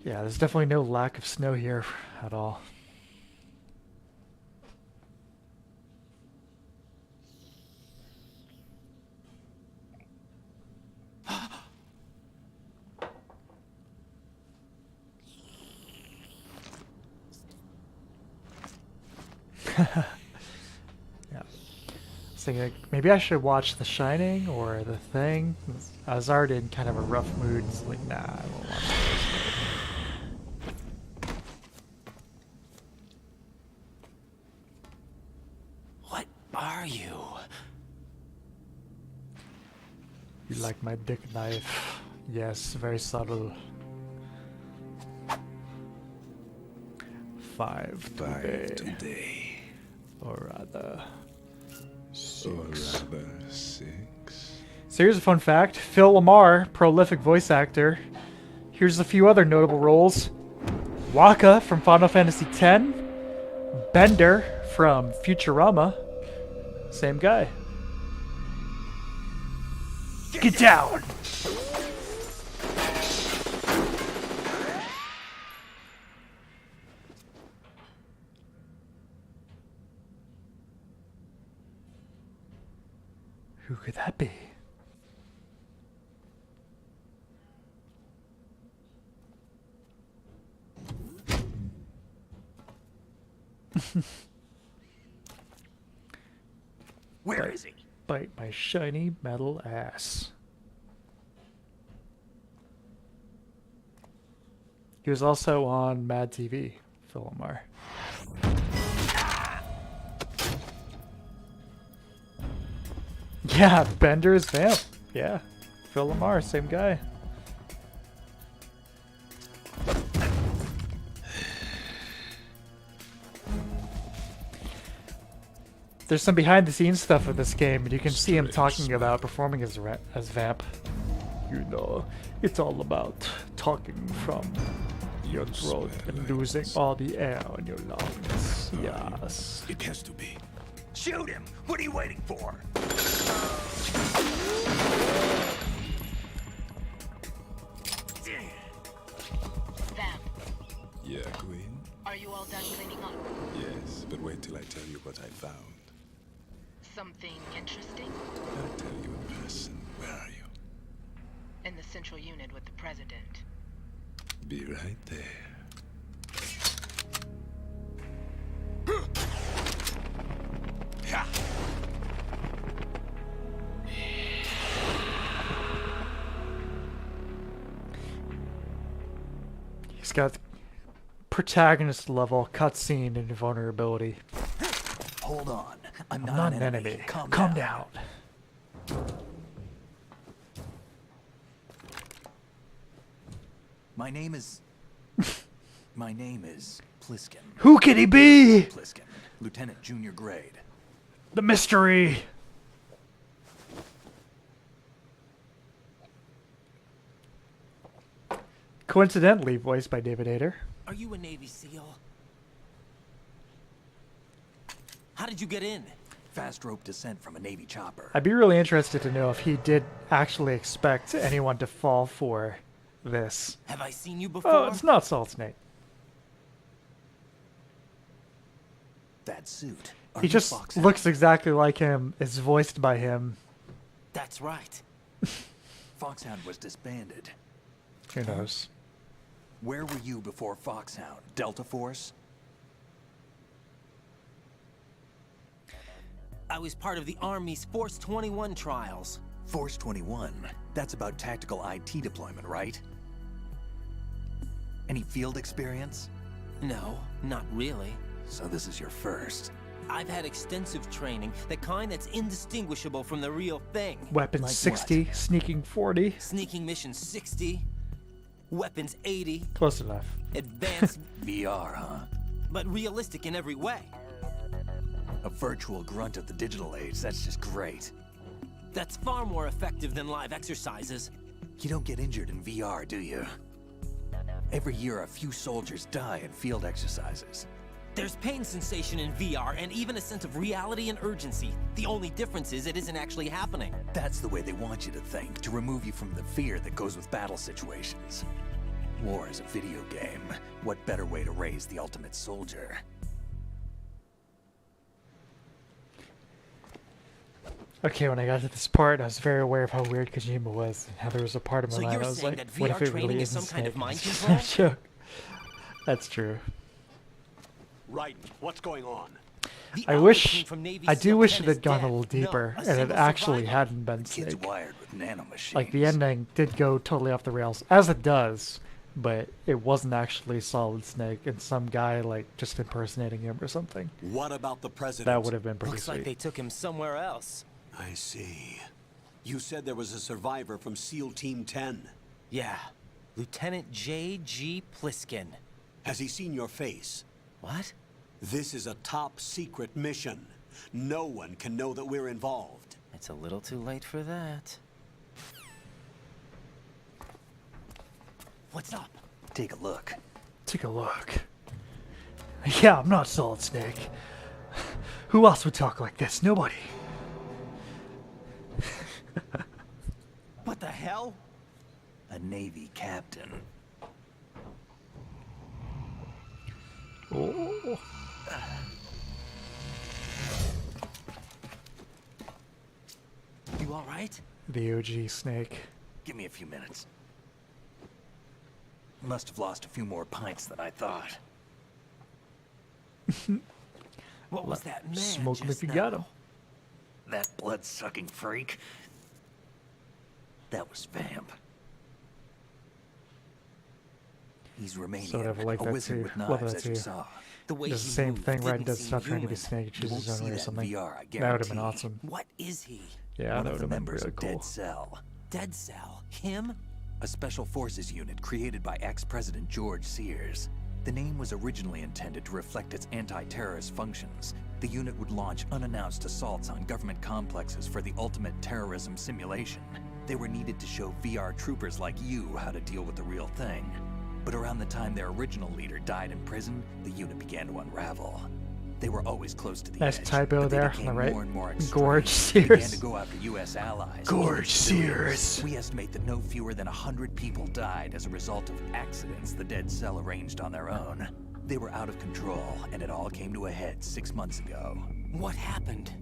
Yeah, there's definitely no lack of snow here at all. Yeah. Thinking like, maybe I should watch The Shining or The Thing. I was already in kind of a rough mood. It's like, nah, I won't watch this. What are you? You like my dick knife? Yes, very subtle. 5 today. Or rather... 6. So here's a fun fact. Phil Lamar, prolific voice actor. Here's a few other notable roles. Waka from Final Fantasy X. Bender from Futurama. Same guy. Get down! Who could that be? Where is he? Bite my shiny metal ass. He was also on Mad TV, Phil Lamar. Yeah, Bender's Vamp. Yeah, Phil Lamar, same guy. There's some behind-the-scenes stuff in this game, and you can see him talking about performing as Vamp. You know, it's all about talking from your throat and losing all the air in your lungs. Yes. It has to be. Shoot him! What are you waiting for? Vamp, Yeah, Queen? are you all done cleaning up? Yes, but wait till I tell you what I found. Something interesting? I'll tell you in person. Where are you? In the central unit with the president. Be right there. He's got protagonist level cutscene and vulnerability. Hold on. I'm not an enemy. Calm down. My name is Pliskin. Who can he be? Pliskin, Lieutenant Junior Grade. The mystery. Coincidentally voiced by David Hayter. Are you a Navy SEAL? How did you get in? Fast rope descent from a Navy chopper. I'd be really interested to know if he did actually expect anyone to fall for this. Have I seen you before? Oh, it's not Salt Snake. That suit. He just looks exactly like him, is voiced by him. That's right. Foxhound was disbanded. Who knows? Where were you before Foxhound? Delta Force? I was part of the Army's Force 21 trials. Force 21? That's about tactical IT deployment, right? Any field experience? No, not really. So this is your first. I've had extensive training, the kind that's indistinguishable from the real thing. Weapons Like 60, what? sneaking 40. Sneaking mission 60, weapons 80. Close enough. Advanced VR, huh? but realistic in every way. A virtual grunt of the digital age, that's just great. That's far more effective than live exercises. You don't get injured in VR, do you? Every year a few soldiers die in field exercises. There's pain sensation in VR and even a sense of reality and urgency. The only difference is it isn't actually happening. That's the way they want you to think, to remove you from the fear that goes with battle situations. War is a video game. What better way to raise the ultimate soldier? Okay, when I got to this part, I was very aware of how weird Kojima was, and how there was a part of my So mind you're I was saying like, that what VR if it training really is some isn't kind of Snake? mind It's control? just a joke. That's true. Right, what's going on? I do wish it had gone a little deeper, and it actually hadn't been Kid's Snake. wired with nanomachines. Like, the ending did go totally off the rails, as it does, but it wasn't actually Solid Snake, and some guy, like, just impersonating him or something. What about the president? That would have been pretty Looks sweet. like they took him somewhere else. I see. You said there was a survivor from SEAL Team 10. Yeah. Lieutenant J.G. Pliskin. Has he seen your face? What? This is a top secret mission. No one can know that we're involved. It's a little too late for that. What's up? Take a look. Take a look. Yeah, I'm not Solid Snake. Who else would talk like this? Nobody. What the hell? A Navy captain. Oh. You all right? The OG Snake. Give me a few minutes. Must have lost a few more pints than I thought. What was that man Smoke him just if you now? got him. That blood-sucking freak. That was Vamp. He's Romanian, Sort of like a that wizard too. with Love knives, that as you too. saw. The way Does the he same moved thing right didn't does seem stop trying to be human. Snake, You won't chooses his see own way or that in something. VR, I That would have been guarantee. awesome. What is he? Yeah, One that of would the have been members really of cool. Dead Cell. Dead Cell? Him? A special forces unit created by ex-President George Sears. The name was originally intended to reflect its anti-terrorist functions. The unit would launch unannounced assaults on government complexes for the ultimate terrorism simulation. They were needed to show VR troopers like you how to deal with the real thing. But around the time their original leader died in prison, the unit began to unravel. They were always close to the Nice edge, typo but they there, became am I right? more and more extreme. Gorge They began Sears. to go after U.S. allies. Gorge Civilians. Sears. We estimate that no fewer than 100 people died as a result of accidents the Dead Cell arranged on their own. They were out of control, and it all came to a head 6 months ago. What happened?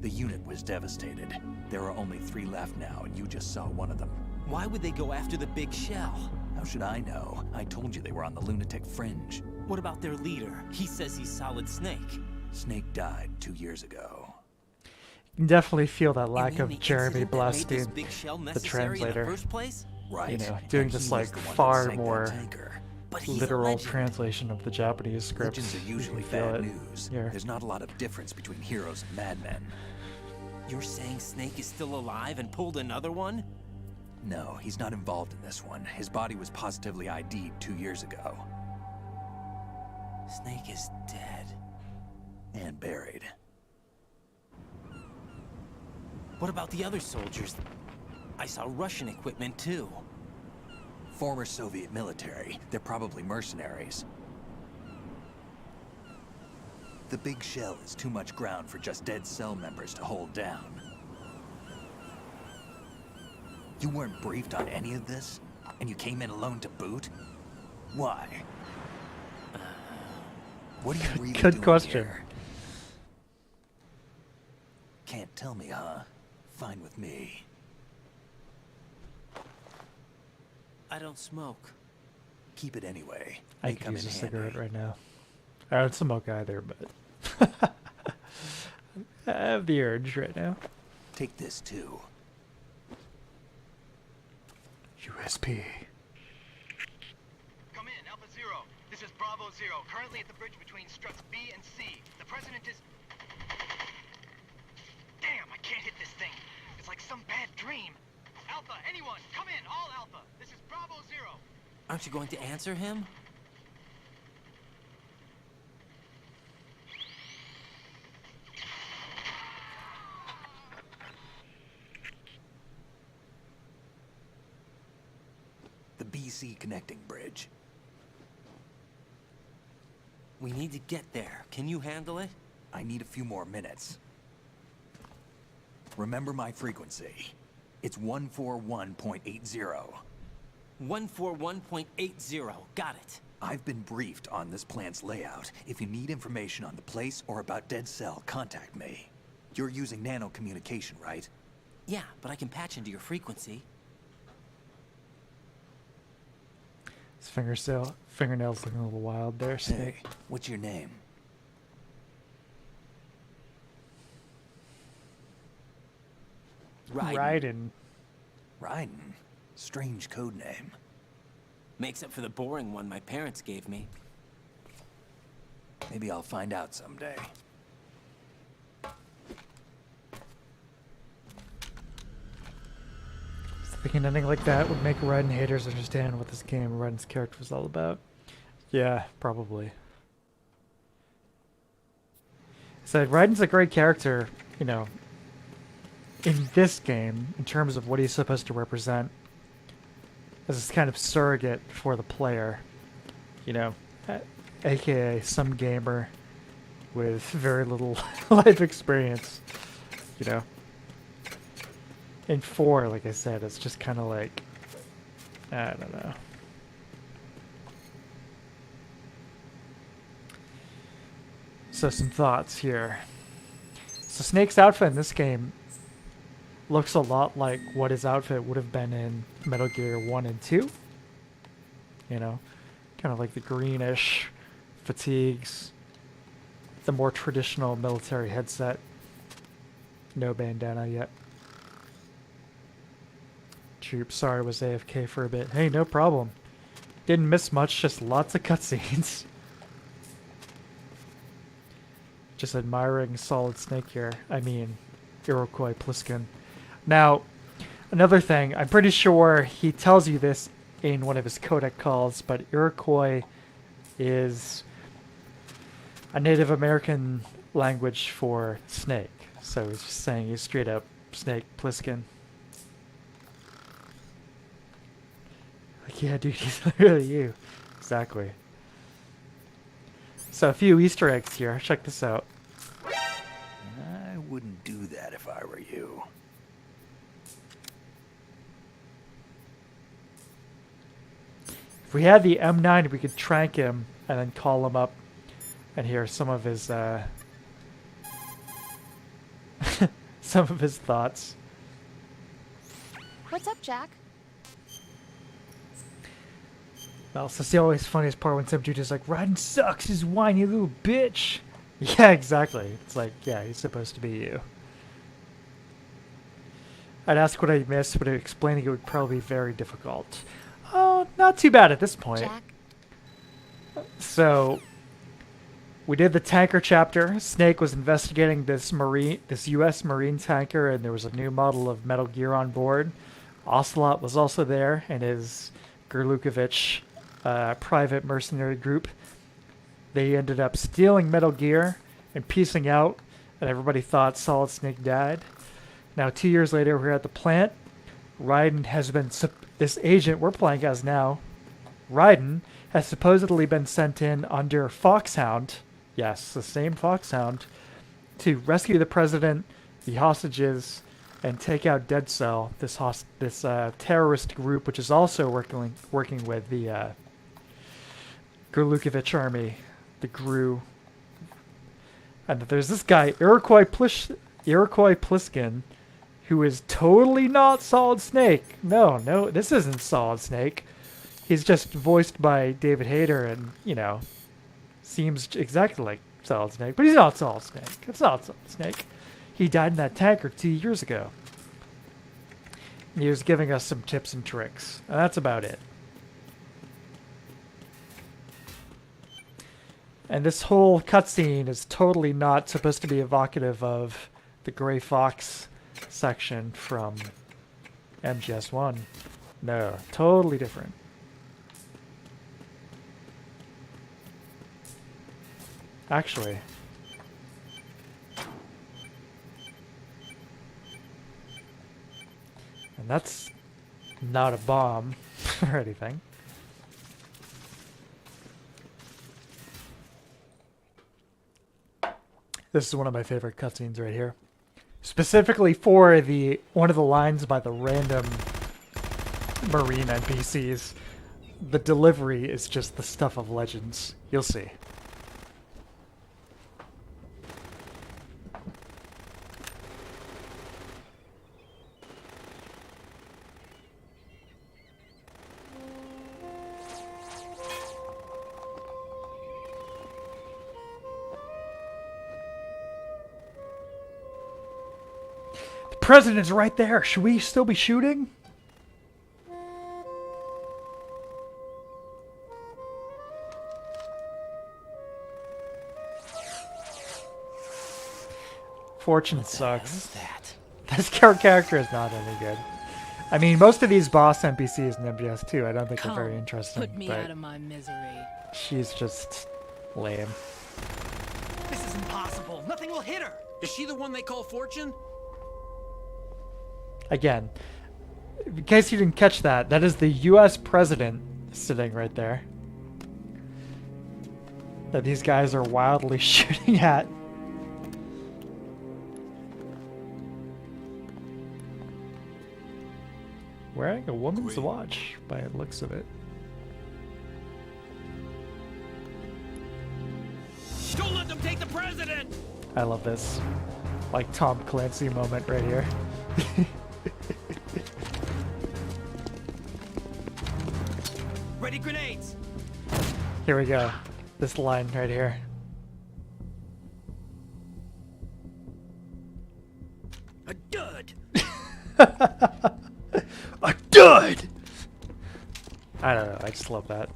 The unit was devastated. There are only 3 left now, and you just saw one of them. Why would they go after the big shell? How should I know? I told you they were on the lunatic fringe. What about their leader? He says he's Solid Snake. Snake died 2 years ago. You can definitely feel that lack You mean of the Jeremy incident that made this Blaustein, big shell the necessary in the translator. first place? Right. you know, doing And this he like was the one that far sank that more tanker. But he's a literal legend. translation of the Japanese script. Legends are You usually can feel bad it news. here. There's not a lot of difference between heroes and madmen. You're saying Snake is still alive and pulled another one? No, he's not involved in this one. His body was positively ID'd 2 years ago. Snake is dead. And buried. What about the other soldiers? I saw Russian equipment too. Former Soviet military. They're probably mercenaries. The big shell is too much ground for just Dead Cell members to hold down. You weren't briefed on any of this? And you came in alone to boot? Why? What are you really Good doing question. here? Can't tell me, huh? Fine with me. I don't smoke. Keep it anyway. I May could come use in a handy. cigarette right now. I don't smoke either, but I have the urge right now. Take this too. USB. Come in, Alpha Zero. This is Bravo Zero, currently at the bridge between struts B and C. The President is... Damn, I can't hit this thing. It's like some bad dream. Alpha, anyone, come in, all Alpha. This is Bravo Zero. Aren't you going to answer him? The BC connecting bridge. We need to get there. Can you handle it? I need a few more minutes. Remember my frequency. It's 141.80. 141.80. Got it. I've been briefed on this plant's layout. If you need information on the place or about Dead Cell, contact me. You're using nano communication, right? Yeah, but I can patch into your frequency. His fingernails looking a little wild there, Snake. Hey, what's your name? Raiden. Raiden? Strange code name. Makes up for the boring one my parents gave me. Maybe I'll find out someday. Thinking anything like that would make Raiden haters understand what this game, Raiden's character, was all about. Yeah, probably. So Raiden's a great character, you know, in this game, in terms of what he's supposed to represent as this kind of surrogate for the player, you know, aka some gamer with very little life experience, you know. In 4, like I said, it's just kind of like, I don't know. So some thoughts here. So Snake's outfit in this game looks a lot like what his outfit would have been in Metal Gear 1 and 2. You know, kind of like the greenish fatigues, the more traditional military headset. No bandana yet. Troop, sorry, was AFK for a bit. Hey, no problem. Didn't miss much, just lots of cutscenes. Just admiring Solid Snake here. I mean, Iroquois Pliskin. Now, another thing, I'm pretty sure he tells you this in one of his codec calls, but Iroquois is a Native American language for snake. So he's just saying he's straight up Snake Plissken. Like, yeah, dude, he's literally you. Exactly. So a few Easter eggs here. Check this out. I wouldn't do that if I were you. If we had the M9, we could trank him and then call him up and hear some of his some of his thoughts. What's up, Jack? Well, so it's the always funniest part when some dude is like, Raiden sucks, he's whiny little bitch. Yeah, exactly. It's like, yeah, he's supposed to be you. I'd ask what I missed, but explaining it would probably be very difficult. Oh, not too bad at this point. Jack? So, we did the tanker chapter. Snake was investigating this U.S. Marine tanker, and there was a new model of Metal Gear on board. Ocelot was also there, and his Gurlukovich private mercenary group. They ended up stealing Metal Gear and piecing out, and everybody thought Solid Snake died. Now, 2 years later, we're at the plant. Raiden has been... this agent we're playing as now, Raiden, has supposedly been sent in under Foxhound. Yes, the same Foxhound, to rescue the president, the hostages, and take out Dead Cell, this terrorist group, which is also working with the Gurlukovich army, the GRU. And there's this guy, Iroquois Pliskin, who is totally not Solid Snake. No, this isn't Solid Snake. He's just voiced by David Hayter and, you know, seems exactly like Solid Snake, but he's not Solid Snake. It's not Solid Snake. He died in that tanker 2 years ago. And he was giving us some tips and tricks, and that's about it. And this whole cutscene is totally not supposed to be evocative of the Gray Fox section from MGS1. No, totally different. Actually. And that's not a bomb or anything. This is one of my favorite cutscenes right here. Specifically for one of the lines by the random Marine NPCs. The delivery is just the stuff of legends. You'll see. The president's right there. Should we still be shooting? Fortune sucks. This character is not any good. I mean, most of these boss NPCs in MGS2 I don't think are very interesting. Put me out of my misery. She's just lame. This is impossible. Nothing will hit her. Is she the one they call Fortune? Again, in case you didn't catch that, that is the U.S. president sitting right there. That these guys are wildly shooting at. Wearing a woman's watch, by the looks of it. Don't let them take the president! I love this. Like Tom Clancy moment right here. Ready grenades! Here we go. This line right here. A dud! A dud! I don't know, I just love that.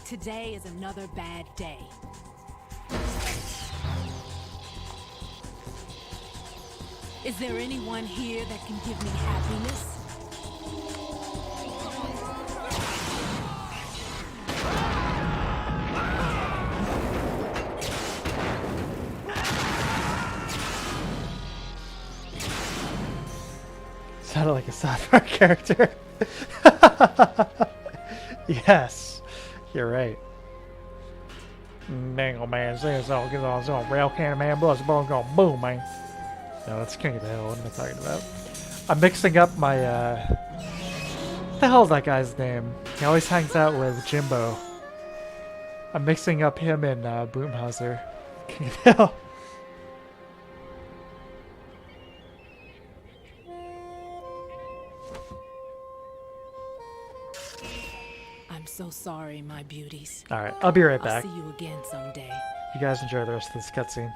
Today is another bad day. Is there anyone here that can give me happiness? Sounded like a South Park character. Yes, you're right. Dang man, says all get on some rail can man, buzz bone going boom, man. No, that's King of the Hill. What am I talking about? I'm mixing up my what the hell is that guy's name? He always hangs out with Jimbo. I'm mixing up him and Boomhauser. King of the Hill. I'm so sorry, my beauties. Alright, I'll be right back. I'll see you again someday. You guys enjoy the rest of this cutscene.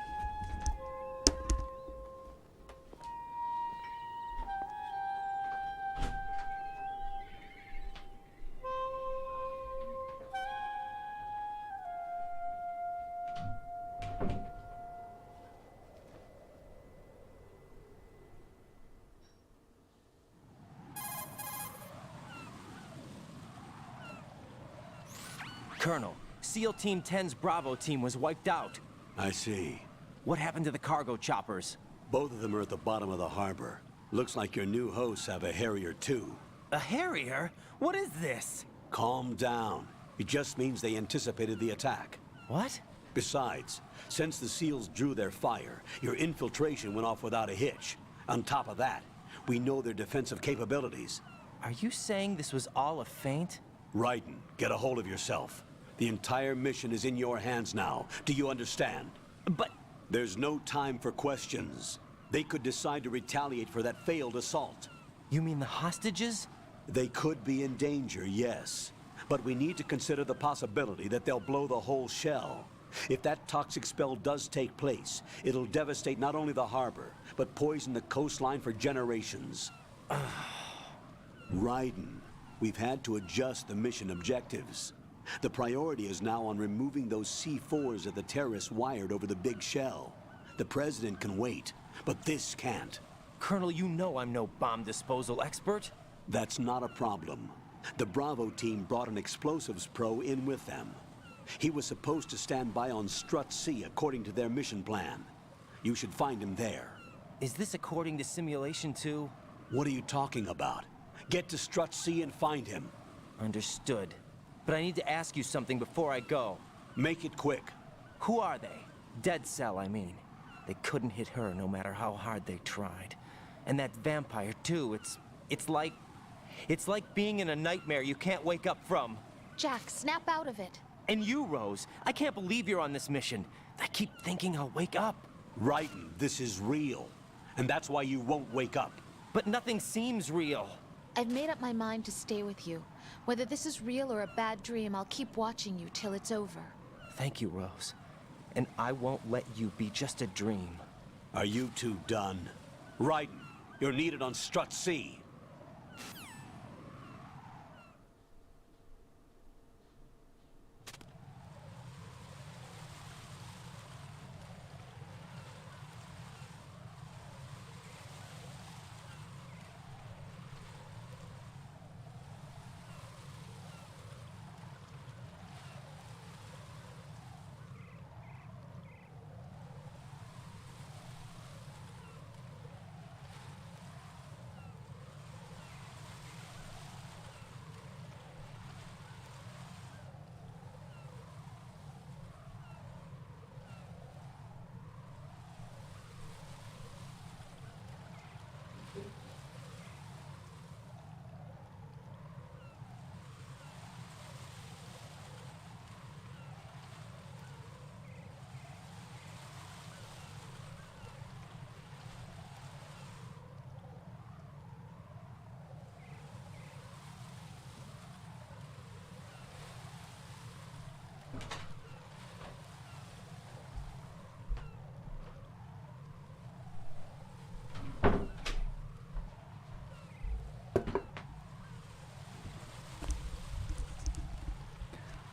Colonel, SEAL Team 10's Bravo team was wiped out. I see. What happened to the cargo choppers? Both of them are at the bottom of the harbor. Looks like your new hosts have a Harrier too. A Harrier? What is this? Calm down. It just means they anticipated the attack. What? Besides, since the SEALs drew their fire, your infiltration went off without a hitch. On top of that, we know their defensive capabilities. Are you saying this was all a feint? Raiden, get a hold of yourself. The entire mission is in your hands now. Do you understand? But... There's no time for questions. They could decide to retaliate for that failed assault. You mean the hostages? They could be in danger, yes. But we need to consider the possibility that they'll blow the whole shell. If that toxic spell does take place, it'll devastate not only the harbor, but poison the coastline for generations. Raiden, we've had to adjust the mission objectives. The priority is now on removing those C4s that the terrorists wired over the big shell. The president can wait, but this can't. Colonel, you know I'm no bomb disposal expert. That's not a problem. The Bravo team brought an explosives pro in with them. He was supposed to stand by on Strut C according to their mission plan. You should find him there. Is this according to Simulation 2? What are you talking about? Get to Strut C and find him. Understood. But I need to ask you something before I go. Make it quick. Who are they? Dead Cell, I mean. They couldn't hit her no matter how hard they tried. And that vampire, too, it's like being in a nightmare you can't wake up from. Jack, snap out of it. And you, Rose, I can't believe you're on this mission. I keep thinking I'll wake up. Raiden, this is real. And that's why you won't wake up. But nothing seems real. I've made up my mind to stay with you. Whether this is real or a bad dream, I'll keep watching you till it's over. Thank you, Rose. And I won't let you be just a dream. Are you two done? Raiden, you're needed on Strut C.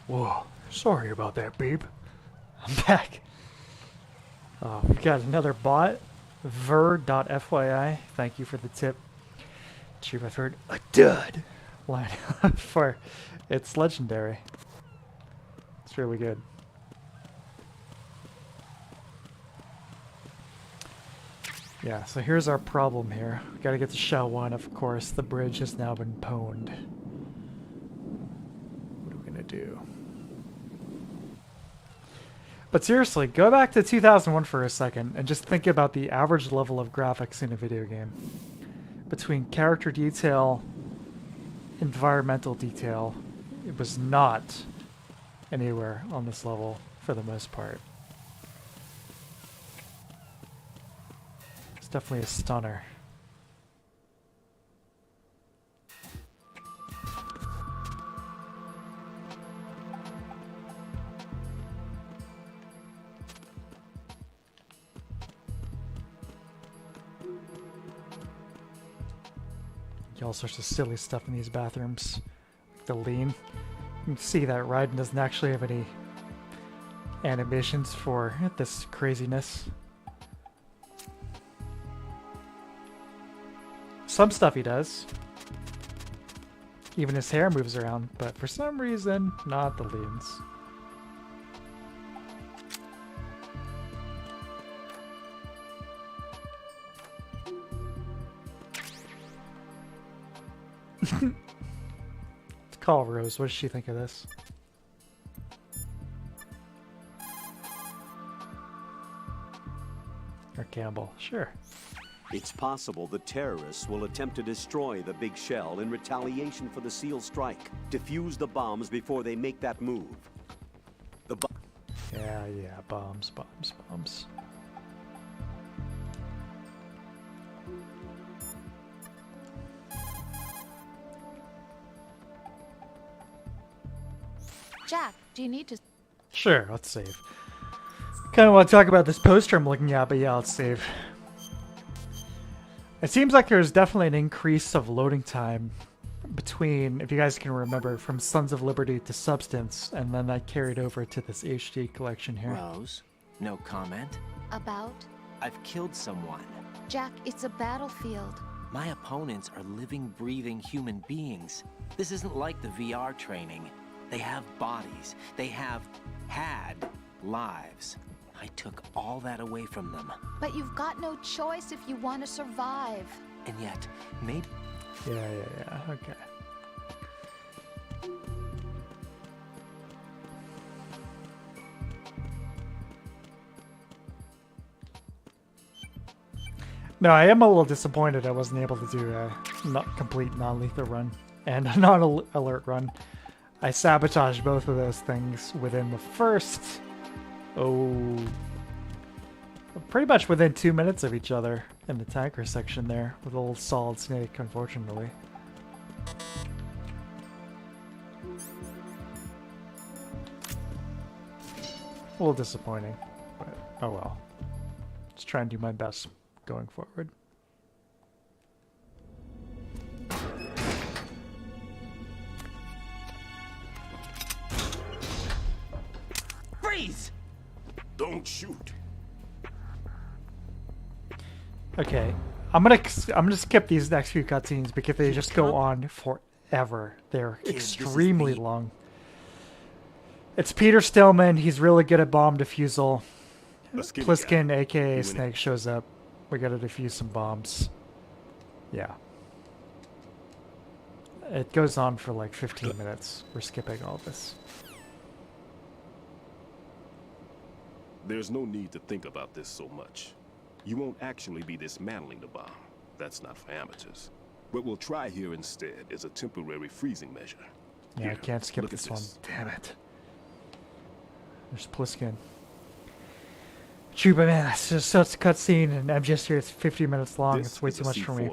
Whoa, sorry about that, babe. I'm back. Oh, we got another bot. Ver.fyi, thank you for the tip. Chief, I've heard a dud line for it's legendary. It's really good. Yeah, so here's our problem here. We gotta get to Shell 1, of course. The bridge has now been pwned. What are we gonna do? But seriously, go back to 2001 for a second and just think about the average level of graphics in a video game. Between character detail, environmental detail, it was not anywhere on this level for the most part. It's definitely a stunner. All sorts of silly stuff in these bathrooms. The lean. You can see that Raiden doesn't actually have any animations for this craziness. Some stuff he does. Even his hair moves around, but for some reason, not the leans. Let's call Rose. What does she think of this? Or Campbell. Sure. It's possible the terrorists will attempt to destroy the big shell in retaliation for the SEAL strike. Defuse the bombs before they make that move. Yeah, bombs. Jack, do you need to... Sure, let's save. Kind of want to talk about this poster I'm looking at, but yeah, let's save. It seems like there's definitely an increase of loading time between, if you guys can remember, from Sons of Liberty to Substance, and then that carried over to this HD collection here. Rose, no comment? About? I've killed someone. Jack, it's a battlefield. My opponents are living, breathing human beings. This isn't like the VR training. They have bodies. They have had lives. I took all that away from them. But you've got no choice if you want to survive. And yet, maybe... Yeah, okay. No, I am a little disappointed I wasn't able to do a complete non-lethal run and a non-alert run. I sabotaged both of those things within the first... pretty much within 2 minutes of each other in the tanker section there with old Solid Snake, unfortunately. A little disappointing, but oh well. Just try and do my best going forward. Freeze! Don't shoot. Okay, I'm gonna skip these next few cutscenes because they just go on forever. They're extremely long. It's Peter Stillman. He's really good at bomb defusal. Pliskin, aka Snake, shows up. We gotta defuse some bombs. Yeah. It goes on for like 15 minutes. We're skipping all this. There's no need to think about this so much. You won't actually be dismantling the bomb. That's not for amateurs. What we'll try here instead is a temporary freezing measure. Yeah, Here, I can't skip look at this one. Damn it. There's Pliskin. Chuba, man, that's just such a cutscene, and MGS3 is 50 minutes long. It's way too much for me.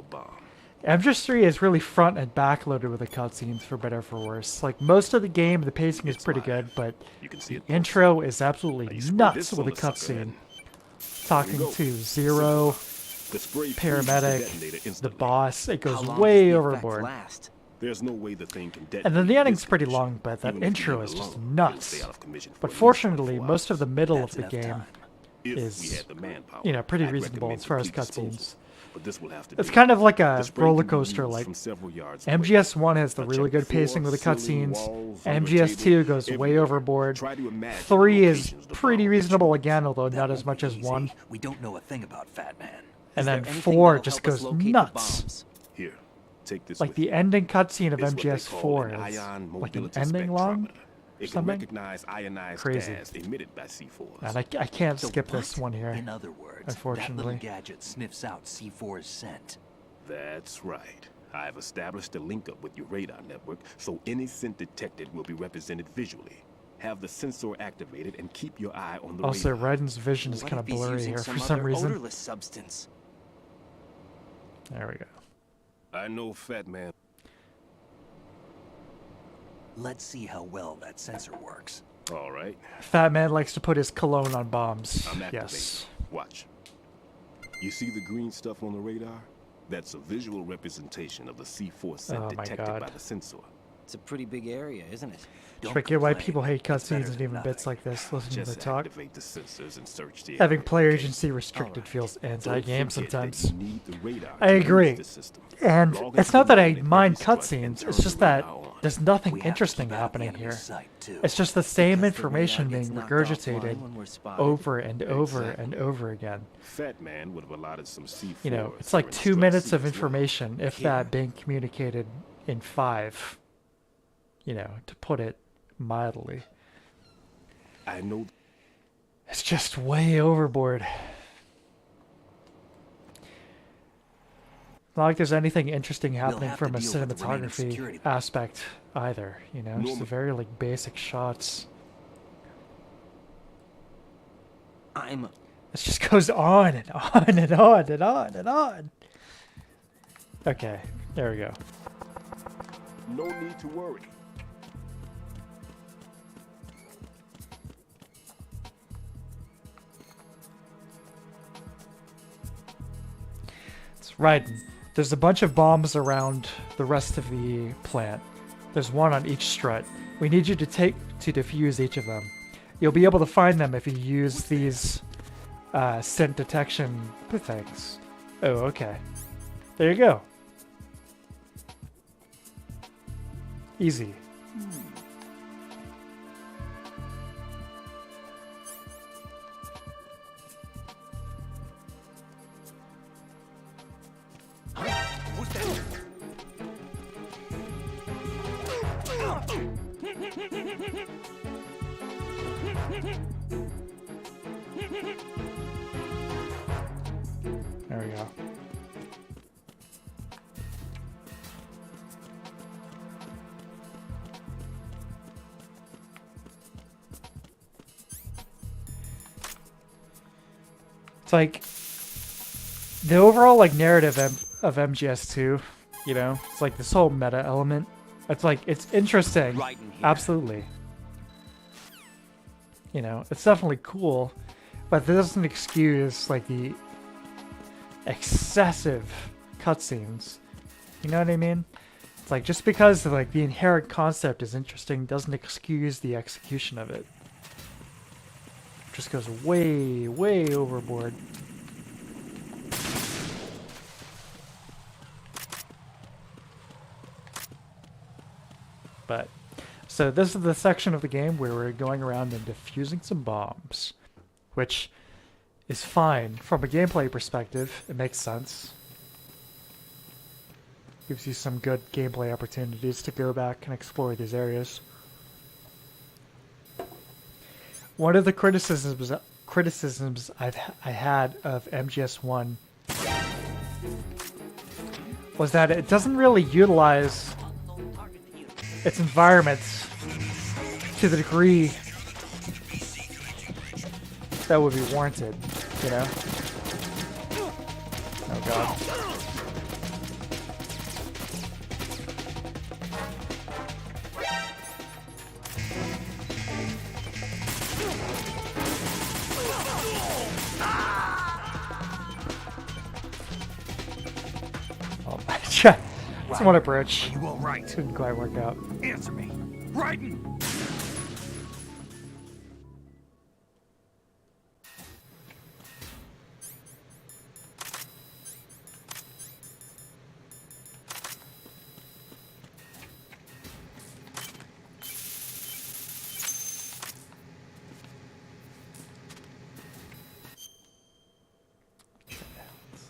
MGS3 is really front and back loaded with the cutscenes, for better or for worse. Like, most of the game, the pacing is pretty good, but the intro is absolutely nuts with a cutscene. Talking to Zero, paramedic, the boss, it goes way overboard. There's no way the thing can detonate. And then the ending's pretty long, but that intro is just nuts. But fortunately, most of the middle of the game is, you know, pretty reasonable as far as cutscenes. But this will have to It's be. kind of like a The spray roller can be coaster. used Like from several yards away. MGS1 has the Now really check good pacing with the floor, cutscenes. ceiling, walls, under the MGS2 table, goes way everywhere. overboard. Try to imagine 3 the is locations the pretty bomb reasonable again, although not as much as Easy. 1. We don't know a thing about Fat Man. And then anything 4 that'll just help us goes locate the nuts. bombs? Here, take this Like with the you. ending cutscene of It's what they call MGS4 an is ion like an mobility ending long spectrometer. or It can something. recognize ionized Crazy. gas emitted by C4s. And I can't So skip this what? one here, In other words, that unfortunately. little gadget sniffs out C4's scent. That's right. I've established a link up with your radar network, so any scent detected will be represented visually. Have the sensor activated and keep your eye on the Also, radar. Raiden's vision is What kind if of he's blurry using here some for some other reason. odorless substance? There we go. I know, Fat Man. Let's see how well that sensor works. All right. Fat Man likes to put his cologne on bombs. I'm activating. Yes. Watch. You see the green stuff on the radar? That's a visual representation of the C4 scent Oh my detected God. by the sensor. It's a pretty big area, isn't it? It's like why people hate cutscenes and even bits like this. Listening to Just the talk. activate the sensors and search the Having area, player okay? agency restricted feels Don't anti-game forget that sometimes. you need the radar I to use agree. the system. And Log it's into not the that I mode at mind every strut and cutscenes, turn it's just the radar that on. there's nothing We have to interesting keep out of the happening enemy's here. sight, too. It's just the same Because the information radar being gets knocked offline regurgitated when we're spotted. over and over Exactly. and over again. Fat Man would have allotted some C4s. You know, it's like during 2 strut minutes of C as well. information, if Here. that, being communicated in 5. You know, to put it mildly. I know. It's just way overboard. Not like there's anything interesting happening have to from a deal with the remaining cinematography security. aspect either, you know? Just Norman- the very like basic shots. I'm... It just goes on and on and on and on and on. Okay, there we go. No need to worry. It's right. There's a bunch of bombs around the rest of the plant. There's one on each strut. We need you to defuse each of them. You'll be able to find them if you use these scent detection things. Oh, okay. There you go. Easy. Who's that? There we go. It's like the overall like narrative of MGS2, you know, it's like this whole meta element. It's like it's interesting, Right in here. absolutely. You know, it's definitely cool, but that doesn't excuse like the excessive cutscenes. You know what I mean? It's like just because like the inherent concept is interesting doesn't excuse the execution of it. Just goes way, way overboard. But so this is the section of the game where we're going around and defusing some bombs, which is fine from a gameplay perspective. It makes sense. Gives you some good gameplay opportunities to go back and explore these areas. One of the criticisms I had of MGS1 was that it doesn't really utilize its environments to the degree that would be warranted, you know? Oh god. Oh, just want a bridge. You all right? Didn't quite work out. Answer me. Raiden!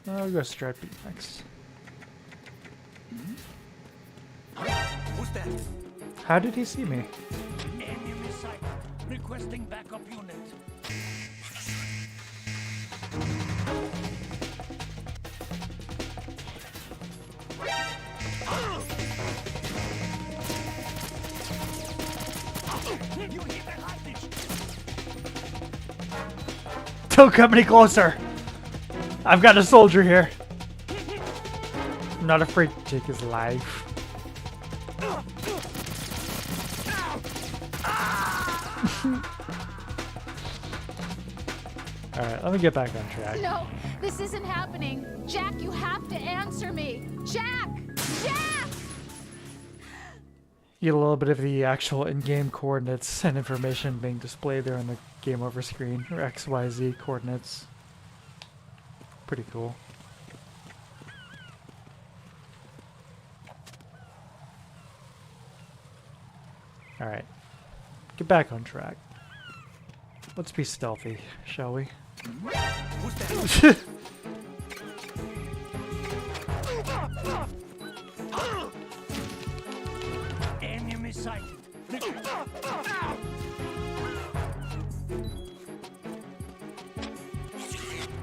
I'll go strat B next. Who's that? How did he see me? Enemy sight. Requesting backup unit. You hit the hostage. Don't come any closer. I've got a soldier here. I'm not afraid to take his life. Alright, let me get back on track. No, this isn't happening. Jack, you have to answer me. Jack! Jack! You get a little bit of the actual in-game coordinates and information being displayed there on the game over screen, or XYZ coordinates. Pretty cool. Alright. Get back on track. Let's be stealthy, shall we? Who's that? Enemy sighted.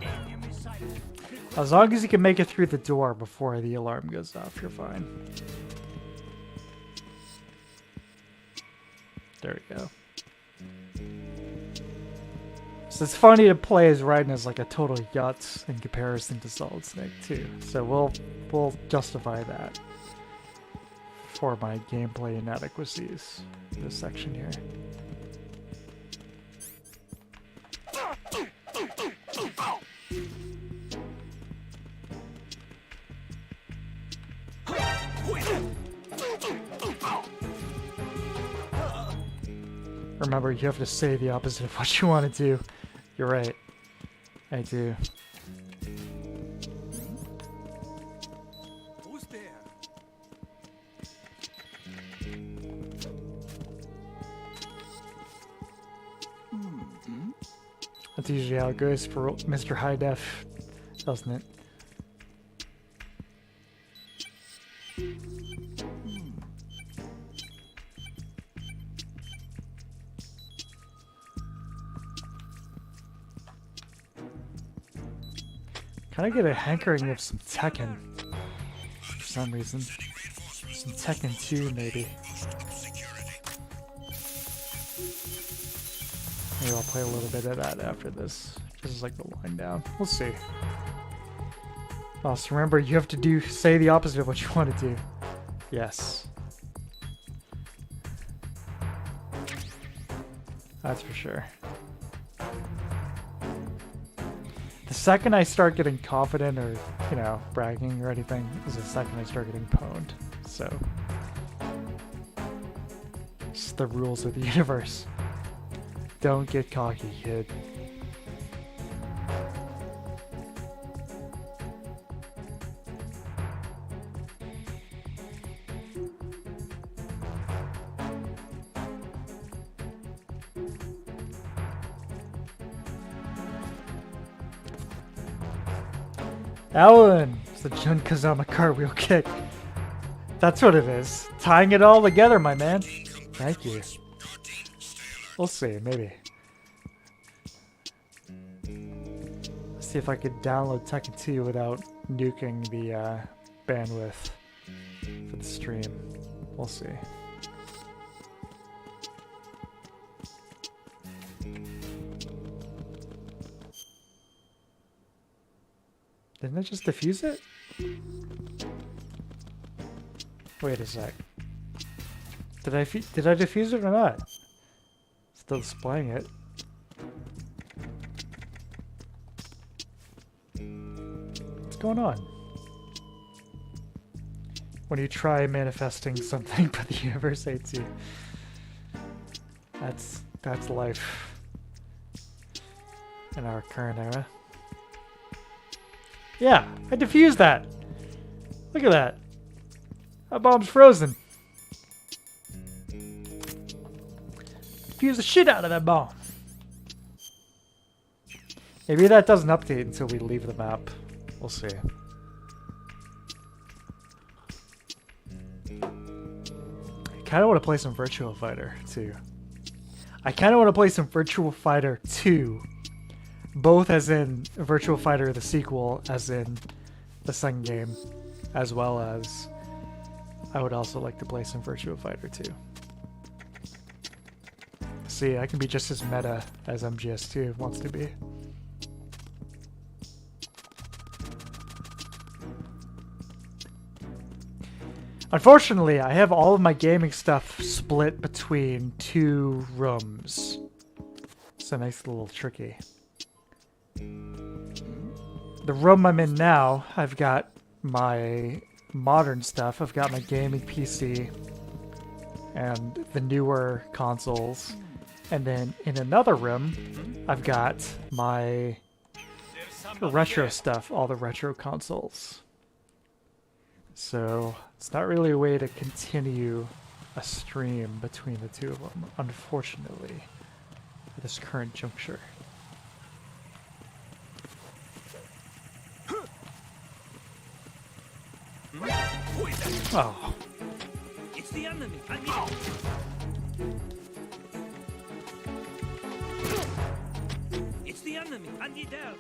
Enemy sighted. As long as you can make it through the door before the alarm goes off, you're fine. There we go. So it's funny to play as Raiden as like a total yutz in comparison to Solid Snake too. So we'll justify that for my gameplay inadequacies in this section here. Remember, you have to say the opposite of what you want to do. You're right. I do. Who's there? That's usually how it goes for Mr. High Def, doesn't it? Kind of get a hankering of some Tekken for some reason. Some Tekken 2 maybe. Maybe I'll play a little bit of that after this. Just as like the wind down. We'll see. Oh, so remember, you have to say the opposite of what you want to do. Yes. That's for sure. The second I start getting confident or, you know, bragging or anything is the second I start getting pwned. So, it's the rules of the universe. Don't get cocky, kid. Alan! It's the Jun Kazama cartwheel kick. That's what it is. Tying it all together, my man. Thank you. We'll see, maybe. Let's see if I could download Tekken 2 without nuking the bandwidth for the stream. We'll see. Didn't I just defuse it? Wait a sec. Did I defuse it or not? Still displaying it. What's going on? When you try manifesting something, but the universe hates you. That's life in our current era. Yeah, I defused that. Look at that. That bomb's frozen. Defuse the shit out of that bomb. Maybe that doesn't update until we leave the map. We'll see. I kind of want to play some Virtua Fighter 2. I kind of want to play some Virtua Fighter 2. Both as in Virtua Fighter the sequel, as in the second game, as well as I would also like to play some Virtua Fighter 2. See, I can be just as meta as MGS2 wants to be. Unfortunately, I have all of my gaming stuff split between 2 rooms. It's a nice little tricky. The room I'm in now, I've got my modern stuff. I've got my gaming PC and the newer consoles. And then in another room, I've got my retro stuff, all the retro consoles. So it's not really a way to continue a stream between the two of them, unfortunately, at this current juncture. Oh. It's the enemy. I need It's the enemy. I need help.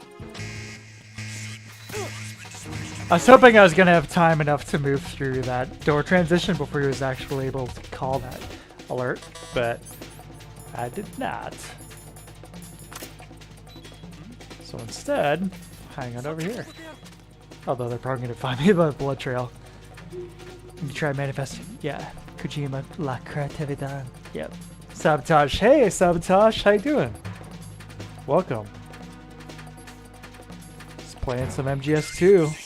I was hoping I was going to have time enough to move through that door transition before he was actually able to call that alert, but I did not. So instead, hang on over here. Although they're probably going to find me by the blood trail. You try manifesting. Yeah. Kojima la creatividad. Yep. Sabotage. Hey, Sabotage. How you doing? Welcome. Just playing some MGS2.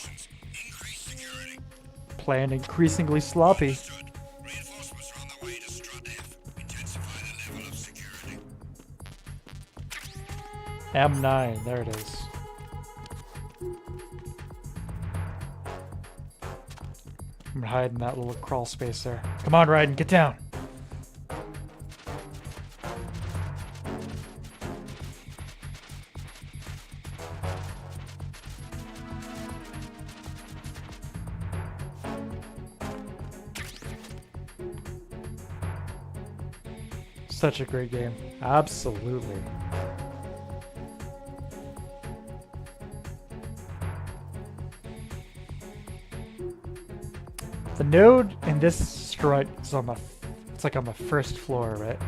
Playing increasingly sloppy. M9. There it is. I'm gonna hide in that little crawl space there. Come on, Raiden, get down. Such a great game. Absolutely. The node in this strut is on the, it's like on the first floor, right?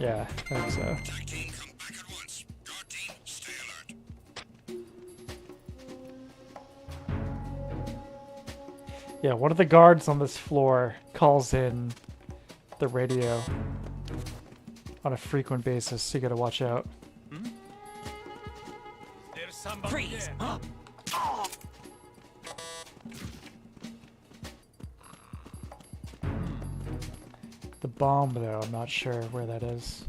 Yeah, I think so. Yeah, one of the guards on this floor calls in the radio on a frequent basis, so you gotta watch out. Freeze! Huh? The bomb, though, I'm not sure where that is.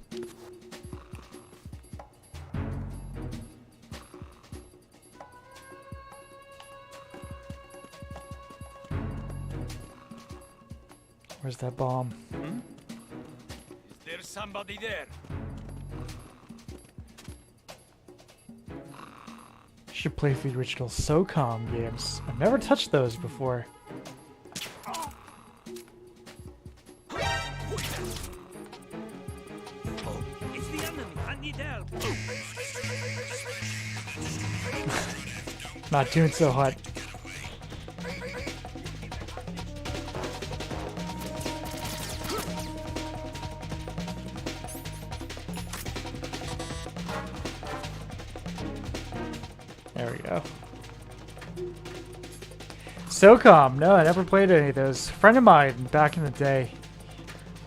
Where's that bomb? Is there somebody there? Should play the original SOCOM games. I've never touched those before. It's the enemy. I need help. Not doing so hot. There we go. SOCOM. No, I never played any of those. A friend of mine back in the day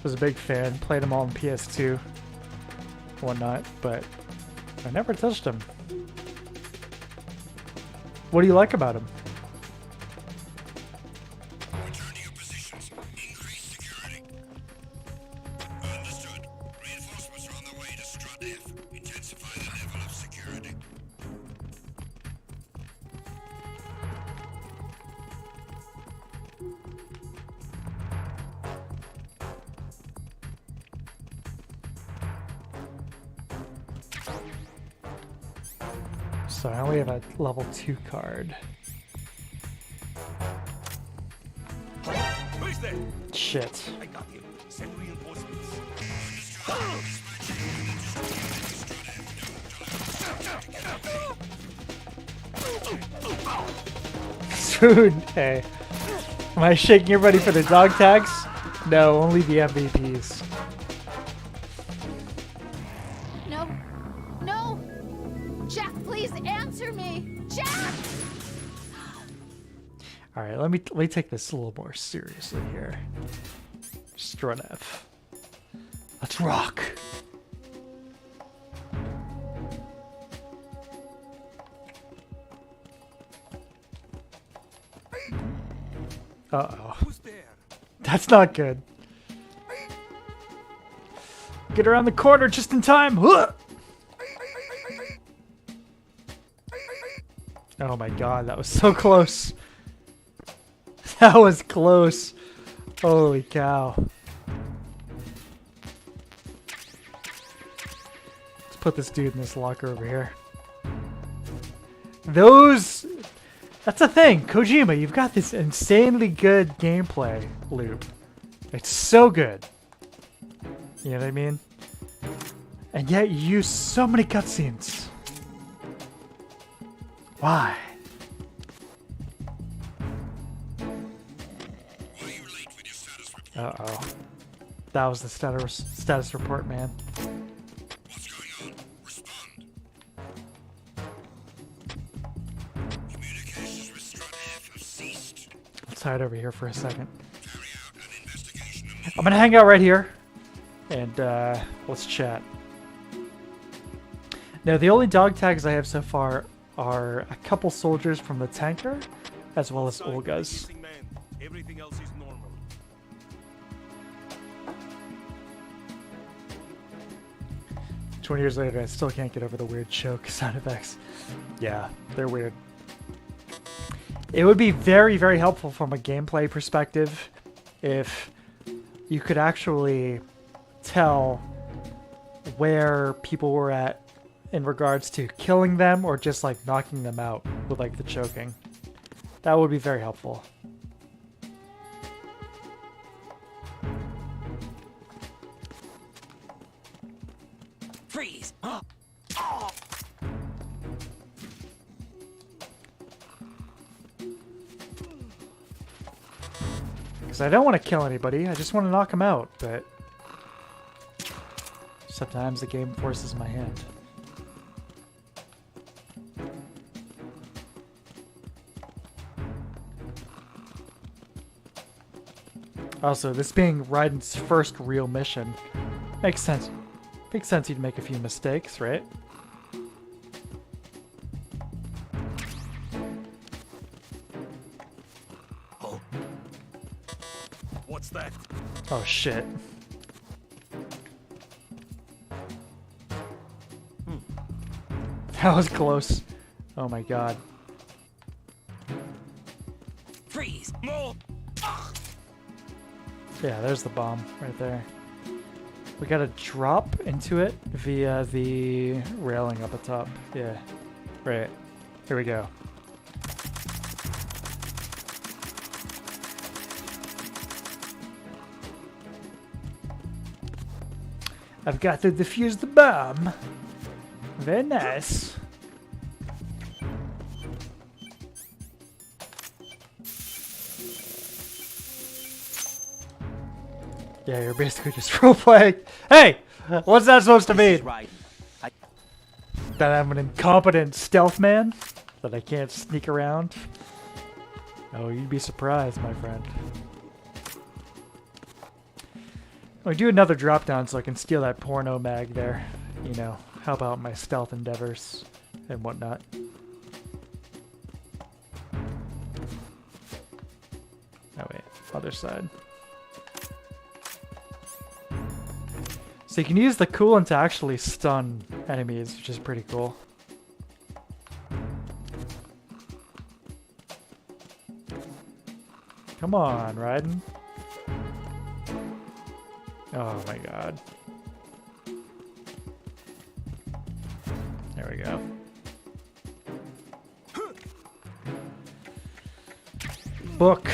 was a big fan. Played them all on PS2 and whatnot, but I never touched them. What do you like about them? Return to your positions. Increase security. Understood. Reinforcements are on the way to Strut F. Intensify the level of security. So I only have a level 2 card. Who's there? Shit. I got you. Send reinforcements. Food. Hey. Am I shaking everybody for the dog tags? No, only the MVPs. No. No! Jack, please answer me! Jack! Alright, let me take this a little more seriously here. Strut F. Let's rock! Uh-oh. That's not good. Get around the corner just in time! Oh my god, that was so close. That was close. Holy cow. Let's put this dude in this locker over here. That's the thing, Kojima, you've got this insanely good gameplay loop. It's so good. You know what I mean? And yet you use so many cutscenes. Why? Uh-oh. That was the status report, man. What's going on? Respond. Communications with Strut F have ceased. Let's hide over here for a second. I'm gonna hang out right here, and let's chat. Now, the only dog tags I have so far are a couple soldiers from the tanker, as well as Olga's. Everything else is normal. 20 years later, I still can't get over the weird choke sound effects. Yeah, they're weird. It would be very, very helpful from a gameplay perspective if you could actually tell where people were at in regards to killing them or just like knocking them out with like the choking. That would be very helpful. Freeze! Because I don't want to kill anybody, I just want to knock them out, but sometimes the game forces my hand. Also, this being Raiden's first real mission, makes sense. Makes sense he'd make a few mistakes, right? Oh. What's that? Oh shit. That was close. Oh my god. Freeze! No! Yeah, there's the bomb right there. We gotta drop into it via the railing up at top. Yeah. Right. Here we go. I've got to defuse the bomb. Very nice. Yeah, you're basically just roleplaying. Hey! What's that supposed to mean? That I'm an incompetent stealth man? That I can't sneak around? Oh, you'd be surprised, my friend. I'll do another drop down so I can steal that porno mag there. You know, how about my stealth endeavors and whatnot. Oh wait, other side. So you can use the coolant to actually stun enemies, which is pretty cool. Come on, Raiden. Oh my god. There we go. Book.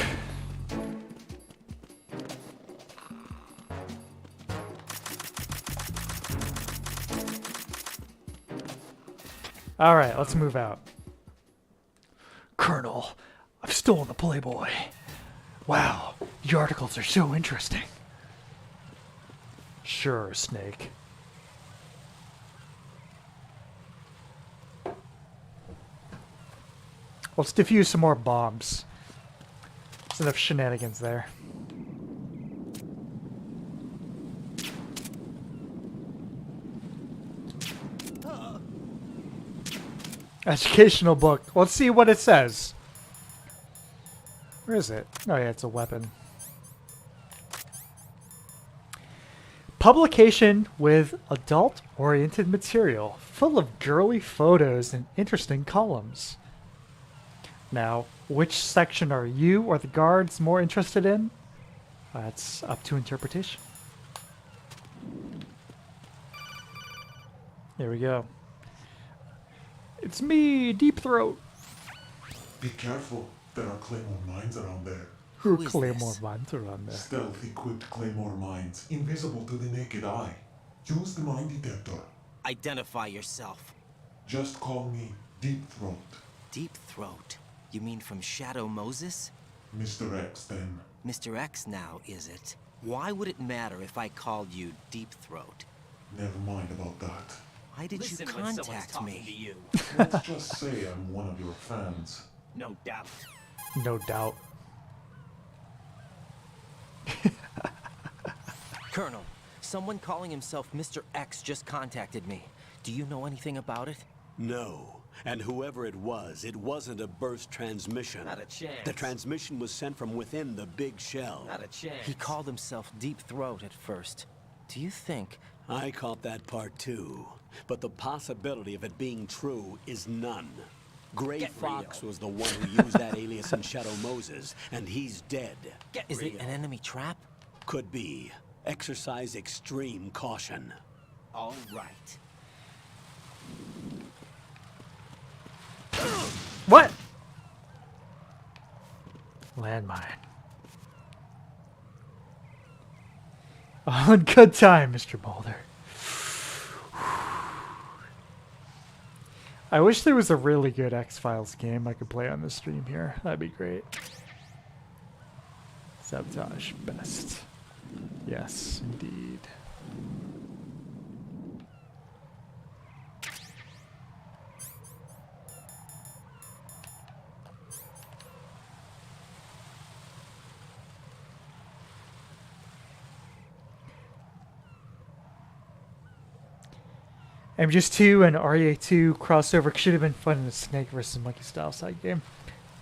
Alright, let's move out. Colonel, I've stolen the Playboy. Wow, the articles are so interesting. Sure, Snake. Let's defuse some more bombs. There's enough shenanigans there. Educational book. Let's see what it says. Where is it? Oh yeah, it's a weapon. Publication with adult-oriented material, full of girly photos and interesting columns. Now, which section are you or the guards more interested in? That's up to interpretation. Here we go. It's me, Deep Throat. Be careful. There are Claymore mines around there. Who Claymore mines around there? Stealth-equipped Claymore mines, invisible to the naked eye. Use the mine detector. Identify yourself. Just call me Deep Throat. Deep Throat? You mean from Shadow Moses? Mr. X, then. Mr. X now, is it? Why would it matter if I called you Deep Throat? Never mind about that. Why did you contact me? Let's just say I'm one of your fans. No doubt. No doubt. Colonel, someone calling himself Mr. X just contacted me. Do you know anything about it? No. And whoever it wasn't a burst transmission. Not a chance. The transmission was sent from within the big shell. Not a chance. He called himself Deep Throat at first. Do you think... I caught that part too. But the possibility of it being true is none. Gray Fox was the one who used that alias in Shadow Moses, and he's dead. Is it an enemy trap? Could be. Exercise extreme caution. All right. What? Landmine. On good time, Mr. Boulder. I wish there was a really good X-Files game I could play on the stream here. That'd be great. Sabotage best. Yes, indeed. MGS2 and REA2 crossover should have been fun in a Snake vs. Monkey style side game.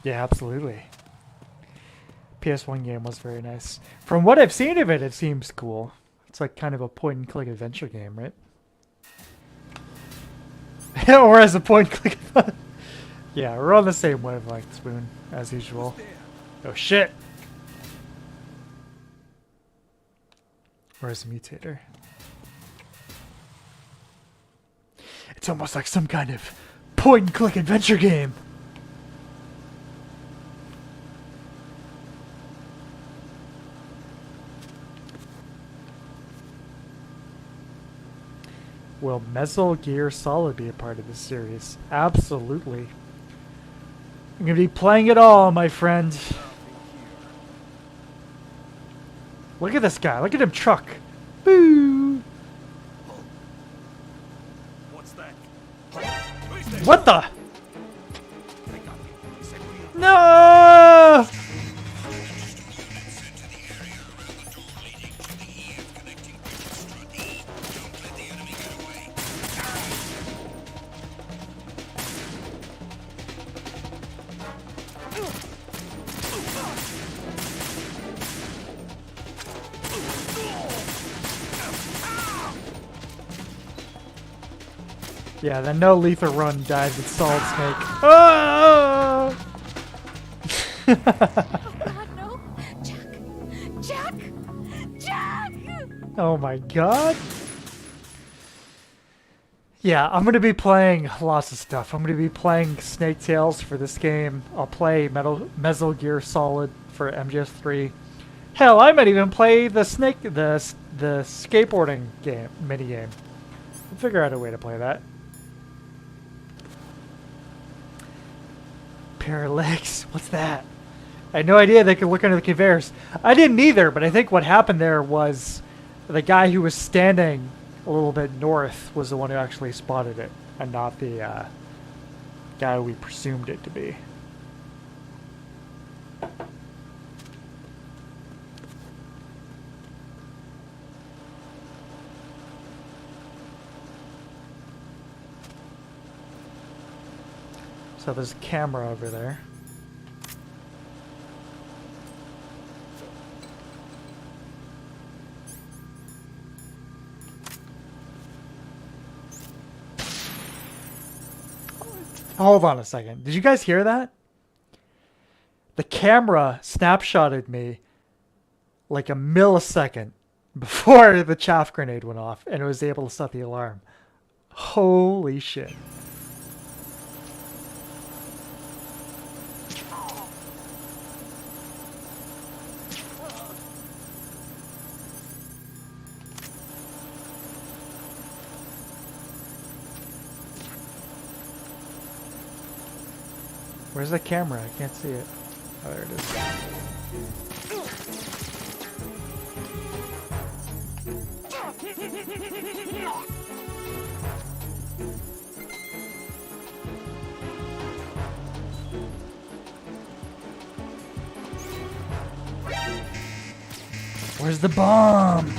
Yeah, absolutely. PS1 game was very nice. From what I've seen of it, it seems cool. It's like kind of a point-and-click adventure game, right? Or as a point-and-click... Yeah, we're on the same wavelength, Spoon, as usual. Oh shit! Where's the mutator? It's almost like some kind of point-and-click adventure game. Will Metal Gear Solid be a part of this series? Absolutely. I'm gonna be playing it all, my friend. Look at this guy. Look at him truck. Boo! What the? No! Yeah, the no lethal run died with Solid Snake. Oh! Oh God, no! Jack! Jack! Oh my god! Yeah, I'm gonna be playing lots of stuff. I'm gonna be playing Snake Tales for this game. I'll play Metal Gear Solid for MGS3. Hell, I might even play the skateboarding game mini game. We'll figure out a way to play that. Pair of legs. What's that? I had no idea they could look under the conveyors. I didn't either, but I think what happened there was the guy who was standing a little bit north was the one who actually spotted it, and not the guy we presumed it to be. So there's a camera over there. Hold on a second. Did you guys hear that? The camera snapshotted me like a millisecond before the chaff grenade went off, and it was able to set the alarm. Holy shit. Where's the camera? I can't see it. Oh, there it is. Where's the bomb?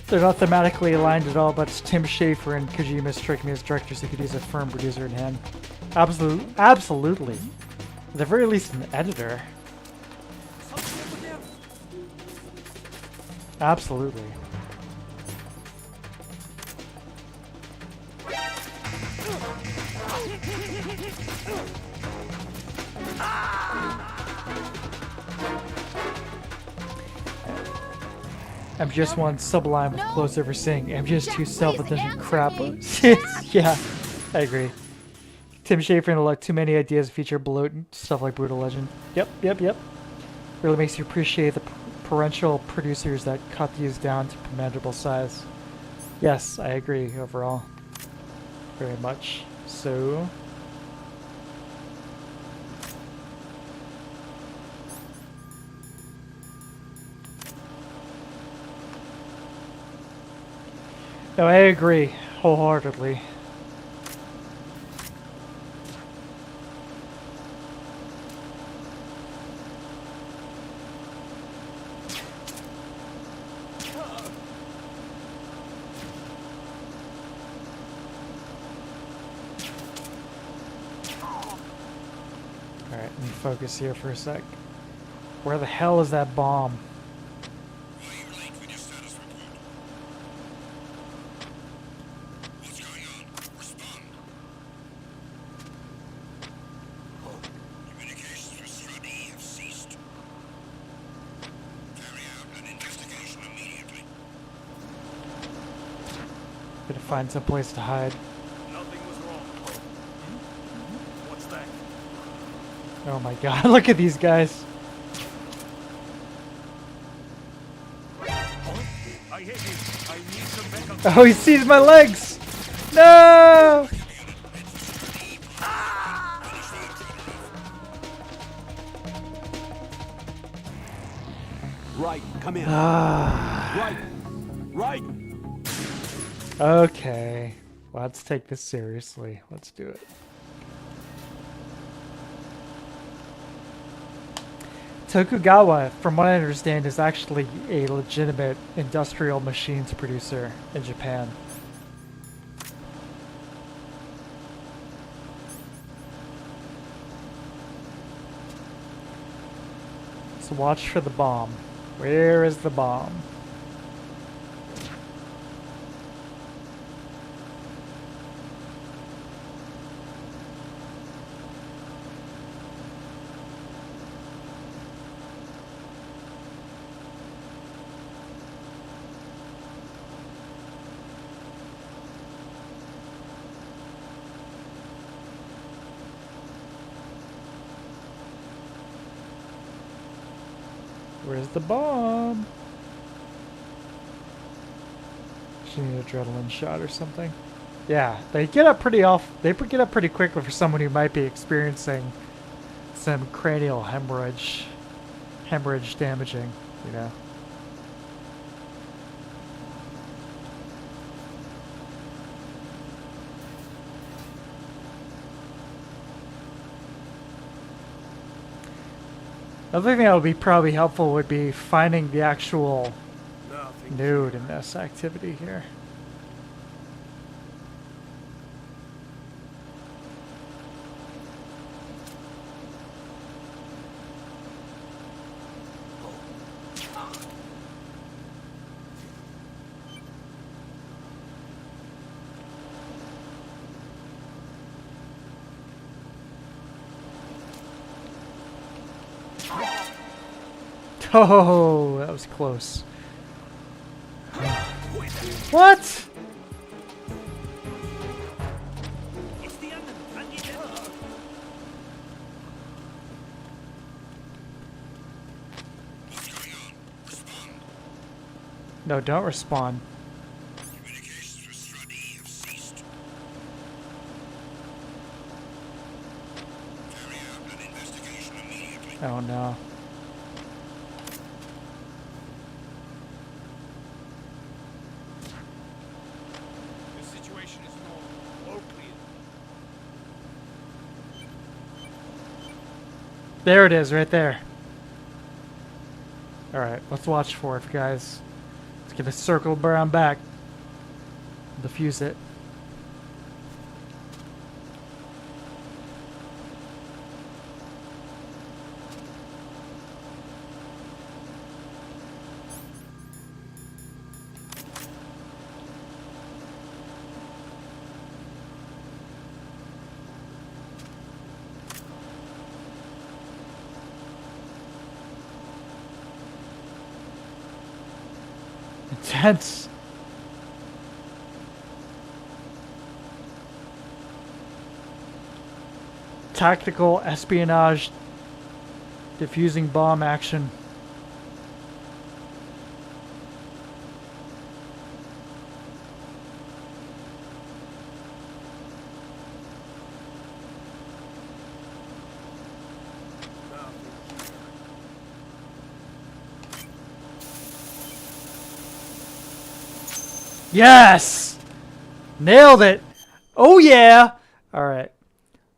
They're not thematically aligned at all, but it's Tim Schafer and Kojima striking me as directors who could use a firm producer in hand. Absolutely. At the very least, an editor. Absolutely. MGS1 sublime with close over saying MGS2 self-indulgent crap. Yeah, I agree. Tim Schafer and look, too many ideas feature bloat and stuff like Brutal Legend. Yep. Really makes you appreciate the parental producers that cut these down to manageable size. Yes, I agree overall. Very much so. No, I agree wholeheartedly. Alright, let me focus here for a sec. Where the hell is that bomb? Gotta find some place to hide. Nothing was wrong. What's that? Oh my god, look at these guys. I hit you. I need some backup. Oh, he sees my legs! No! Right, come in. Right. Okay, let's take this seriously. Let's do it. Tokugawa, from what I understand, is actually a legitimate industrial machines producer in Japan. So watch for the bomb. Where is the bomb? Where's the bomb? She need an adrenaline shot or something. Yeah, they get up pretty get up pretty quickly for someone who might be experiencing some cranial hemorrhage damaging, you know. Another thing that would be probably helpful would be finding the actual nude in this activity here. Oh, that was close. What? No, don't respond. Communications with Stradi have ceased. Carry out an investigation immediately. Oh no. There it is, right there. Alright, let's watch for it, guys. Let's get a circle around back. Defuse it. Intense. Tactical espionage, diffusing bomb action. Yes! Nailed it! Oh yeah! Alright.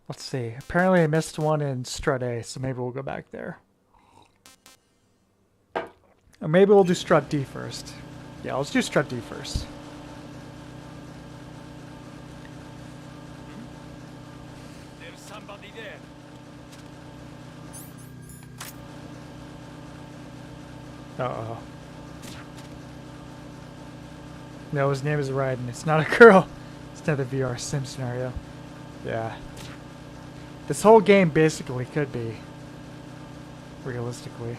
Let's see. Apparently I missed one in Strut A, so maybe we'll go back there. Or maybe we'll do Strut D first. Yeah, let's do Strut D first. There's somebody there. Uh-oh. No, his name is Raiden. It's not a girl. It's another VR sim scenario. Yeah. This whole game basically could be. Realistically.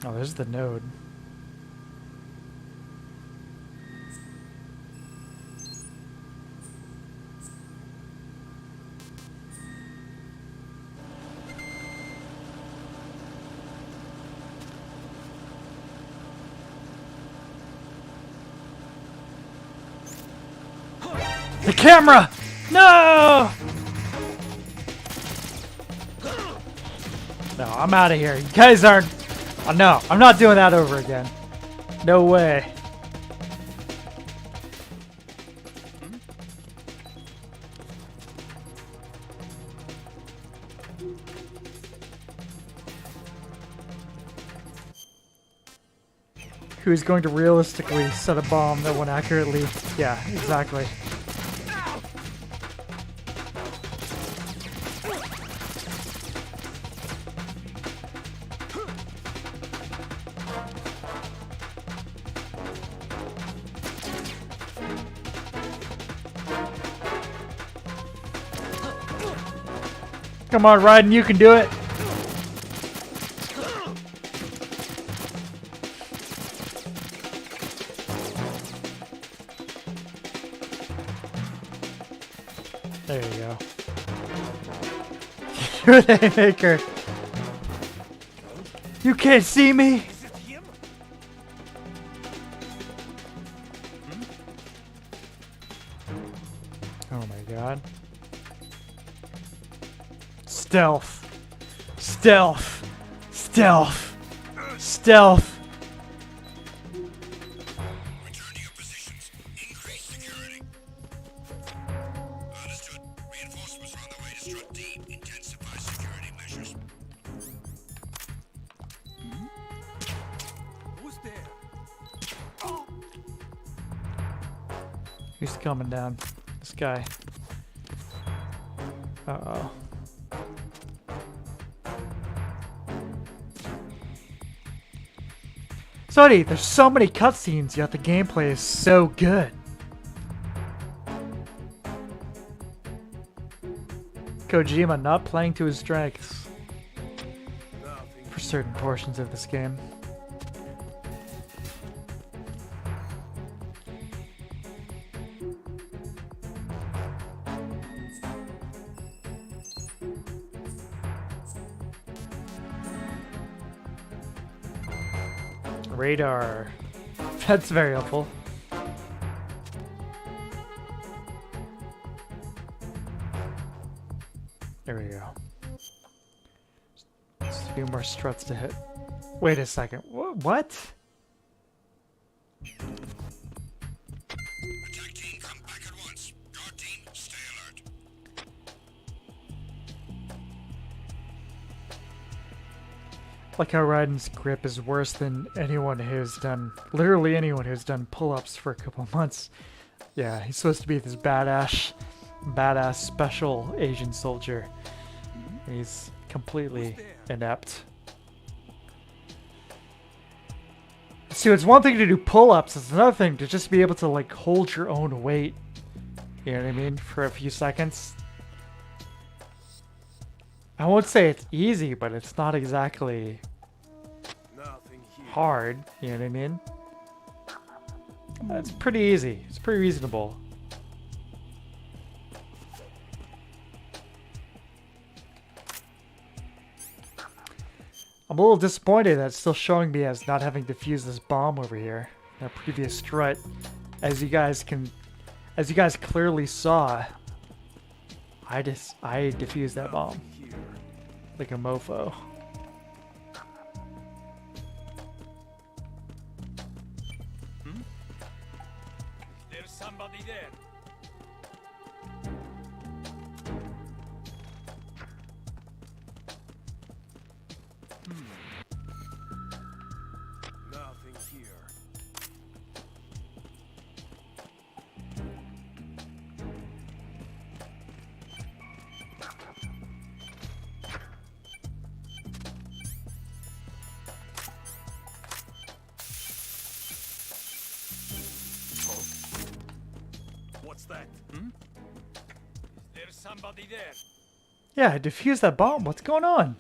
Oh, there's the node. The camera! No! No, I'm out of here. You guys aren't... Oh, no, I'm not doing that over again. No way. Who's going to realistically set a bomb that won't accurately... Yeah, exactly. Come on, Raiden, you can do it. There you go. You're the haymaker. You can't see me. Oh my god. Stealth. Stealth. Stealth. Stealth. Return to your positions. Increase security. Understood. Reinforcements are on the way to Strut D. Intensify security measures. Who's there? Who's coming down? This guy. Uh-oh. Sorry, there's so many cutscenes, yet the gameplay is so good. Kojima not playing to his strengths for certain portions of this game. Radar. That's very helpful. There we go. Just a few more struts to hit. Wait a second. What? Attack team, come back at once. Guard team, stay alert. Like how Raiden's grip is worse than anyone who's done, literally anyone who's done pull-ups for a couple months. Yeah, he's supposed to be this badass special Asian soldier. He's completely inept. See, it's one thing to do pull-ups, it's another thing to just be able to like hold your own weight. You know what I mean? For a few seconds. I won't say it's easy, but it's not exactly hard. You know what I mean? It's pretty easy. It's pretty reasonable. I'm a little disappointed that it's still showing me as not having defused this bomb over here. That previous strut, as you guys clearly saw, I defused that bomb like a mofo. There's somebody there. Nothing here. What's that? There's somebody there. Yeah, I defused that bomb. What's going on?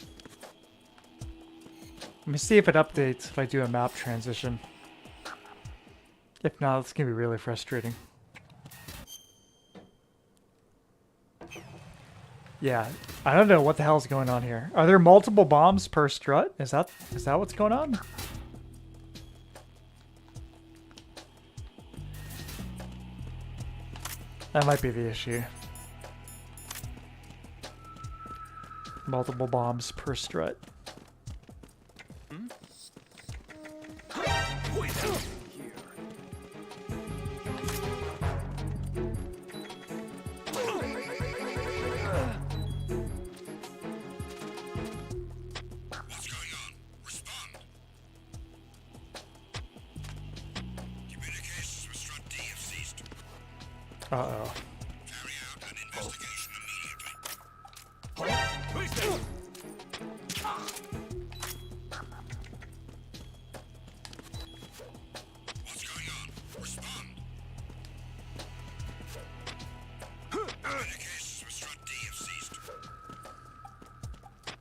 Let me see if it updates if I do a map transition. If not, it's gonna be really frustrating. Yeah, I don't know what the hell's going on here. Are there multiple bombs per strut? Is that what's going on? That might be the issue. Multiple bombs per strut. What's going on? Respond. Communications with Strut D have ceased. Uh-oh. Carry out an investigation immediately. Who's there? What's going on? Respond. Communications with Strut D have ceased.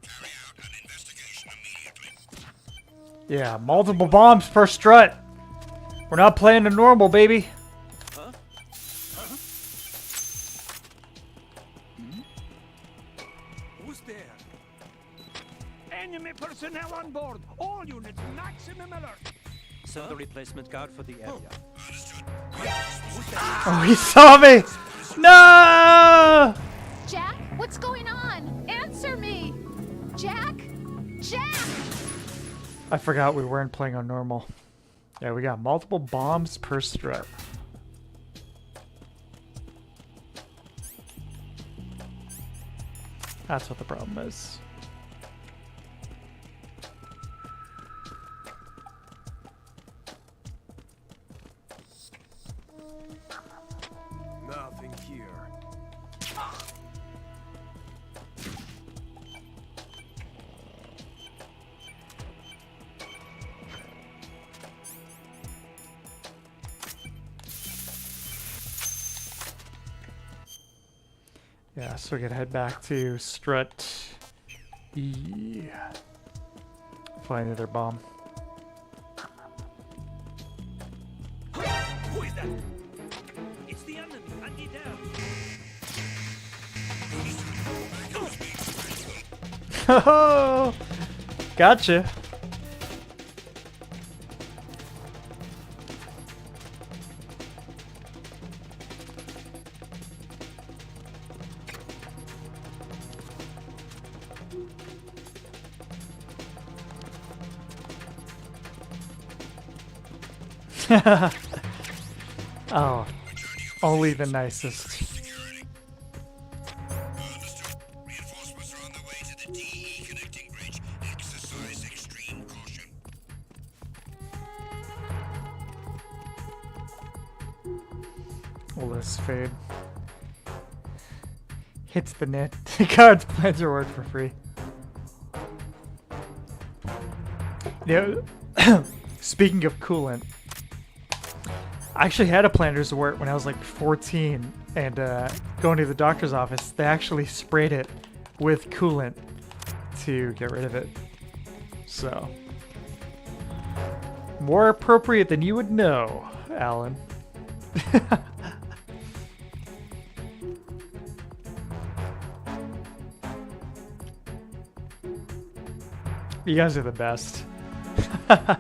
Carry out an investigation immediately. Yeah, multiple bombs per strut. We're not playing the normal, baby. Who's there? Enemy personnel on board! All units, maximum alert! Send the replacement guard for the area. Oh, he saw me! No! Jack, what's going on? Answer me! Jack? Jack! I forgot we weren't playing on normal. Yeah, we got multiple bombs per strut. That's what the problem is. Nothing here. Yeah, so we gotta head back to strut E. Find another bomb. Who is that? It's the enemy. I need help. Oh, gotcha. Oh, only the nicest. Reinforcements are on the way to the DE connecting bridge. Exercise extreme caution. Will this fade? Hits the net. The guards plans your word for free. You know, speaking of coolant, I actually had a planter's wort when I was like 14, and going to the doctor's office, they actually sprayed it with coolant to get rid of it. So, more appropriate than you would know, Alan. You guys are the best. Attack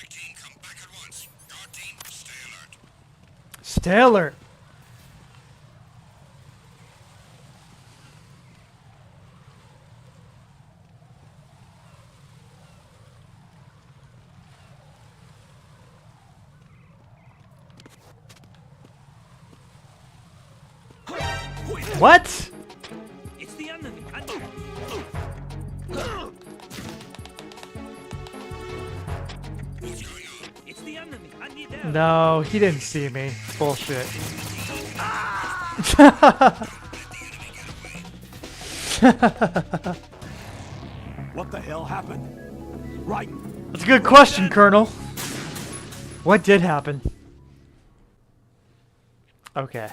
team, come back at once. Guard team, stay alert. Stay alert. What? It's the enemy. It's the enemy. I need help. No, he didn't see me. Bullshit. What the hell happened? Right. That's a good question, Colonel. What did happen? Okay.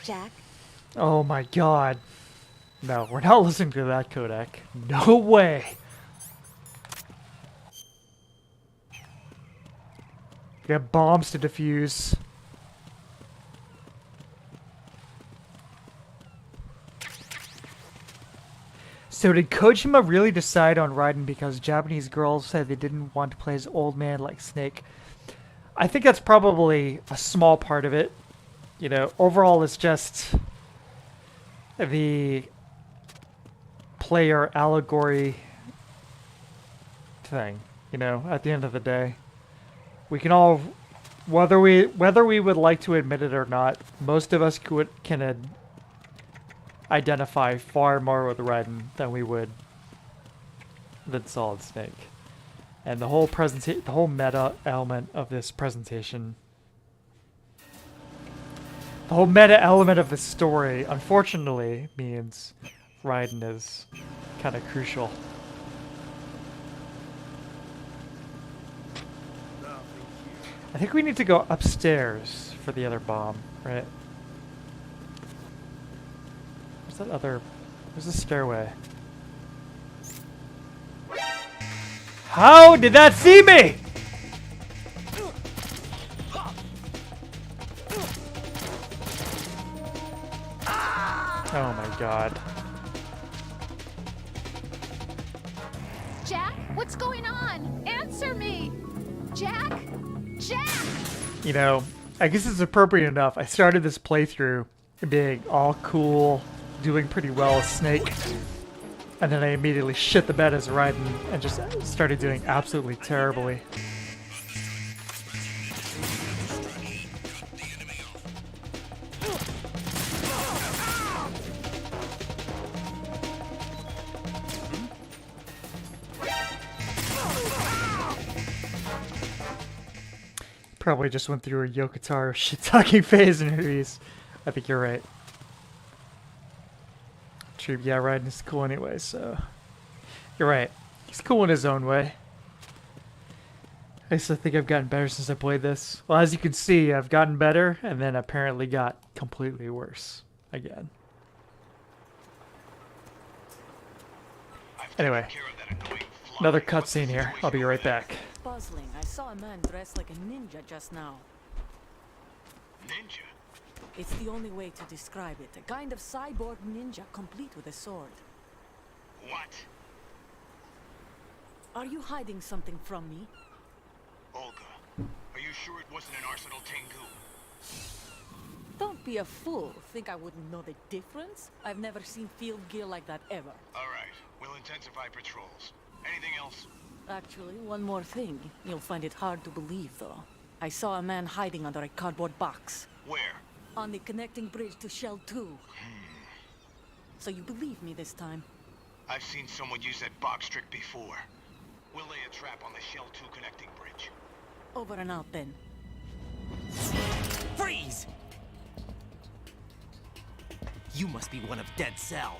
Jack? Oh my god. No, we're not listening to that codec. No way. We got bombs to defuse. So did Kojima really decide on Raiden because Japanese girls said they didn't want to play as old man like Snake? I think that's probably a small part of it. You know, overall it's just the player allegory thing, you know, at the end of the day. We can all, whether we would like to admit it or not, most of us can identify far more with Raiden than we would than Solid Snake. And the whole the whole meta element of this presentation, the whole meta element of the story, unfortunately, means Raiden is kind of crucial. I think we need to go upstairs for the other bomb, right? Where's that other... Where's the stairway? How did that see me? Oh my god. Jack, what's going on? Answer me! Jack? Jack! You know, I guess it's appropriate enough. I started this playthrough being all cool, doing pretty well as Snake, and then I immediately shit the bed as Raiden and just started doing absolutely terribly. Probably just went through a Yokotaro shit-talking phase in movies. I think you're right. True, yeah, Raiden is cool anyway, so... You're right. He's cool in his own way. I still think I've gotten better since I played this. Well, as you can see, I've gotten better, and then apparently got completely worse again. Anyway, another cutscene here. I'll be right back. Puzzling. I saw a man dressed like a ninja just now. Ninja? It's the only way to describe it. A kind of cyborg ninja, complete with a sword. What? Are you hiding something from me? Olga, are you sure it wasn't an Arsenal Tengu? Don't be a fool. Think I wouldn't know the difference? I've never seen field gear like that ever. All right, we'll intensify patrols. Anything else? Actually, one more thing. You'll find it hard to believe, though. I saw a man hiding under a cardboard box. Where? On the connecting bridge to Shell 2. So you believe me this time? I've seen someone use that box trick before. We'll lay a trap on the Shell 2 connecting bridge. Over and out, then. Freeze! You must be one of Dead Cell.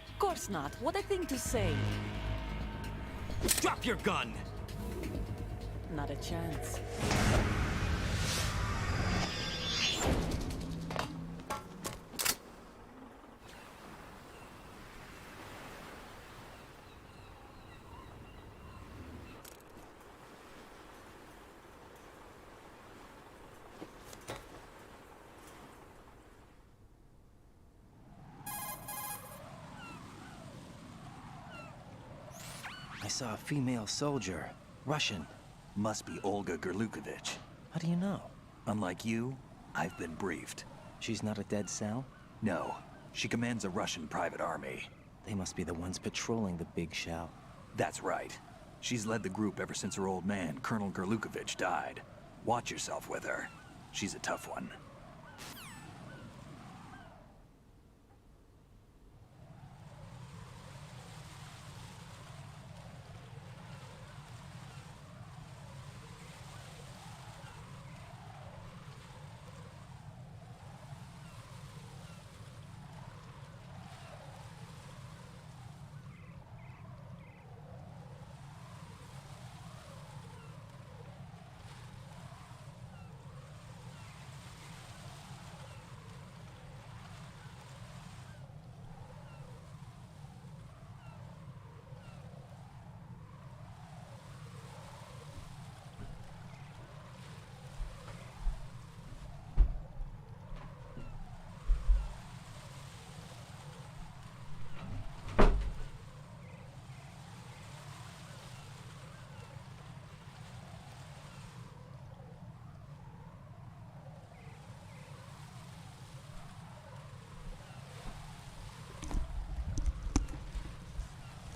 Of course not. What a thing to say. Drop your gun! Not a chance. I saw a female soldier. Russian. Must be Olga Gerlukovich. How do you know? Unlike you, I've been briefed. She's not a Dead Cell? No. She commands a Russian private army. They must be the ones patrolling the big shell. That's right. She's led the group ever since her old man, Colonel Gerlukovich, died. Watch yourself with her. She's a tough one.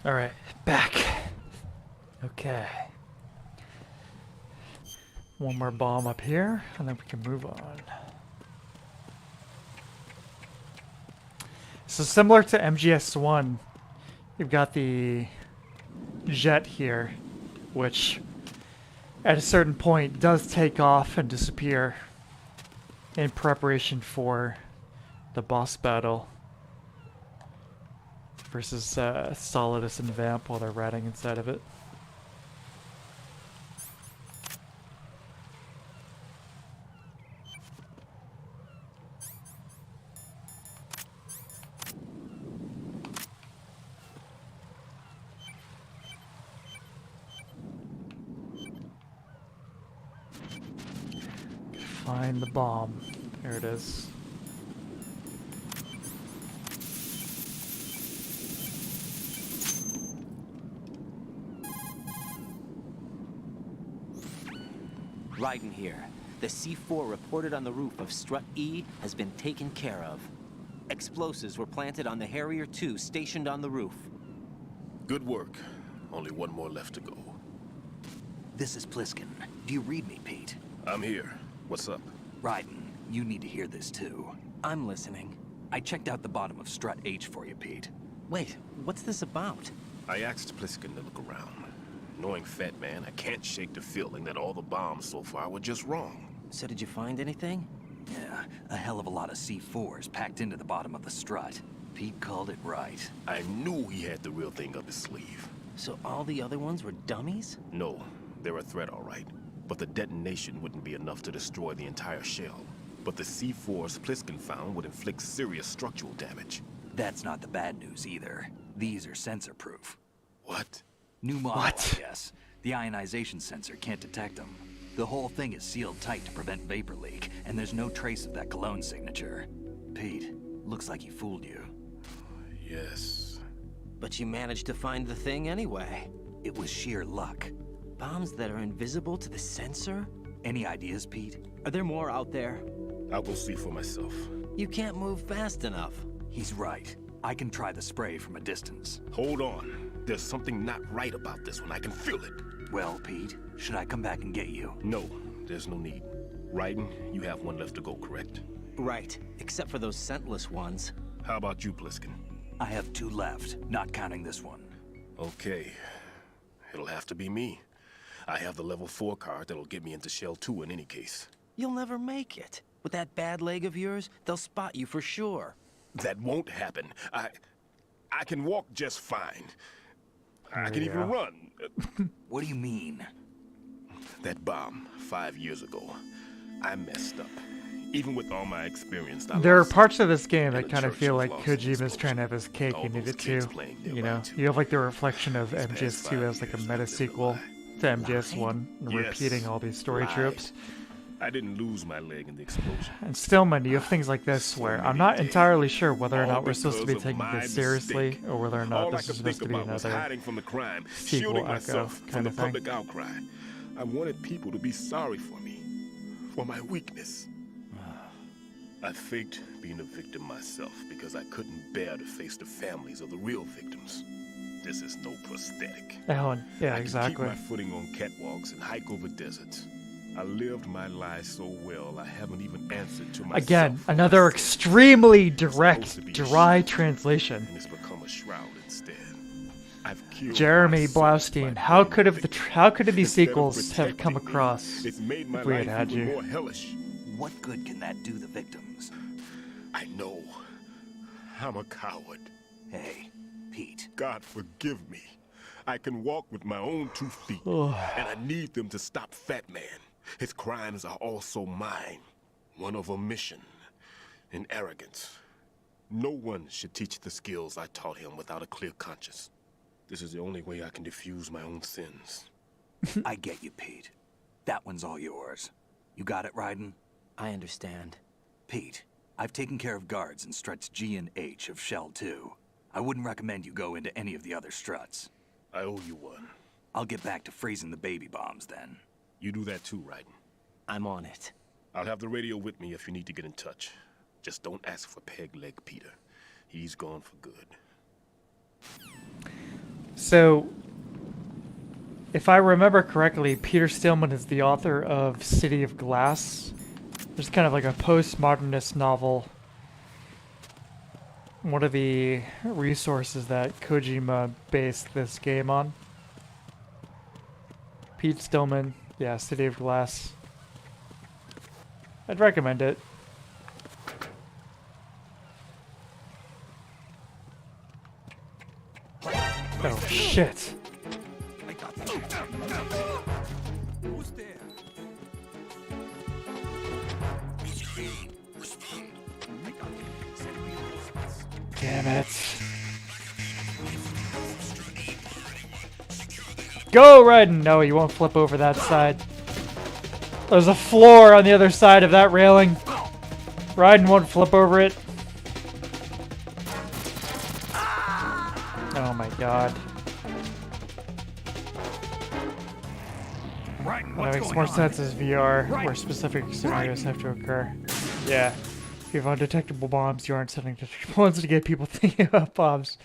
Alright, back. Okay. One more bomb up here, and then we can move on. So similar to MGS1, you've got the jet here, which at a certain point does take off and disappear in preparation for the boss battle versus Solidus and Vamp while they're riding inside of it. find the bomb. There it is. Raiden here. The C4 reported on the roof of Strut E has been taken care of. Explosives were planted on the Harrier 2 stationed on the roof. Good work. Only one more left to go. This is Pliskin. Do you read me, Pete? I'm here. What's up? Raiden, you need to hear this too. I'm listening. I checked out the bottom of Strut H for you, Pete. Wait, what's this about? I asked Pliskin to look around. Knowing Fat Man, I can't shake the feeling that all the bombs so far were just wrong. So did you find anything? Yeah, a hell of a lot of C4s packed into the bottom of the strut. Pete called it right. I knew he had the real thing up his sleeve. So all the other ones were dummies? No, they're a threat, all right. But the detonation wouldn't be enough to destroy the entire shell. But the C4s Pliskin found would inflict serious structural damage. That's not the bad news either. These are sensor-proof. What? New model, I guess. The ionization sensor can't detect them. The whole thing is sealed tight to prevent vapor leak, and there's no trace of that cologne signature. Pete, looks like he fooled you. Yes. But you managed to find the thing anyway. It was sheer luck. Bombs that are invisible to the sensor? Any ideas, Pete? Are there more out there? I'll go see for myself. You can't move fast enough. He's right. I can try the spray from a distance. Hold on. There's something not right about this one. I can feel it. Well, Pete, should I come back and get you? No, there's no need. Raiden, you have one left to go, correct? Right, except for those scentless ones. How about you, Pliskin? I have 2 left, not counting this one. Okay. It'll have to be me. I have the level 4 card that'll get me into Shell 2 in any case. You'll never make it. With that bad leg of yours, they'll spot you for sure. That won't happen. I can walk just fine. I can even run. What do you mean? That bomb 5 years ago, I messed up. Even with all my experience, there are parts of this game that kind of feel like Kojima's trying to have his cake and eat it too. You know, you have like the reflection of MGS2 as like a meta sequel to MGS1, repeating all these story tropes. I didn't lose my leg in the explosion. And Stillman, you have things like this where I'm not entirely sure whether or not we're supposed to be taking this seriously or whether or not this is supposed to be another hiding from the crime, sequel shielding echo myself kind from the of thing. public outcry. I wanted people to be sorry for me, for my weakness. I faked being a victim myself because I couldn't bear to face the families of the real victims. This is no prosthetic. Alan, yeah, I exactly. can keep my footing on catwalks and hike over deserts. I lived my life so well, I haven't even answered to myself. Again, another extremely direct, dry translation. And it's become a shroud instead. I've killed Jeremy myself Blaustein, by how could victim. these Instead of sequels have come protecting me, across it's made my if we had life had even you? more hellish. What good can that do the victims? I know. I'm a coward. Hey, Pete. God forgive me. I can walk with my own 2 feet, Oh. and I need them to stop Fat Man. His crimes are also mine. One of omission and arrogance. No one should teach the skills I taught him without a clear conscience. This is the only way I can diffuse my own sins. I get you, Pete. That one's all yours. You got it, Raiden? I understand. Pete, I've taken care of guards in struts G and H of Shell 2. I wouldn't recommend you go into any of the other struts. I owe you one. I'll get back to freezing the baby bombs then. You do that too, Raiden. I'm on it. I'll have the radio with me if you need to get in touch. Just don't ask for Peg Leg Peter. He's gone for good. So, if I remember correctly, Peter Stillman is the author of City of Glass. There's kind of like a postmodernist novel. What are the resources that Kojima based this game on? Pete Stillman, yeah, City of Glass. I'd recommend it. Oh shit. Who's there? What's going on? Respond. Damn it. Go, Raiden! No, you won't flip over that side. There's a floor on the other side of that railing. Raiden won't flip over it. Oh my god. That makes more sense as VR, where specific scenarios have to occur. Yeah. If you have undetectable bombs, you aren't setting detectable ones to get people thinking about bombs.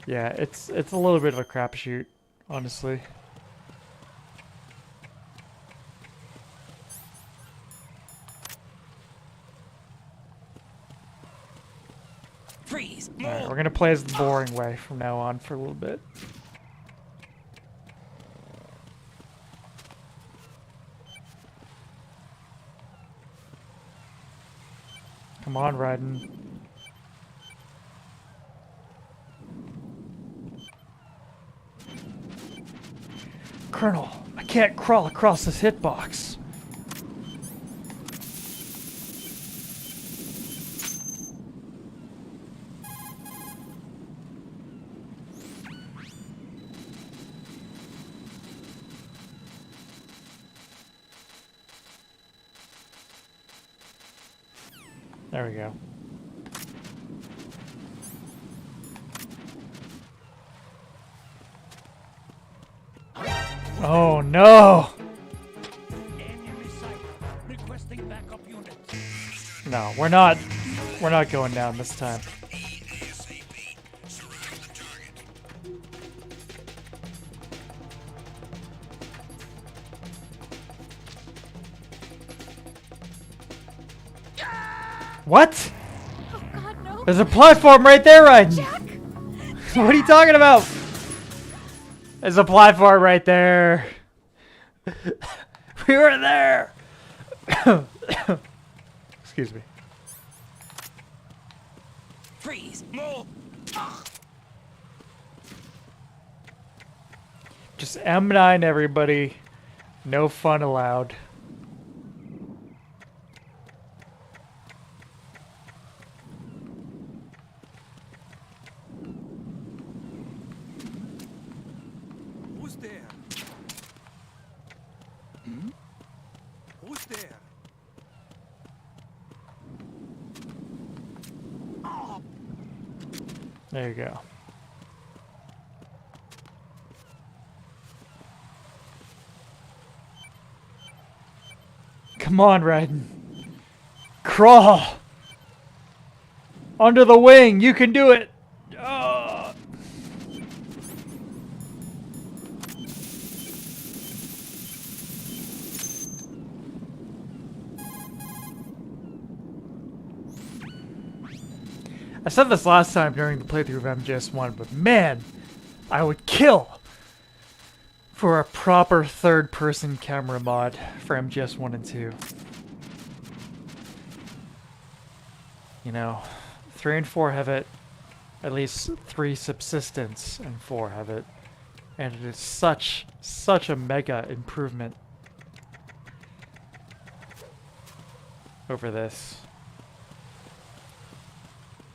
Yeah, it's a little bit of a crapshoot, honestly. Freeze! Alright, we're gonna play as the boring way from now on for a little bit. Come on, Raiden. Colonel, I can't crawl across this hitbox. There we go. Oh no! No, we're not going down this time. What? Oh God, no. There's a platform right there, Raiden. What are you talking about? There's a platform right there. We were there. Excuse me. Freeze! No! Just M9 everybody. No fun allowed. Who's there? Hmm? Who's there? There you go. Come on, Raiden. Crawl! Under the wing! You can do it! Oh. I said this last time during the playthrough of MGS1, but man, I would kill for a proper third-person camera mod for MGS1 and 2. You know, 3 and 4 have it, at least 3 subsistence and 4 have it, and it is such a mega improvement over this.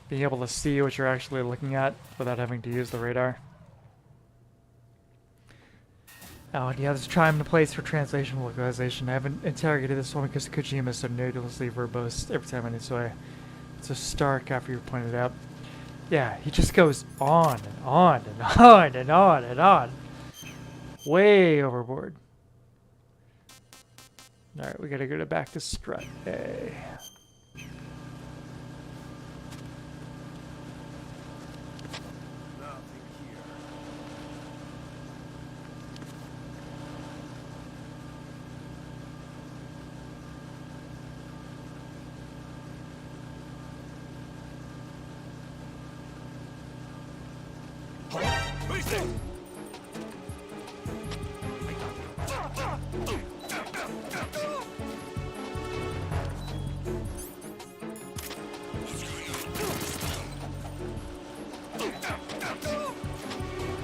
Being able to see what you're actually looking at without having to use the radar. Oh, and yeah, there's a time and place for translation localization. I haven't interrogated this one because Kojima is so needlessly verbose every time I need to. It's so stark after you pointed it out. Yeah, he just goes on and on and on and on and on. Way overboard. Alright, we gotta go back to Strut. Hey.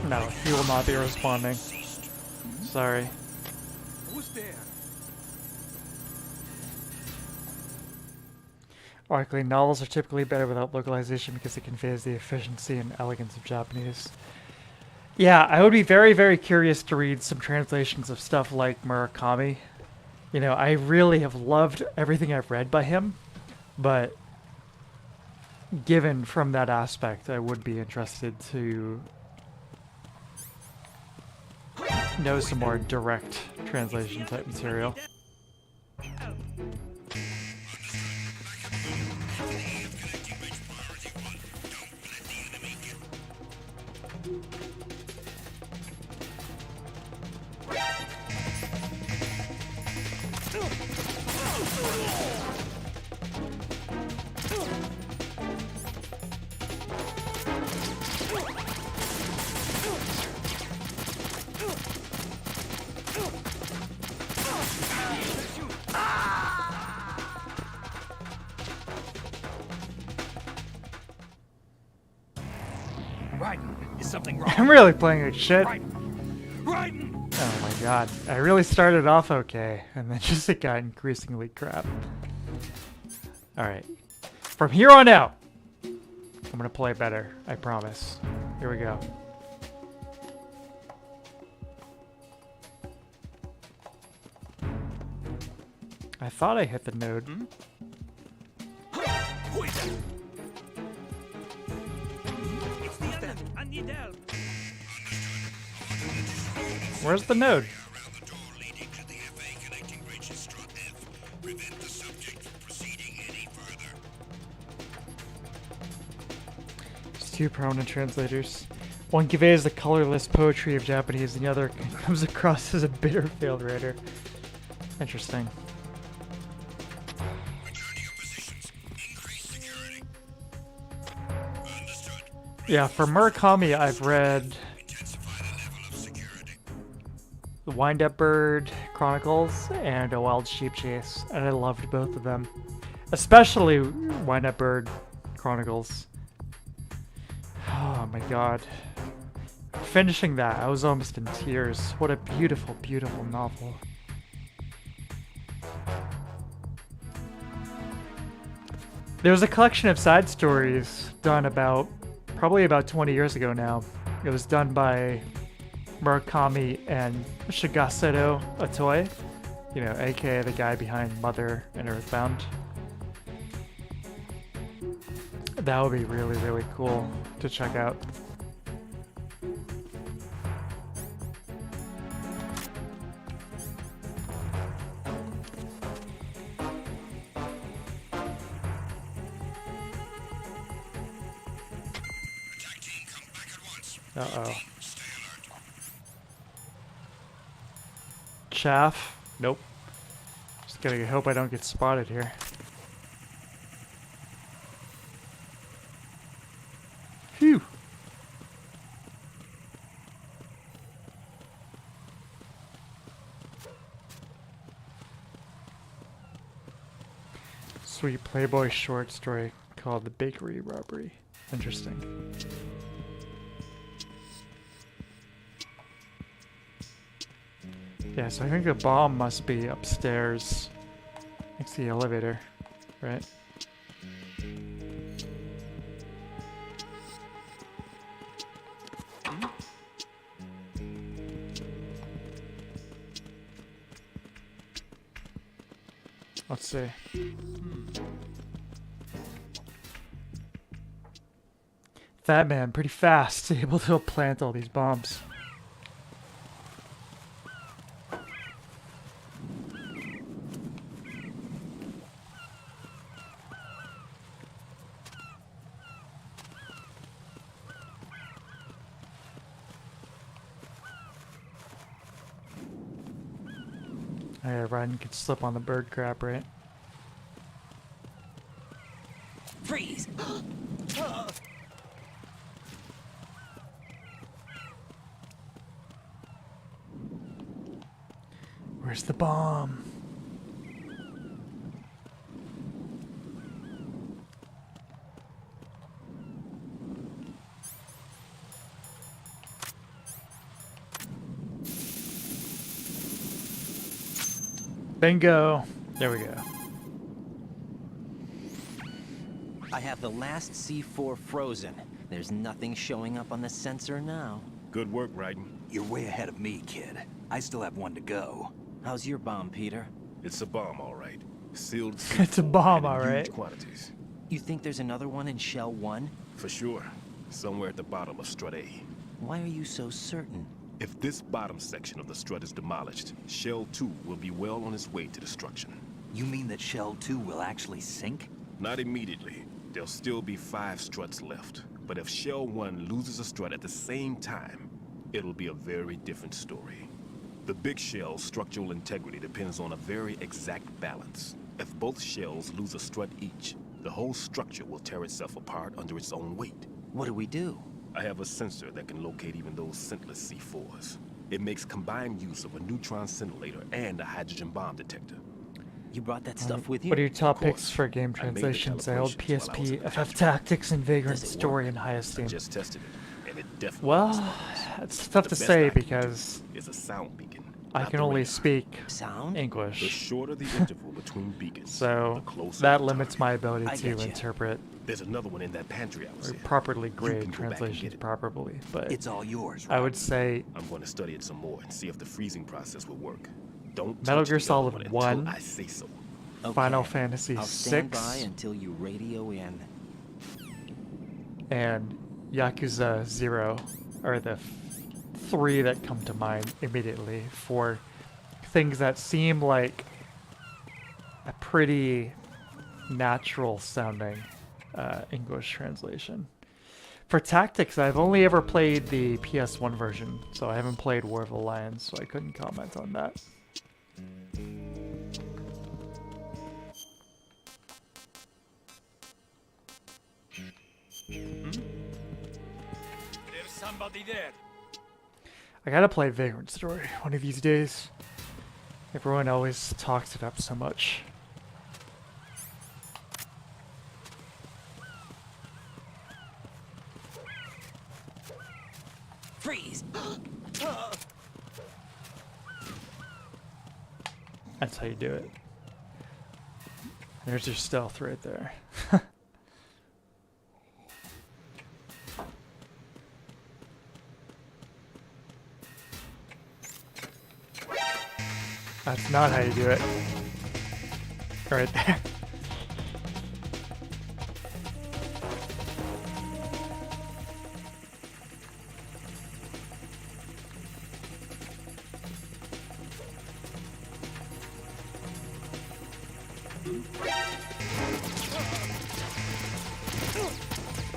No, he will not be responding. Sorry. Who's there? Arguably, novels are typically better without localization because it conveys the efficiency and elegance of Japanese. Yeah, I would be very, very curious to read some translations of stuff like Murakami You know, I really have loved everything I've read by him, but given from that aspect, I would be interested to know some more direct translation type material. Is something wrong? I'm really playing like shit. Right. Oh my god. I really started off okay, and then just it got increasingly crap. Alright. From here on out, I'm gonna play better. I promise. Here we go. I thought I hit the node. Where's the node? There's two prominent translators. One conveys the colorless poetry of Japanese, and the other comes across as a bitter failed writer. Interesting. Yeah, for Murakami, I've read The Wind-Up Bird Chronicles and A Wild Sheep Chase, and I loved both of them. Especially Wind-Up Bird Chronicles. Oh my god. Finishing that, I was almost in tears. What a beautiful, beautiful novel. There was a collection of side stories done probably about 20 years ago now. It was done by Murakami and Shigesato Otoe, you know, aka the guy behind Mother and Earthbound. That would be really, really cool to check out. Uh-oh. Chaff? Nope. Just gotta hope I don't get spotted here. Phew! Sweet Playboy short story called The Bakery Robbery. Interesting. Yeah, so I think the bomb must be upstairs next to the elevator, right? Let's see. Fat man, pretty fast, able to plant all these bombs. Yeah, Ryan could slip on the bird crap, right? Freeze! Where's the bomb? Bingo! There we go. I have the last C4 frozen. There's nothing showing up on the sensor now. Good work, Raiden. You're way ahead of me, kid. I still have one to go. How's your bomb, Peter? It's a bomb, all right. Sealed. It's a bomb, and in all right. Huge quantities. You think there's another one in Shell 1? For sure. Somewhere at the bottom of Strut A. Why are you so certain? If this bottom section of the strut is demolished, Shell 2 will be well on its way to destruction. You mean that Shell 2 will actually sink? Not immediately. There'll still be 5 struts left. But if Shell 1 loses a strut at the same time, it'll be a very different story. The big shell's structural integrity depends on a very exact balance. If both shells lose a strut each, the whole structure will tear itself apart under its own weight. What do we do? I have a sensor that can locate even those scentless C4s. It makes combined use of a neutron scintillator and a hydrogen bomb detector. You brought that stuff with you? What are your top picks for game translations? I hold PSP, FF Tactics, and Vagrant Story in high esteem. Just tested it, and it definitely well, it's tough to say because is a sound beacon. I can only speak sound English. The shorter the interval between beacons, so that limits my ability to interpret. There's another one in that pantry I was in. Properly grade translations properly, but it's all yours. I would say I'm going to study it some more and see if the freezing process will work. Don't Metal touch Gear the Solid other 1, I say so. Final Fantasy I'll stand 6, by until you radio in. and Yakuza 0 are the 3 that come to mind immediately for things that seem like a pretty natural sounding English translation. For Tactics, I've only ever played the PS1 version, so I haven't played War of the Lions, so I couldn't comment on that. There's somebody there. I gotta play Vagrant Story one of these days. Everyone always talks it up so much. Freeze! That's how you do it. There's your stealth right there. That's not how you do it. Right there.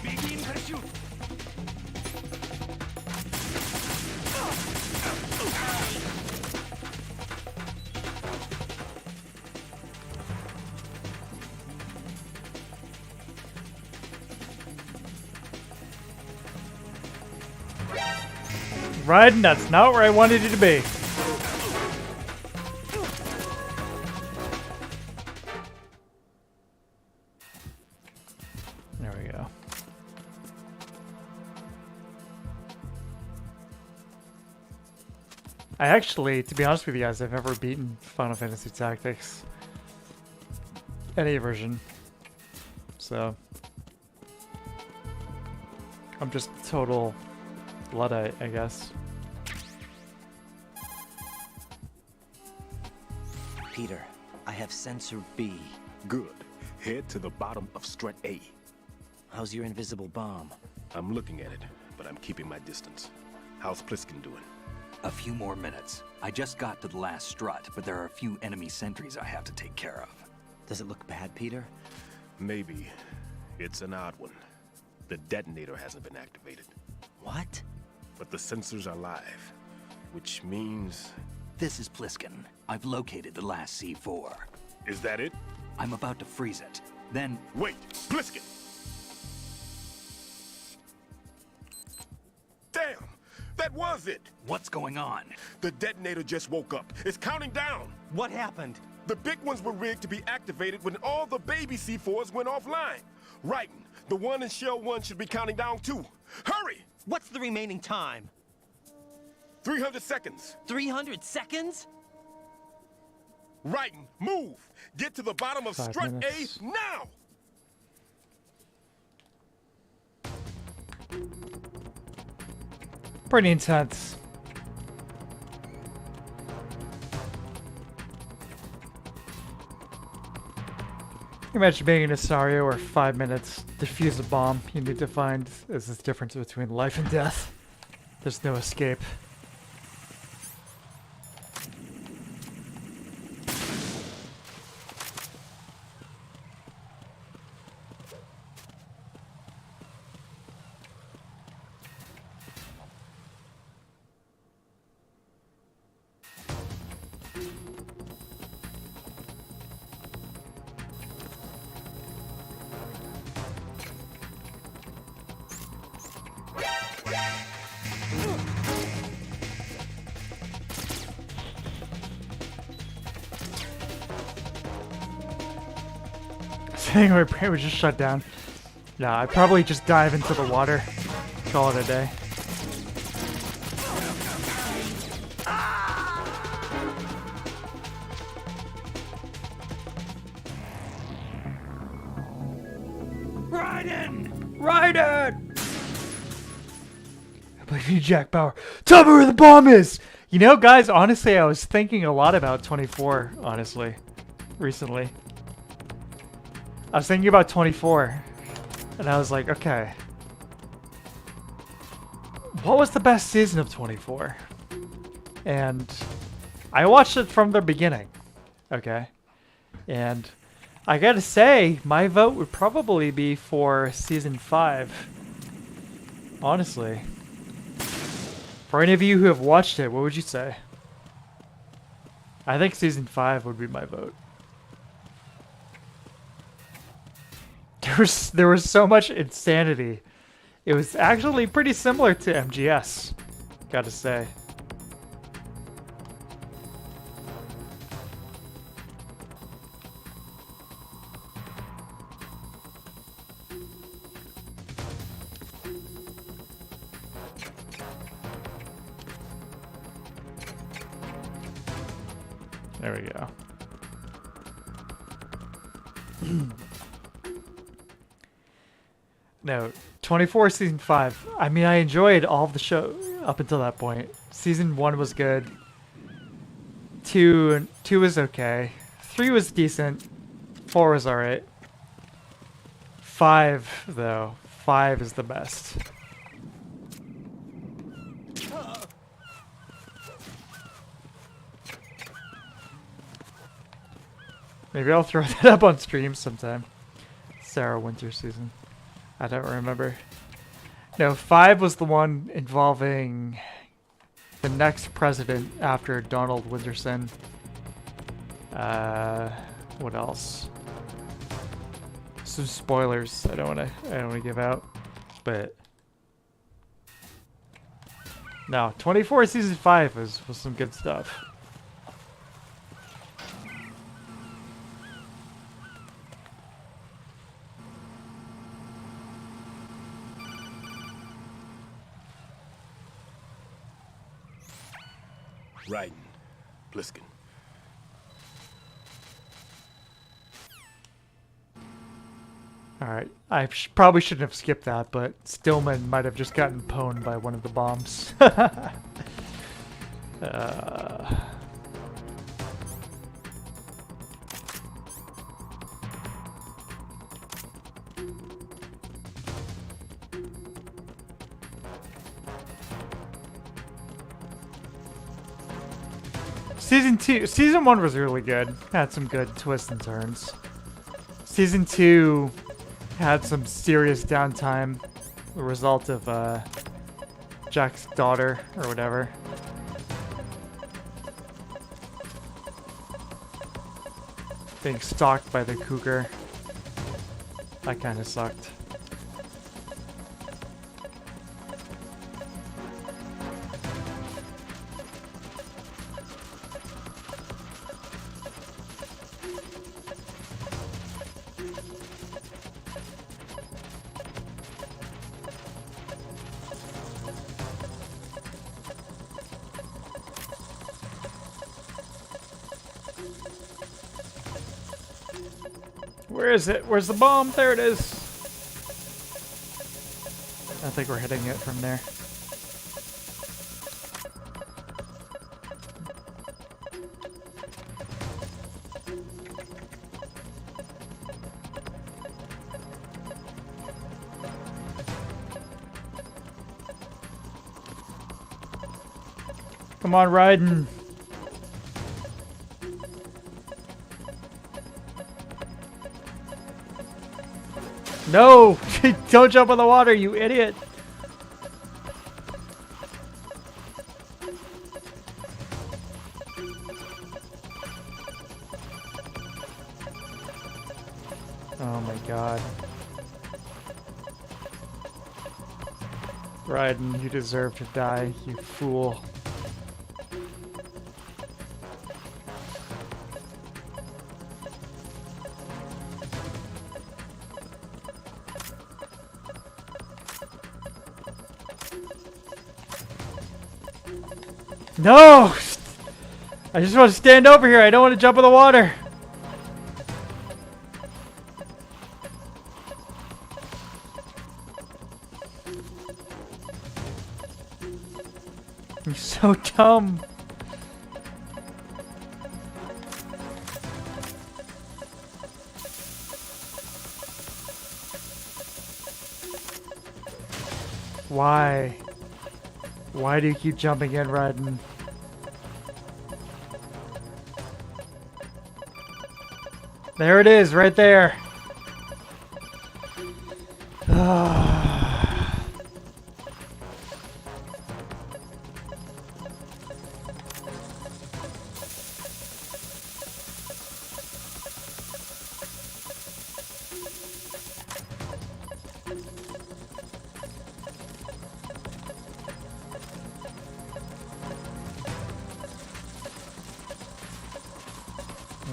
Begin pursuit. Raiden, that's not where I wanted you to be. There we go. I actually, to be honest with you guys, I've never beaten Final Fantasy Tactics. Any version. So I'm just total Luddite, I guess. Peter, I have sensor B. Good. Head to the bottom of Strut A. How's your invisible bomb? I'm looking at it, but I'm keeping my distance. How's Pliskin doing? A few more minutes. I just got to the last strut, but there are a few enemy sentries I have to take care of. Does it look bad, Peter? Maybe. It's an odd one. The detonator hasn't been activated. What? But the sensors are live, which means... This is Pliskin. I've located the last C4. Is that it? I'm about to freeze it. Then... Wait! Pliskin! Damn! That was it! What's going on? The detonator just woke up. It's counting down! What happened? The big ones were rigged to be activated when all the baby C4s went offline. Right. The one in Shell 1 should be counting down too. Hurry! What's the remaining time? 300 seconds. 300 seconds? Right. Move! Get to the bottom of 5 Strut minutes. A now! Pretty intense. Imagine being in a scenario where 5 minutes defuse a bomb. You need to find is this difference between life and death. There's no escape. Saying my brain was just shut down. Nah, I'd probably just dive into the water. Call it a day. Raiden! Raiden! I believe in you, Jack Bauer. Tell me where the bomb is! You know, guys, honestly, I was thinking a lot about 24, honestly, recently. I was thinking about 24, and I was like, okay. What was the best season of 24? And I watched it from the beginning, okay? And I gotta say, my vote would probably be for Season 5. Honestly. For any of you who have watched it, what would you say? I think Season 5 would be my vote. There was so much insanity. It was actually pretty similar to MGS, gotta say. There we go. No, 24 Season 5. I mean, I enjoyed all of the show up until that point. Season 1 was good. 2 was okay. 3 was decent. 4 was alright. 5, though. 5 is the best. Maybe I'll throw that up on stream sometime. Sarah Winter season. I don't remember. No, 5 was the one involving the next president after Donald Winterson. What else? Some spoilers I don't wanna give out. But no, 24 season 5 was some good stuff. Raiden. Pliskin. Alright, I probably shouldn't have skipped that, but Stillman might have just gotten pwned by one of the bombs. Season 1 was really good. Had some good twists and turns. Season 2 had some serious downtime, the result of Jack's daughter or whatever. Being stalked by the cougar. That kind of sucked. Where is it? Where's the bomb? There it is. I think we're hitting it from there. Come on, Raiden. No! Don't jump in the water, you idiot! Oh my god. Raiden, you deserve to die, you fool. No! I just want to stand over here. I don't want to jump in the water. You're so dumb. Why? Why do you keep jumping in, Raiden? There it is, right there.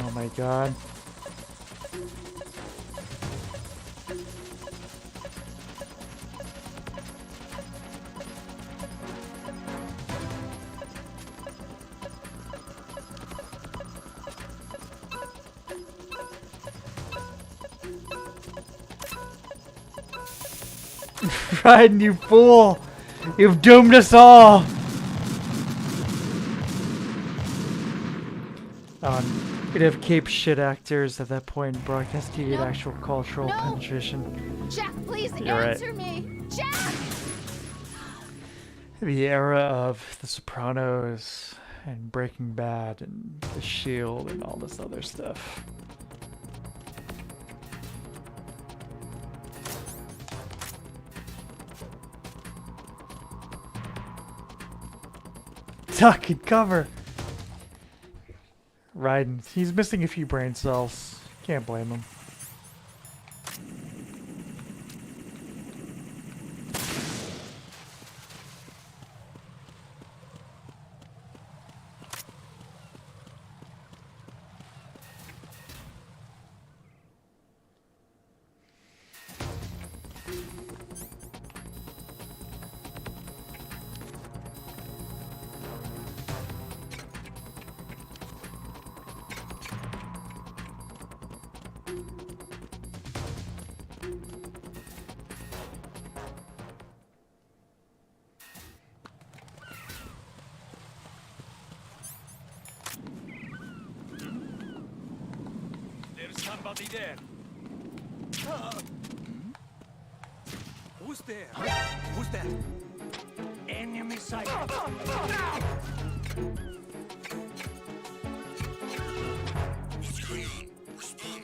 Oh my god. Raiden, you fool! You've doomed us all! We'd have Cape shit actors at that point, broadcast TV to actual cultural penetration. Jack, please You're answer right. me! Jack! The era of The Sopranos and Breaking Bad and The Shield and all this other stuff. Duck and cover! Raiden, he's missing a few brain cells. Can't blame him. There's somebody there. Who's there? Who's there? Enemy sighted. What's going on? Respond.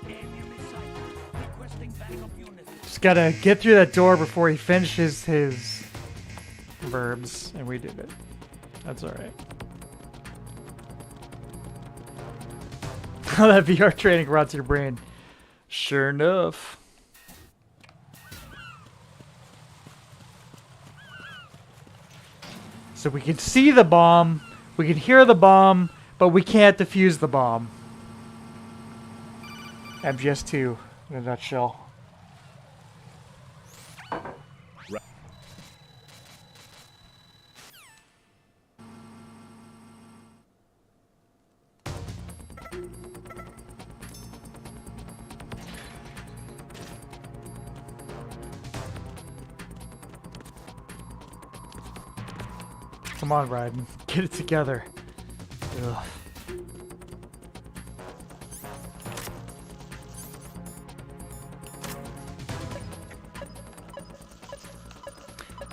Enemy sighted. Requesting backup units. Just gotta get through that door before he finishes his verbs, and we did it. That's alright. How that VR training rots your brain. Sure enough. So we can see the bomb, we can hear the bomb, but we can't defuse the bomb. MGS2 in a nutshell. Come on, Raiden. Get it together. Ugh.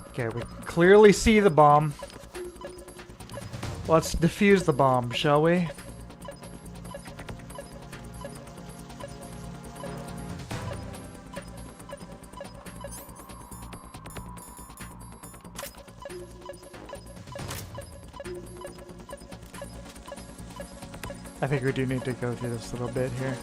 Okay, we clearly see the bomb. Let's defuse the bomb, shall we? I think we do need to go through this little bit here.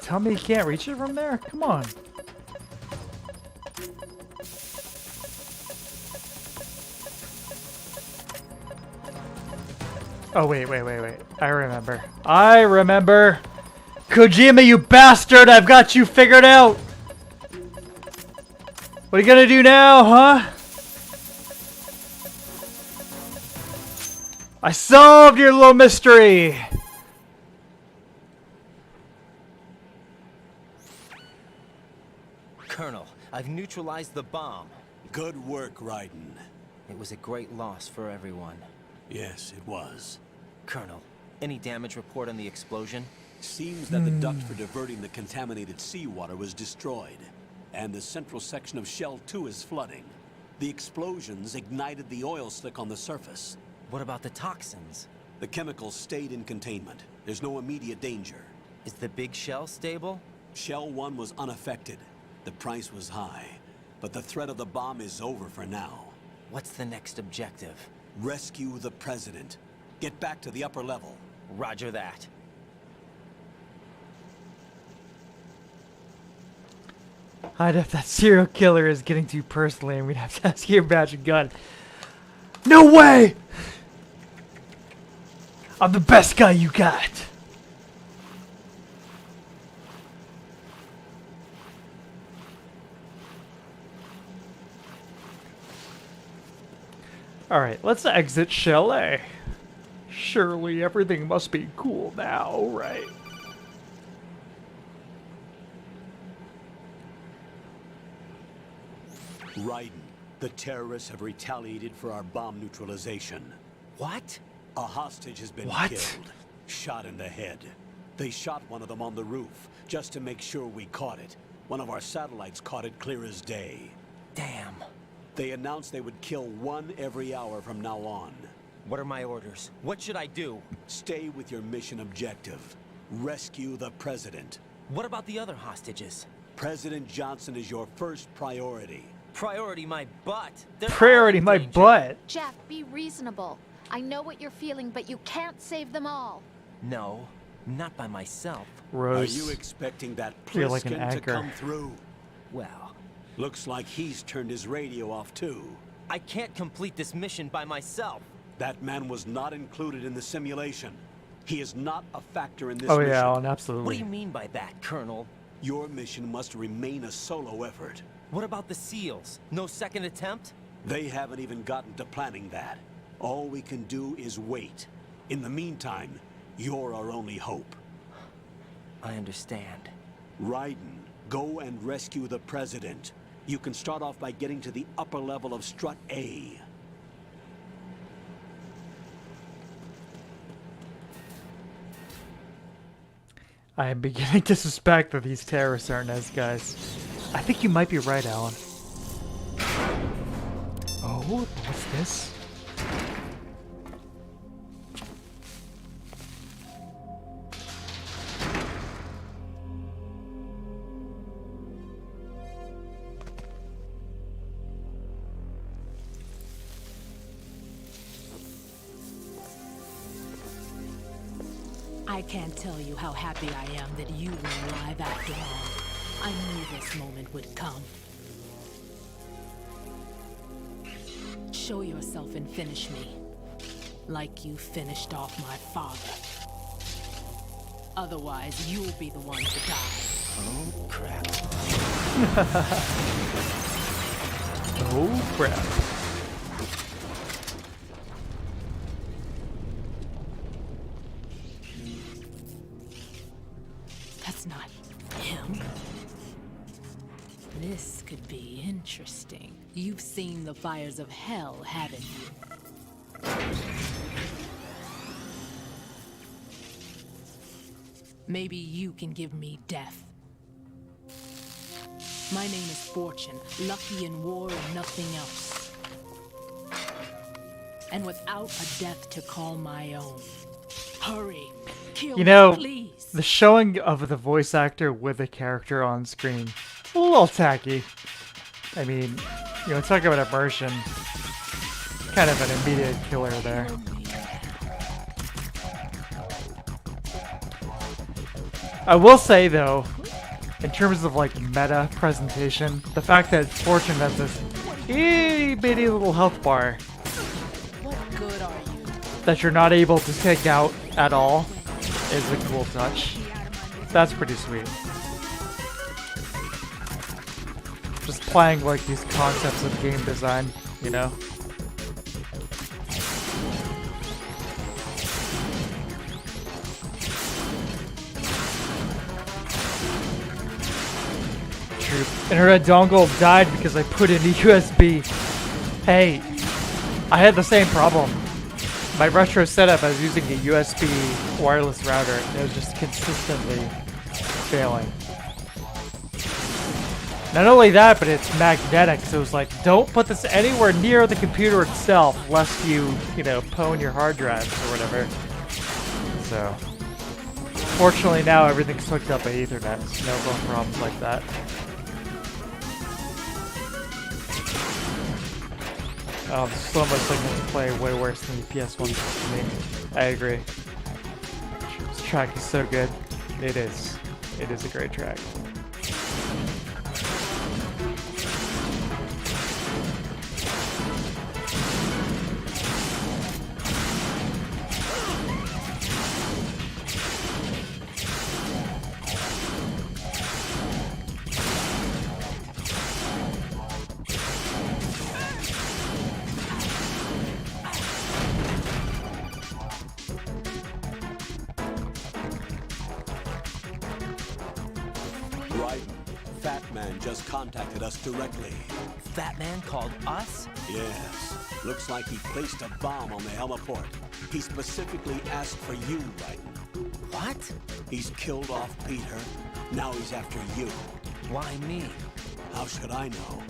Tell me you can't reach it from there? Come on. Oh, wait. I remember. Kojima, you bastard! I've got you figured out! What are you gonna do now, huh? I solved your little mystery! Colonel, I've neutralized the bomb. Good work, Raiden. It was a great loss for everyone. Yes, it was. Colonel, any damage report on the explosion? Seems that the duct for diverting the contaminated seawater was destroyed, and the central section of Shell 2 is flooding. The explosions ignited the oil slick on the surface. What about the toxins? The chemicals stayed in containment. There's no immediate danger. Is the big shell stable? Shell 1 was unaffected. The price was high, but the threat of the bomb is over for now. What's the next objective? Rescue the president. Get back to the upper level. Roger that. If that serial killer is getting too personally, and we'd have to ask your magic gun. No way! I'm the best guy you got! Alright, let's exit Shell A. Surely everything must be cool now, right? Raiden, the terrorists have retaliated for our bomb neutralization. What? A hostage has been killed. Shot in the head. They shot one of them on the roof, just to make sure we caught it. One of our satellites caught it clear as day. Damn. They announced they would kill one every hour from now on. What are my orders? What should I do? Stay with your mission objective. Rescue the president. What about the other hostages? President Johnson is your first priority. Priority my butt. Priority my butt. Jeff, be reasonable. I know what you're feeling, but you can't save them all. No, not by myself. Rose, are you expecting that you're like an Pliskin to anchor. come through? Well, looks like he's turned his radio off too. I can't complete this mission by myself. That man was not included in the simulation. He is not a factor in this oh mission. yeah, Alan, absolutely. What do you mean by that, Colonel? Your mission must remain a solo effort. What about the SEALs? No second attempt? They haven't even gotten to planning that. All we can do is wait. In the meantime, you're our only hope. I understand. Raiden, go and rescue the president. You can start off by getting to the upper level of Strut A. I am beginning to suspect that these terrorists aren't nice guys. I think you might be right, Alan. Oh, what's this? I can't tell you how happy I am that you were alive after all. I knew this moment would come. Show yourself and finish me. Like you finished off my father. Otherwise, you'll be the one to die. Oh, crap. Oh, crap. This could be interesting. You've seen the fires of hell, haven't you? Maybe you can give me death. My name is Fortune, lucky in war and nothing else. And without a death to call my own. Hurry, kill You know, me, please. the showing of the voice actor with the character on screen, a little tacky. I mean, you know, talk about immersion. Kind of an immediate killer there. I will say though, in terms of like meta presentation, the fact that Fortune has this itty bitty little health bar What good are you? that you're not able to take out at all is a cool touch. That's pretty sweet. Just playing like these concepts of game design, you know? Internet dongle died because I put in a USB. Hey, I had the same problem. My retro setup, I was using a USB wireless router, and it was just consistently failing. Not only that, but it's magnetic, so it was like, don't put this anywhere near the computer itself, lest you know, pwn your hard drives or whatever. So, fortunately now everything's hooked up by Ethernet, so no more problems like that. The slow-mo signals play way worse than the PS1 for me. I agree. This track is so good. It is. It is a great track. Fat Man just contacted us directly. Fat Man called us? Yes. Looks like he placed a bomb on the heliport. He specifically asked for you, Raiden. What? He's killed off Peter. Now he's after you. Why me? How should I know?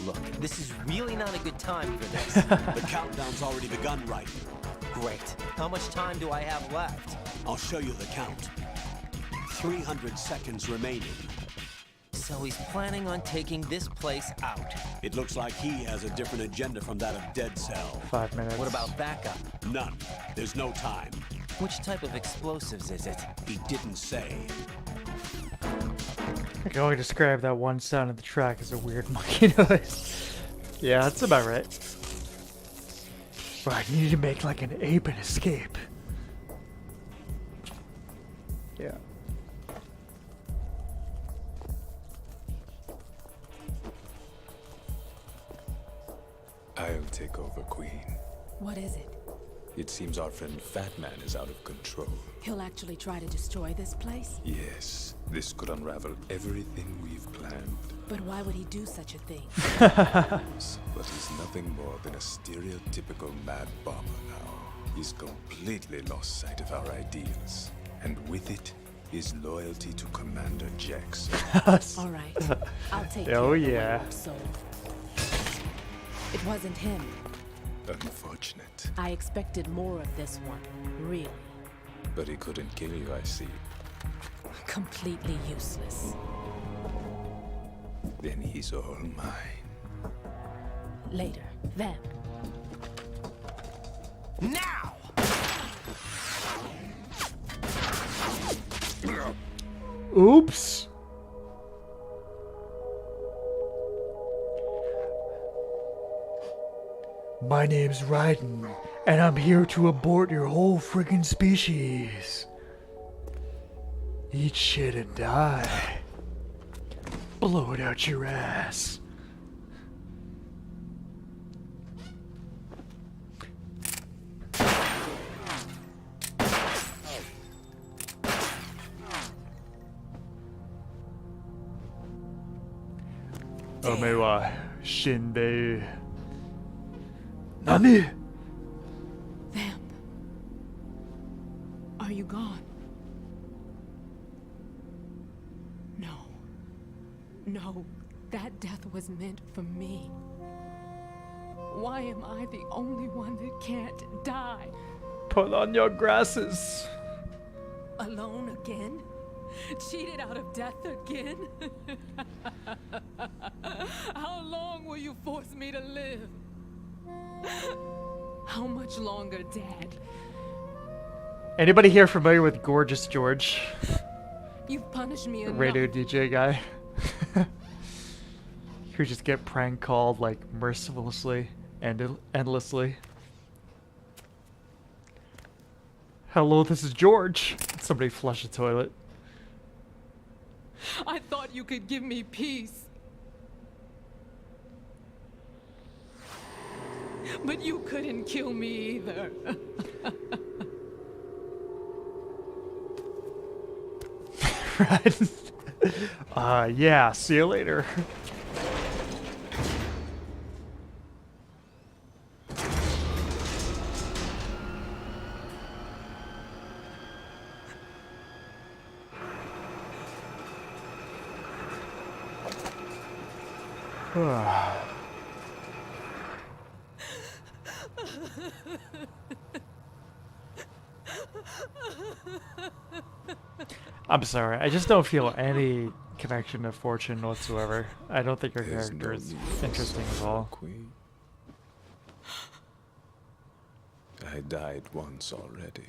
Look, this is really not a good time for this. The countdown's already begun, Raiden. Great. How much time do I have left? I'll show you the count. 300 seconds remaining. So he's planning on taking this place out. It looks like he has a different agenda from that of Dead Cell. 5 minutes. What about backup? None. There's no time. Which type of explosives is it? He didn't say. I can only describe that one sound of the track as a weird monkey noise. Yeah, that's about right. Right, you need to make like an ape and escape. Yeah. I'll take over, Queen. What is it? It seems our friend Fat Man is out of control. He'll actually try to destroy this place? Yes, this could unravel everything we've planned. But why would he do such a thing? But he's nothing more than a stereotypical mad bomber now. He's completely lost sight of our ideals. And with it, his loyalty to Commander Jax. All right, I'll take Oh care of the yeah. way-up soul. It wasn't him. Unfortunate. I expected more of this one, really. But he couldn't kill you, I see. Completely useless. Then he's all mine. Later, then. Now! Oops. My name's Raiden, and I'm here to abort your whole friggin' species. Eat shit and die. Blow it out your ass. Omewa Shinde. Nani? Vamp. Are you gone? No. No. That death was meant for me. Why am I the only one that can't die? Put on your glasses. Alone again? Cheated out of death again? How long will you force me to live? How much longer, Dad? Anybody here familiar with Gorgeous George? You've punished me enough. Radio DJ guy. Who just get prank called like mercilessly and endlessly. Hello, this is George. Somebody flush the toilet. I thought you could give me peace. But you couldn't kill me either. Right. Yeah, see you later. I'm sorry, I just don't feel any connection to Fortune whatsoever. I don't think her character is interesting at all. Queen. I died once already.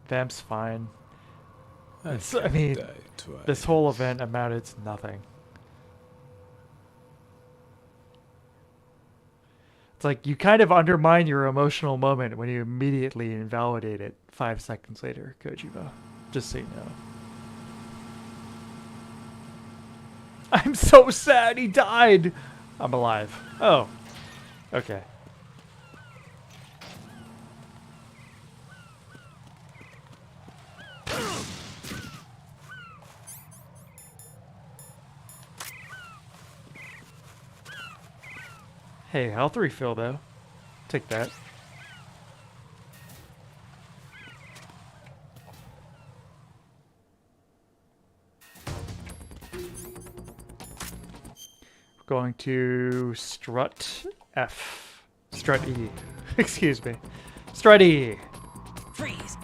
Vamp's fine. I can't mean, die twice. this whole event amounted to nothing. It's like you kind of undermine your emotional moment when you immediately invalidate it 5 seconds later, Kojima. Just so you know. I'm so sad he died! I'm alive. Oh. Okay. Hey, health refill though. Take that. We're going to strut F. Strut E. Excuse me. Strut E. Freeze!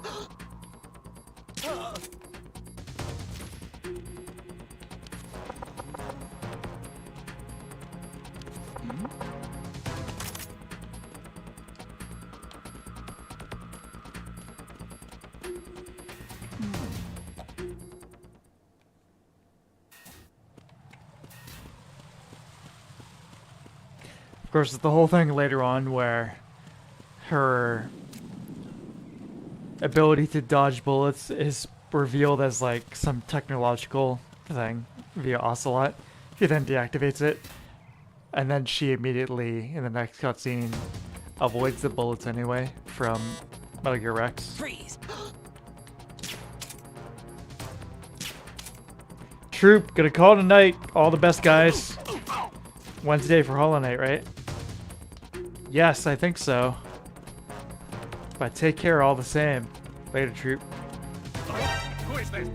Of course, the whole thing later on where her ability to dodge bullets is revealed as like some technological thing via Ocelot. He then deactivates it, and then she immediately, in the next cutscene, avoids the bullets anyway from Metal Gear Rex. Freeze! Troop, gonna call it a night. All the best, guys. Wednesday for Hollow Knight, right? Yes, I think so. But take care all the same. Later, Troop. Who is this?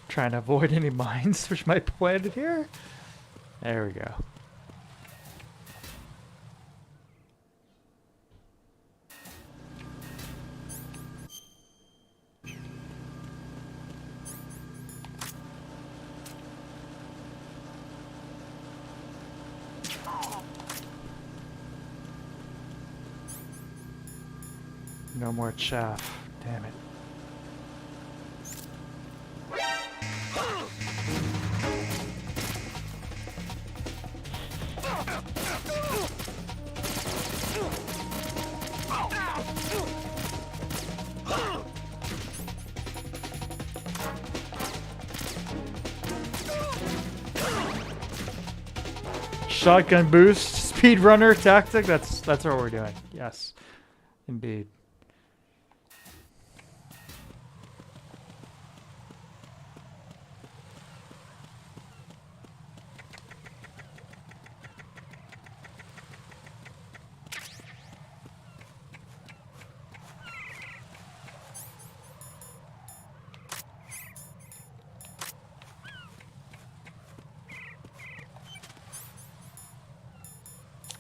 Trying to avoid any mines which might be planted here. There we go. No more chaff. Damn it. shotgun boost, speedrunner tactic. That's what we're doing. Yes, indeed.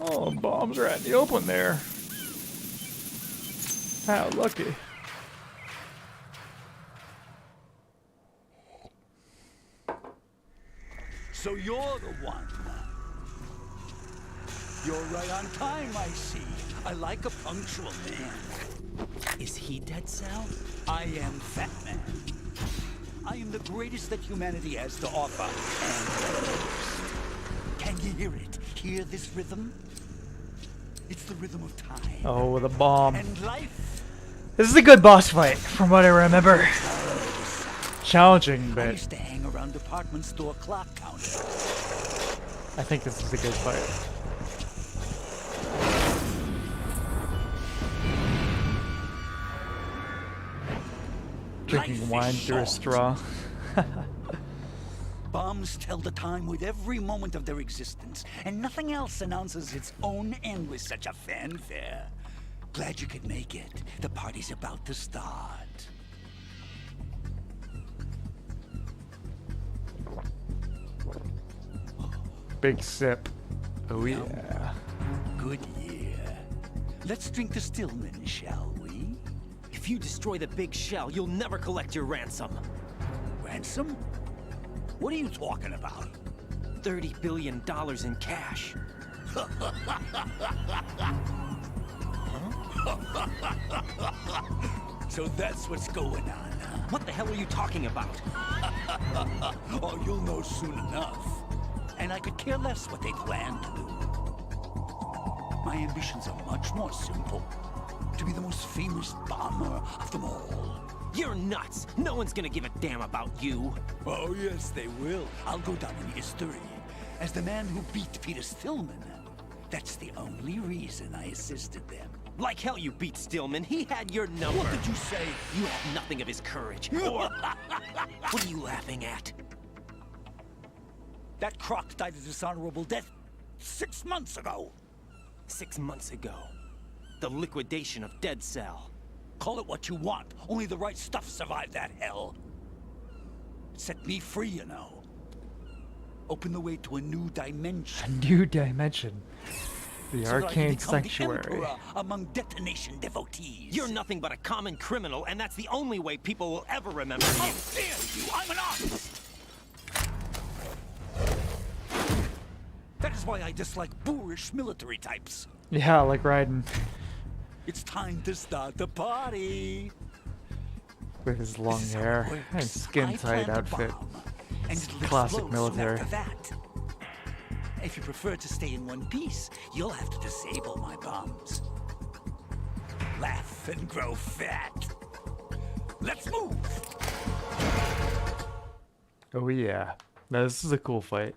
Oh, bombs are out in the open there. How lucky. So you're the one. You're right on time, I see. I like a punctual man. Is he Dead Cell? I am Fat Man. I am the greatest that humanity has to offer, and can you hear it? Hear this rhythm? It's the rhythm of time. Oh, the bomb. And life. This is a good boss fight, from what I remember. Challenging, I but used to hang around department store clock counters. I think this is a good fight. Drinking wine through a straw. Bombs tell the time with every moment of their existence, and nothing else announces its own end with such a fanfare. Glad you could make it. The party's about to start. Big sip. Oh yeah. Good year. Let's drink the Stillman, shall we? If you destroy the big shell, you'll never collect your ransom. Ransom? What are you talking about? $30 billion in cash. So that's what's going on, huh? What the hell are you talking about? Oh, you'll know soon enough. And I could care less what they plan to do. My ambitions are much more simple. To be the most famous bomber of them all. You're nuts! No one's gonna give a damn about you. Oh, yes, they will. I'll go down in history as the man who beat Peter Stillman. That's the only reason I assisted them. Like hell you beat Stillman. He had your number. What did you say? You have nothing of his courage. Or... What are you laughing at? That croc died a dishonorable death 6 months ago. 6 months ago. The liquidation of Dead Cell. Call it what you want. Only the right stuff survived that hell. Set me free, you know. Open the way to a new dimension. A new dimension. The So that I can Arcane become the Sanctuary. emperor among detonation devotees. You're nothing but a common criminal, and that's the only way people will ever remember you. How dare you! I'm an artist! That is why I dislike boorish military types. Yeah, like Raiden. It's time to start the party. With his long hair and skin-tight outfit. And it'll Classic explode military. soon after that. If you prefer to stay in one piece, you'll have to disable my bombs. Laugh and grow fat. Let's move. Oh yeah. No, this is a cool fight.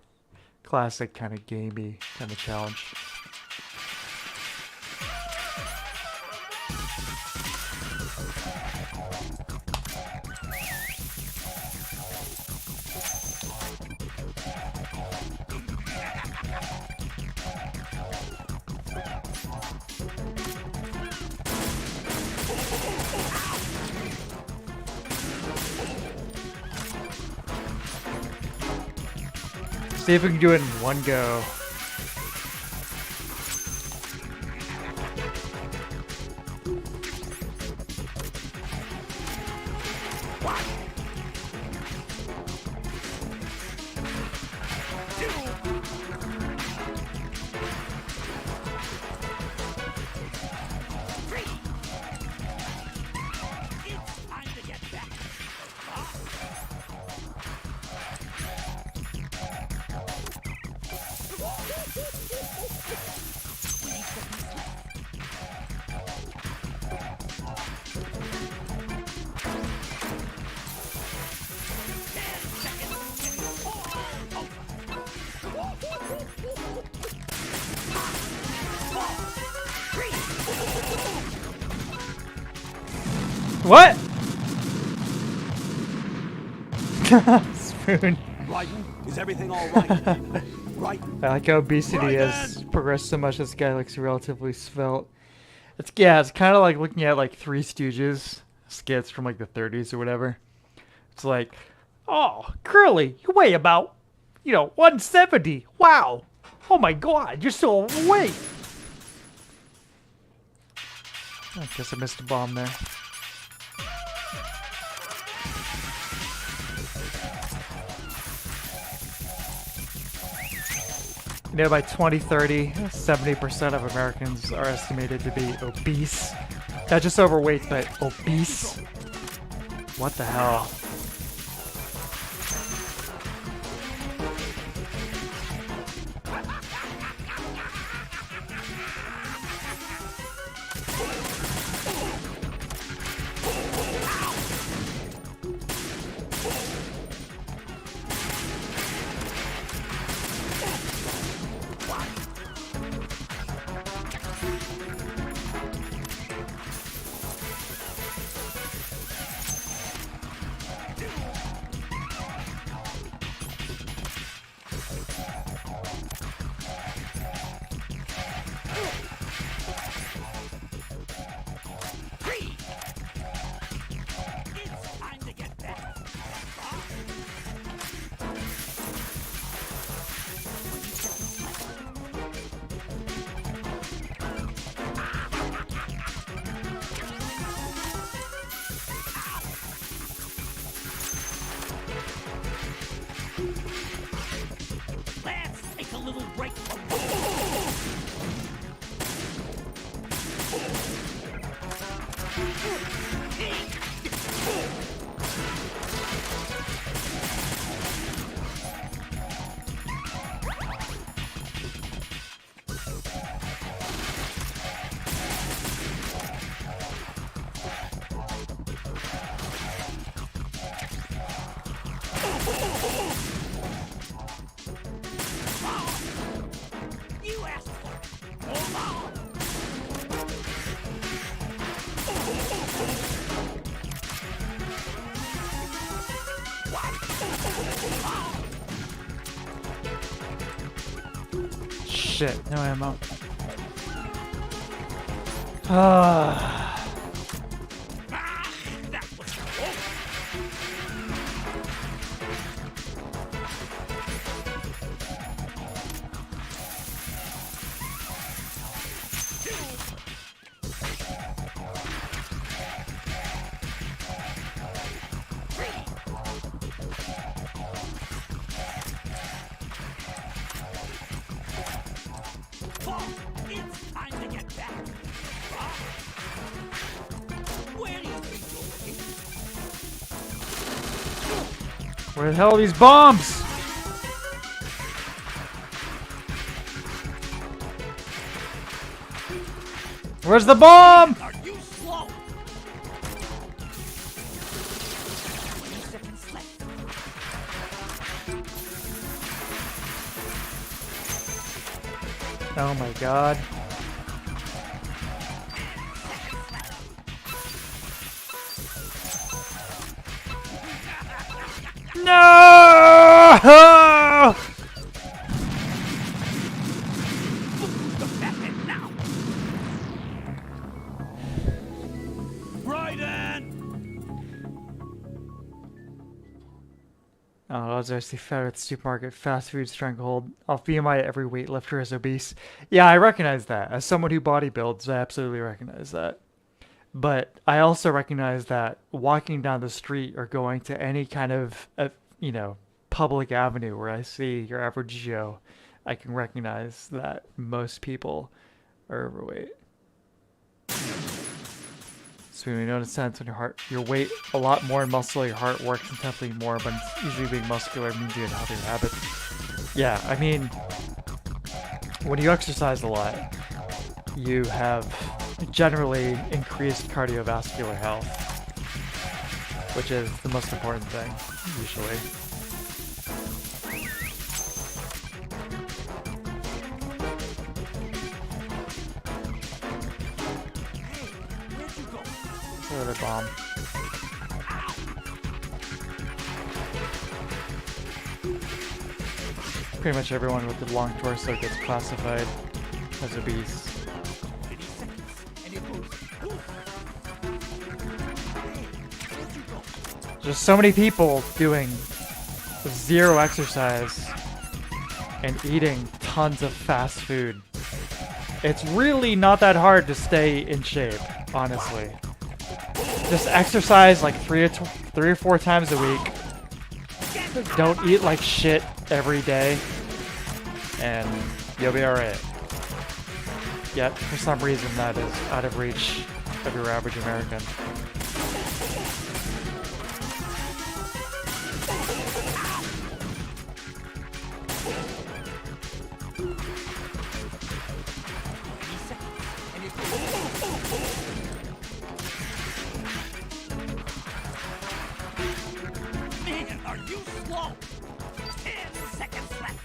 Classic kind of gamey kind of challenge. See if we can do it in one go. What? Spoon. Raiden, is everything all right? Right? I like how obesity has progressed so much. This guy looks relatively svelte. It's kind of like looking at like Three Stooges skits from like the 30s or whatever. It's like, oh, Curly, you weigh about, 170. Wow. Oh my God, you're still overweight. I guess I missed a bomb there. By 2030, 70% of Americans are estimated to be obese. Not just overweight, but obese. What the hell? Let's take a little break from you asked for it. Hold on. Shit, no ammo. Ah. It's time to get back. Where do you think you're looking? Where the hell are these bombs? Where's the bomb? Are you slow? 20 seconds left. Oh my God. No! Oh, those are the fed at supermarket, fast food stranglehold. Off BMI, every weightlifter is obese. Yeah, I recognize that. As someone who bodybuilds, I absolutely recognize that. But I also recognize that walking down the street or going to any kind of, public avenue where I see your average Joe, I can recognize that most people are overweight. So you know, in a sense, when your weight a lot more in muscle, your heart works intensely more, but it's usually being muscular means you have healthier habits. Yeah, I mean, when you exercise a lot, you have generally increased cardiovascular health, which is the most important thing, usually. Another bomb. pretty much everyone with the long torso gets classified as obese. There's so many people doing zero exercise and eating tons of fast food. It's really not that hard to stay in shape, honestly. Just exercise like 3 or 4 times a week. Don't eat like shit every day, and you'll be alright. Yet, for some reason, that is out of reach of your average American. Man, are you slow? 10 seconds left.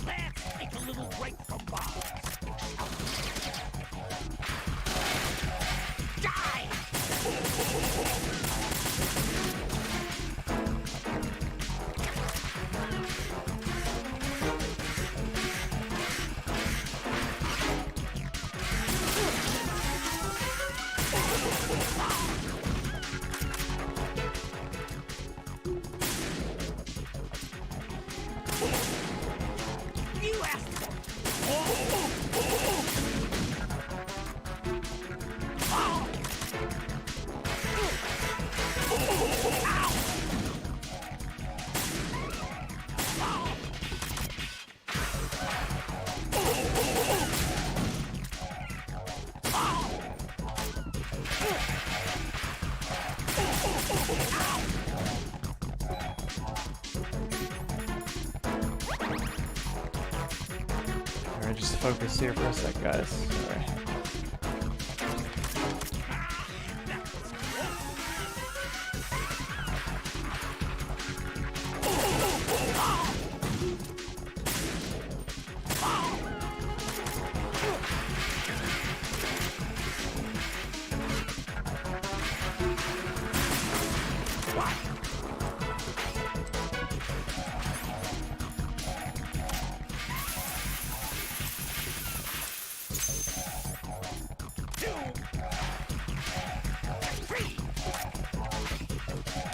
Let's take a little break from bombs. Die! You asked for Alright, just focus here for a sec, guys. Sorry.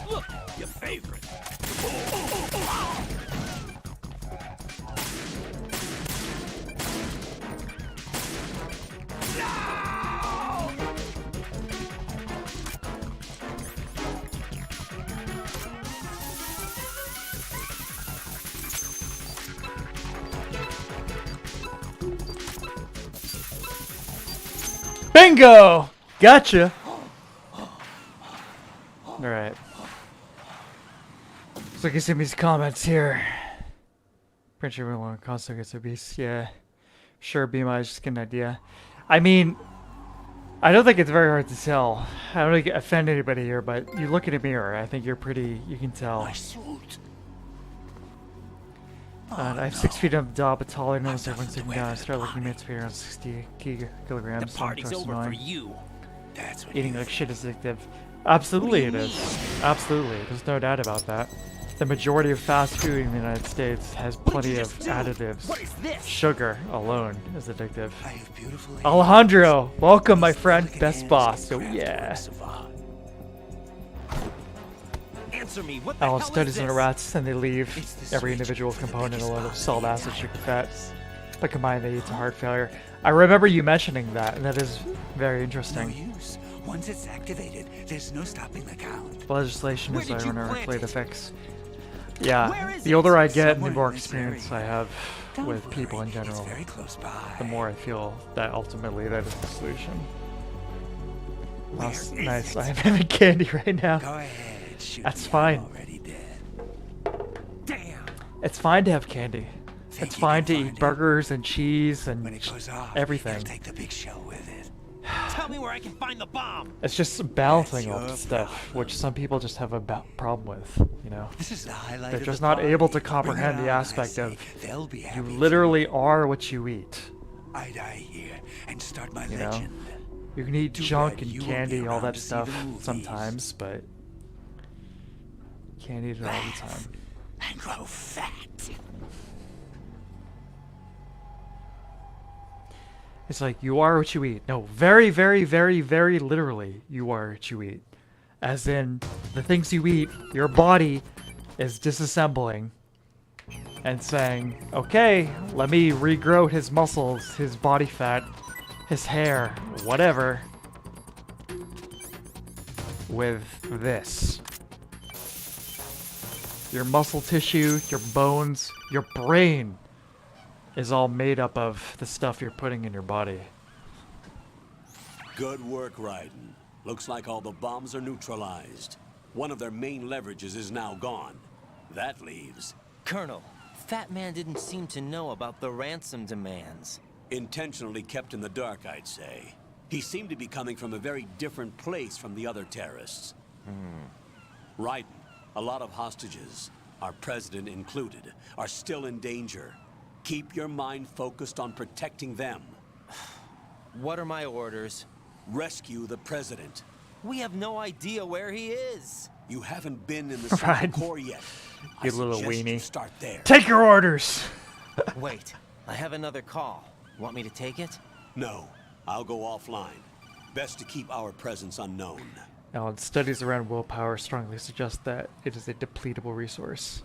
Look, your favorite. Bingo! Gotcha! Alright. So look at some of these comments here. Pretty sure everyone Costa gets obese. Yeah. Sure, BMI is just get an idea. I mean, I don't think it's very hard to tell. I don't want to offend anybody here, but you look in a mirror, I think you're pretty, you can tell. I have 6 feet up top, but taller than most everyone's sitting down. I start looking at me, it's around 60 kilograms. The party's so over for you. That's what eating like shit is addictive. Absolutely it is. Absolutely. There's no doubt about that. The majority of fast food in the United States has plenty of additives. What is this? Sugar alone is addictive. Alejandro, welcome my friend. Best boss. So yeah. Answer me. What the Alan hell studies is on this? rats and they leave every individual component a load of salt, acid, sugar, fats. But combined they lead to heart failure. I remember you mentioning that, and that is very interesting. No use. Once it's activated, there's no stopping the count. Legislation is Where did you ironically plant the it? fix. Yeah, Where is the it? older I get and the Somewhere more in this experience I have with people in general, very close by. the more I feel that ultimately that is the solution. Nice. I'm having candy right now. Go ahead, shoot That's me, fine. I'm already dead. Damn. It's fine to have candy. It's fine to eat burgers and cheese and everything. Take the big show with it. Tell me where I can find the bomb. It's just balancing all the stuff, which some people just have a problem with, you know. This is the highlight They're of just the not party. able to Bring it comprehend the on, I aspect say. of They'll be you happy literally are what you eat. I die here and start my You know? legend. You can eat Too junk bad and you won't candy, be all around that to see stuff the movies. sometimes, but can't eat it all the time. And grow fat. It's like, you are what you eat. No, very, very, very, very literally, you are what you eat. As in, the things you eat, your body is disassembling and saying, okay, let me regrow his muscles, his body fat, his hair, whatever, with this. Your muscle tissue, your bones, your brain is all made up of the stuff you're putting in your body. Good work, Raiden. Looks like all the bombs are neutralized. One of their main leverages is now gone. That leaves... Colonel, Fat Man didn't seem to know about the ransom demands. Intentionally kept in the dark, I'd say. He seemed to be coming from a very different place from the other terrorists. Raiden, a lot of hostages, our president included, are still in danger. Keep your mind focused on protecting them. What are my orders? Rescue the president. We have no idea where he is. You haven't been in the Central Core yet. You little suggest you weenie. start there. Take your orders! Wait, I have another call. Want me to take it? No, I'll go offline. Best to keep our presence unknown. Now, studies around willpower strongly suggest that it is a depletable resource.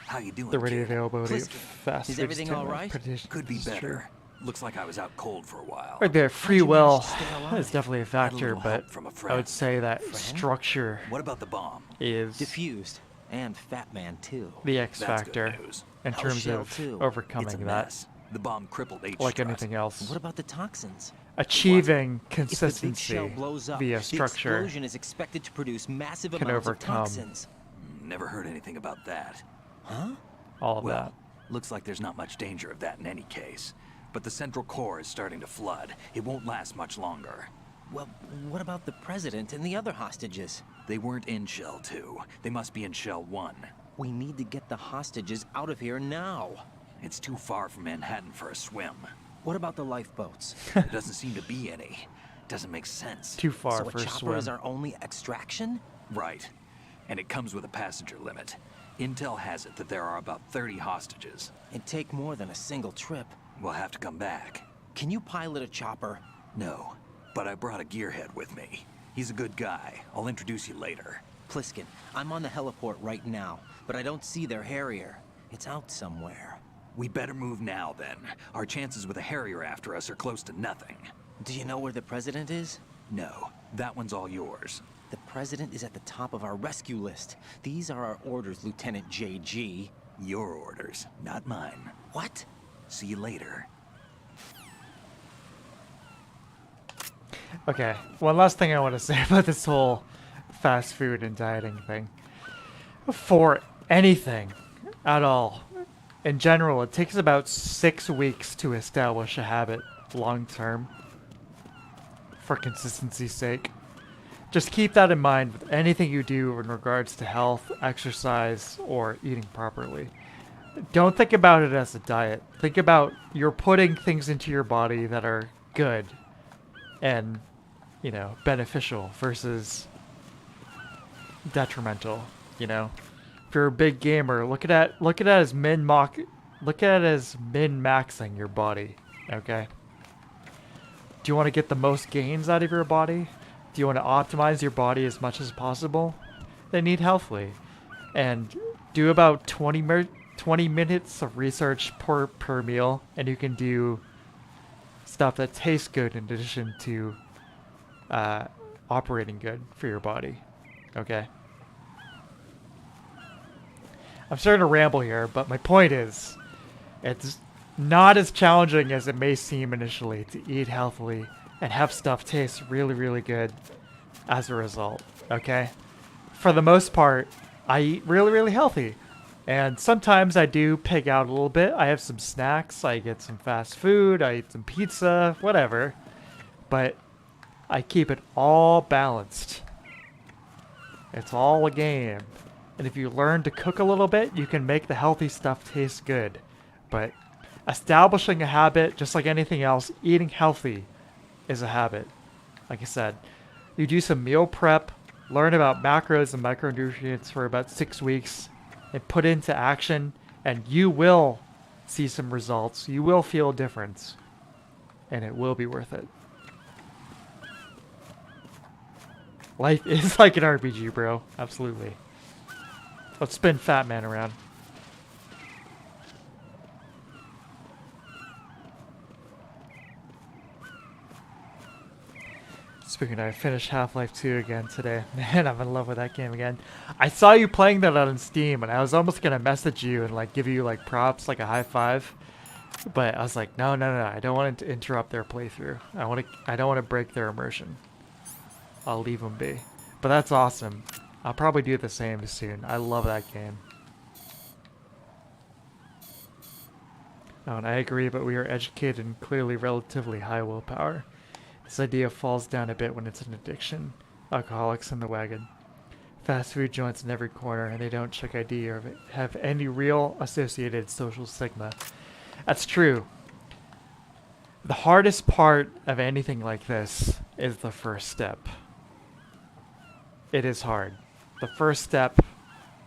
How you doing, The ready kid? availability of fast Is food everything is all right? Could be better. Looks like I was out cold for a while. Right there, free you will manage to stay alive? is definitely a factor, little but help from a I friend. would say that Friend? structure What about the bomb? is Diffused. And Fat Man, too. the X That's good factor news. in Hell terms shell, of too. It's overcoming a that. mess. The bomb crippled H Like strut. anything else. What about the toxins? Achieving If the big consistency shell blows up, via the structure explosion is expected to produce massive can amounts overcome of toxins. Never heard anything about that. Huh? all of Well, that. looks like there's not much danger of that in any case. But the Central Core is starting to flood. It won't last much longer. Well, what about the president and the other hostages? They weren't in Shell 2. They must be in Shell 1. We need to get the hostages out of here now. It's too far from Manhattan for a swim. What about the lifeboats? There doesn't seem to be any. Doesn't make sense. Too far So a for a chopper swim. is our only extraction? Right. And it comes with a passenger limit. Intel has it that there are about 30 hostages. It'd take more than a single trip. We'll have to come back. Can you pilot a chopper? No, but I brought a gearhead with me. He's a good guy. I'll introduce you later. Pliskin, I'm on the heliport right now, but I don't see their Harrier. It's out somewhere. We better move now, then. Our chances with a Harrier after us are close to nothing. Do you know where the president is? No, that one's all yours. The president is at the top of our rescue list. These are our orders, Lieutenant JG. Your orders, not mine. What? See you later. Okay, one last thing I want to say about this whole fast food and dieting thing. For anything at all, in general, it takes about 6 weeks to establish a habit long term. For consistency's sake. Just keep that in mind with anything you do in regards to health, exercise, or eating properly. Don't think about it as a diet. Think about you're putting things into your body that are good and, you know, beneficial versus detrimental, you know. If you're a big gamer, look at it as min-maxing your body, okay? Do you want to get the most gains out of your body? Do you want to optimize your body as much as possible? Then eat healthily. And do about 20 minutes of research per meal, and you can do stuff that tastes good in addition to operating good for your body. Okay? I'm starting to ramble here, but my point is, it's not as challenging as it may seem initially to eat healthily and have stuff taste really, really good as a result, okay? For the most part, I eat really, really healthy. And sometimes I do pig out a little bit. I have some snacks, I get some fast food, I eat some pizza, whatever. But I keep it all balanced. It's all a game. And if you learn to cook a little bit, you can make the healthy stuff taste good. But establishing a habit, just like anything else, eating healthy is a habit. Like I said, you do some meal prep, learn about macros and micronutrients for about 6 weeks, and put into action, and you will see some results. You will feel a difference, and it will be worth it. Life is like an RPG, bro. Absolutely. Let's spin Fat Man around. Speaking of, I finished Half-Life 2 again today. Man, I'm in love with that game again. I saw you playing that on Steam, and I was almost gonna message you and like give you like props, like a high five. But I was like, no, I don't want to interrupt their playthrough. I don't want to break their immersion. I'll leave them be. But that's awesome. I'll probably do the same soon. I love that game. Oh, and I agree, but we are educated and clearly relatively high willpower. This idea falls down a bit when it's an addiction. Alcoholics in the wagon. Fast food joints in every corner, and they don't check ID or have any real associated social stigma. That's true. The hardest part of anything like this is the first step. It is hard. The first step,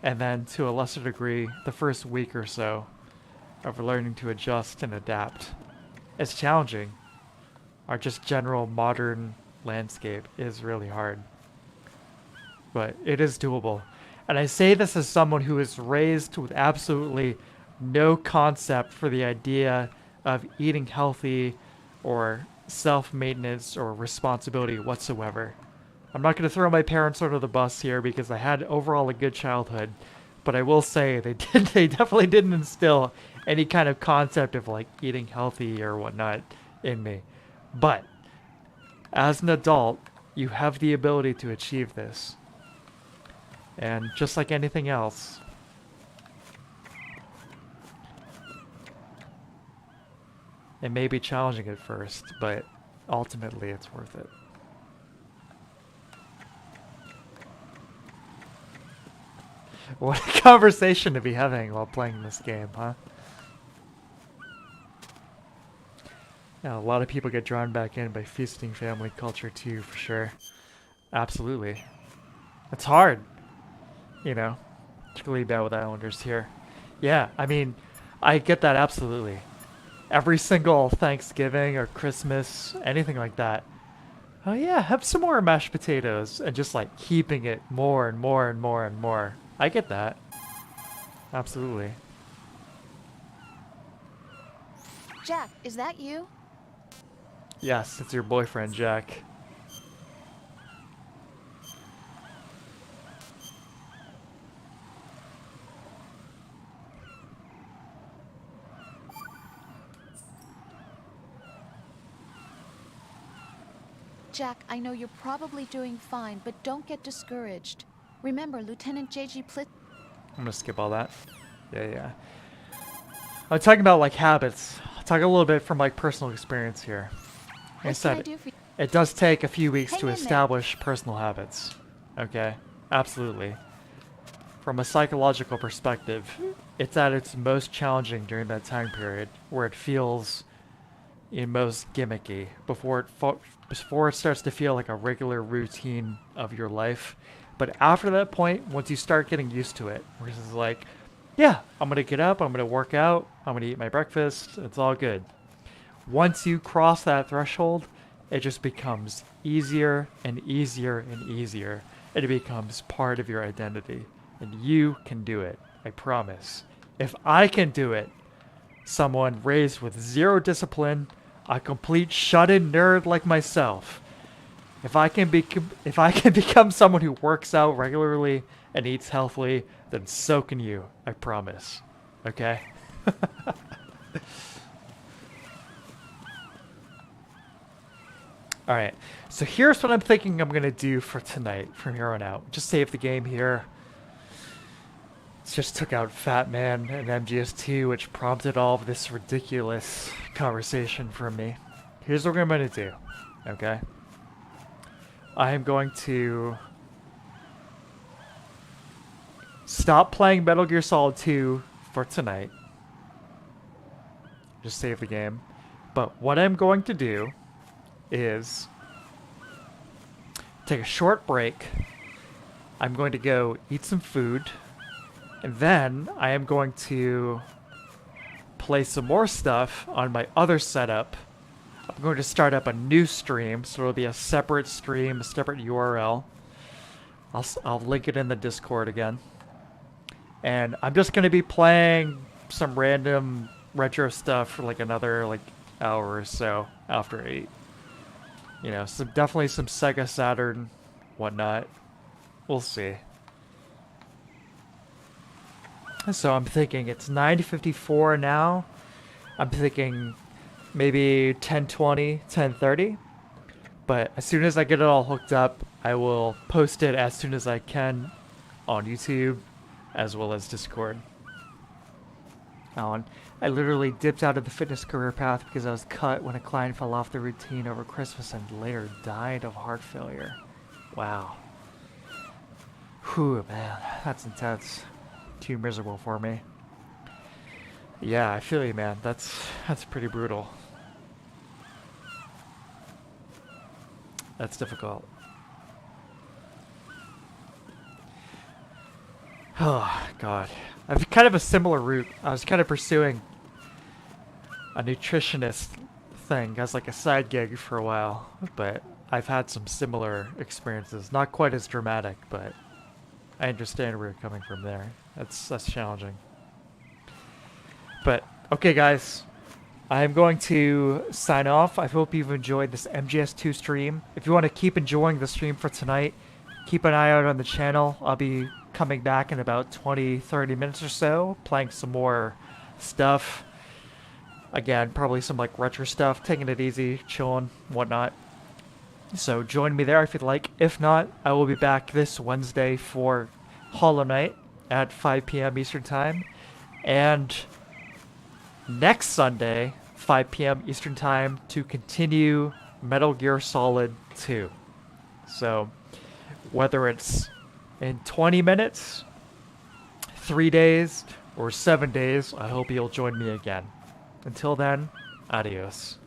and then to a lesser degree, the first week or so of learning to adjust and adapt. It's challenging. Our just general modern landscape is really hard. But it is doable. And I say this as someone who is raised with absolutely no concept for the idea of eating healthy or self-maintenance or responsibility whatsoever. I'm not going to throw my parents under the bus here because I had overall a good childhood, but I will say they definitely didn't instill any kind of concept of like eating healthy or whatnot in me. But as an adult, you have the ability to achieve this. And just like anything else, it may be challenging at first, but ultimately it's worth it. What a conversation to be having while playing this game, huh? Yeah, a lot of people get drawn back in by feasting family culture too, for sure. Absolutely. It's hard, you know, particularly bad with Islanders here. Yeah, I mean, I get that absolutely. Every single Thanksgiving or Christmas, anything like that. Oh yeah, have some more mashed potatoes, and just like heaping it more and more and more and more. I get that. Absolutely. Jack, is that you? Yes, it's your boyfriend, Jack. Jack, I know you're probably doing fine, but don't get discouraged. Remember, Lieutenant J.G. Plitt... I'm gonna skip all that. Yeah. I'm talking about like habits. I'll talk a little bit from like personal experience here. Like I said, it does take a few weeks to establish personal habits. Okay? Absolutely. From a psychological perspective, it's at its most challenging during that time period where it feels most gimmicky before it starts to feel like a regular routine of your life. But after that point, once you start getting used to it, where it's like, yeah, I'm going to get up, I'm going to work out, I'm going to eat my breakfast, it's all good. Once you cross that threshold, it just becomes easier and easier and easier. And it becomes part of your identity. And you can do it, I promise. If I can do it, someone raised with zero discipline, a complete shut-in nerd like myself, if I can become someone who works out regularly and eats healthily, then so can you, I promise. Okay? Alright, so here's what I'm thinking I'm going to do for tonight from here on out. Just save the game here. Just took out Fat Man and MGS2, which prompted all of this ridiculous conversation from me. Here's what I'm going to do, okay? I am going to stop playing Metal Gear Solid 2 for tonight. Just save the game. But what I'm going to do is take a short break. I'm going to go eat some food, and then I am going to play some more stuff on my other setup. I'm going to start up a new stream, so it'll be a separate stream, a separate URL. I'll link it in the Discord again. And I'm just going to be playing some random retro stuff for like another hour or so after 8. You know, definitely some Sega Saturn, whatnot. We'll see. So I'm thinking it's 9:54 now. I'm thinking maybe 10:20, 10:30. But as soon as I get it all hooked up, I will post it as soon as I can on YouTube as well as Discord. I literally dipped out of the fitness career path because I was cut when a client fell off the routine over Christmas and later died of heart failure. Wow. Whew, man, that's intense. Too miserable for me. Yeah, I feel you, man. That's pretty brutal. That's difficult. Oh, God. I've kind of a similar route. I was kind of pursuing a nutritionist thing as like a side gig for a while, but I've had some similar experiences. Not quite as dramatic, but I understand where you're coming from there. That's challenging. But, okay guys, I'm going to sign off. I hope you've enjoyed this MGS2 stream. If you want to keep enjoying the stream for tonight, keep an eye out on the channel. I'll be coming back in about 20-30 minutes or so, playing some more stuff. Again, probably some like retro stuff, taking it easy, chilling, whatnot. So join me there if you'd like. If not, I will be back this Wednesday for Hollow Knight at 5 p.m. Eastern Time. And next Sunday, 5 p.m. Eastern Time, to continue Metal Gear Solid 2. So, whether it's in 20 minutes, 3 days, or 7 days, I hope you'll join me again. Until then, adios.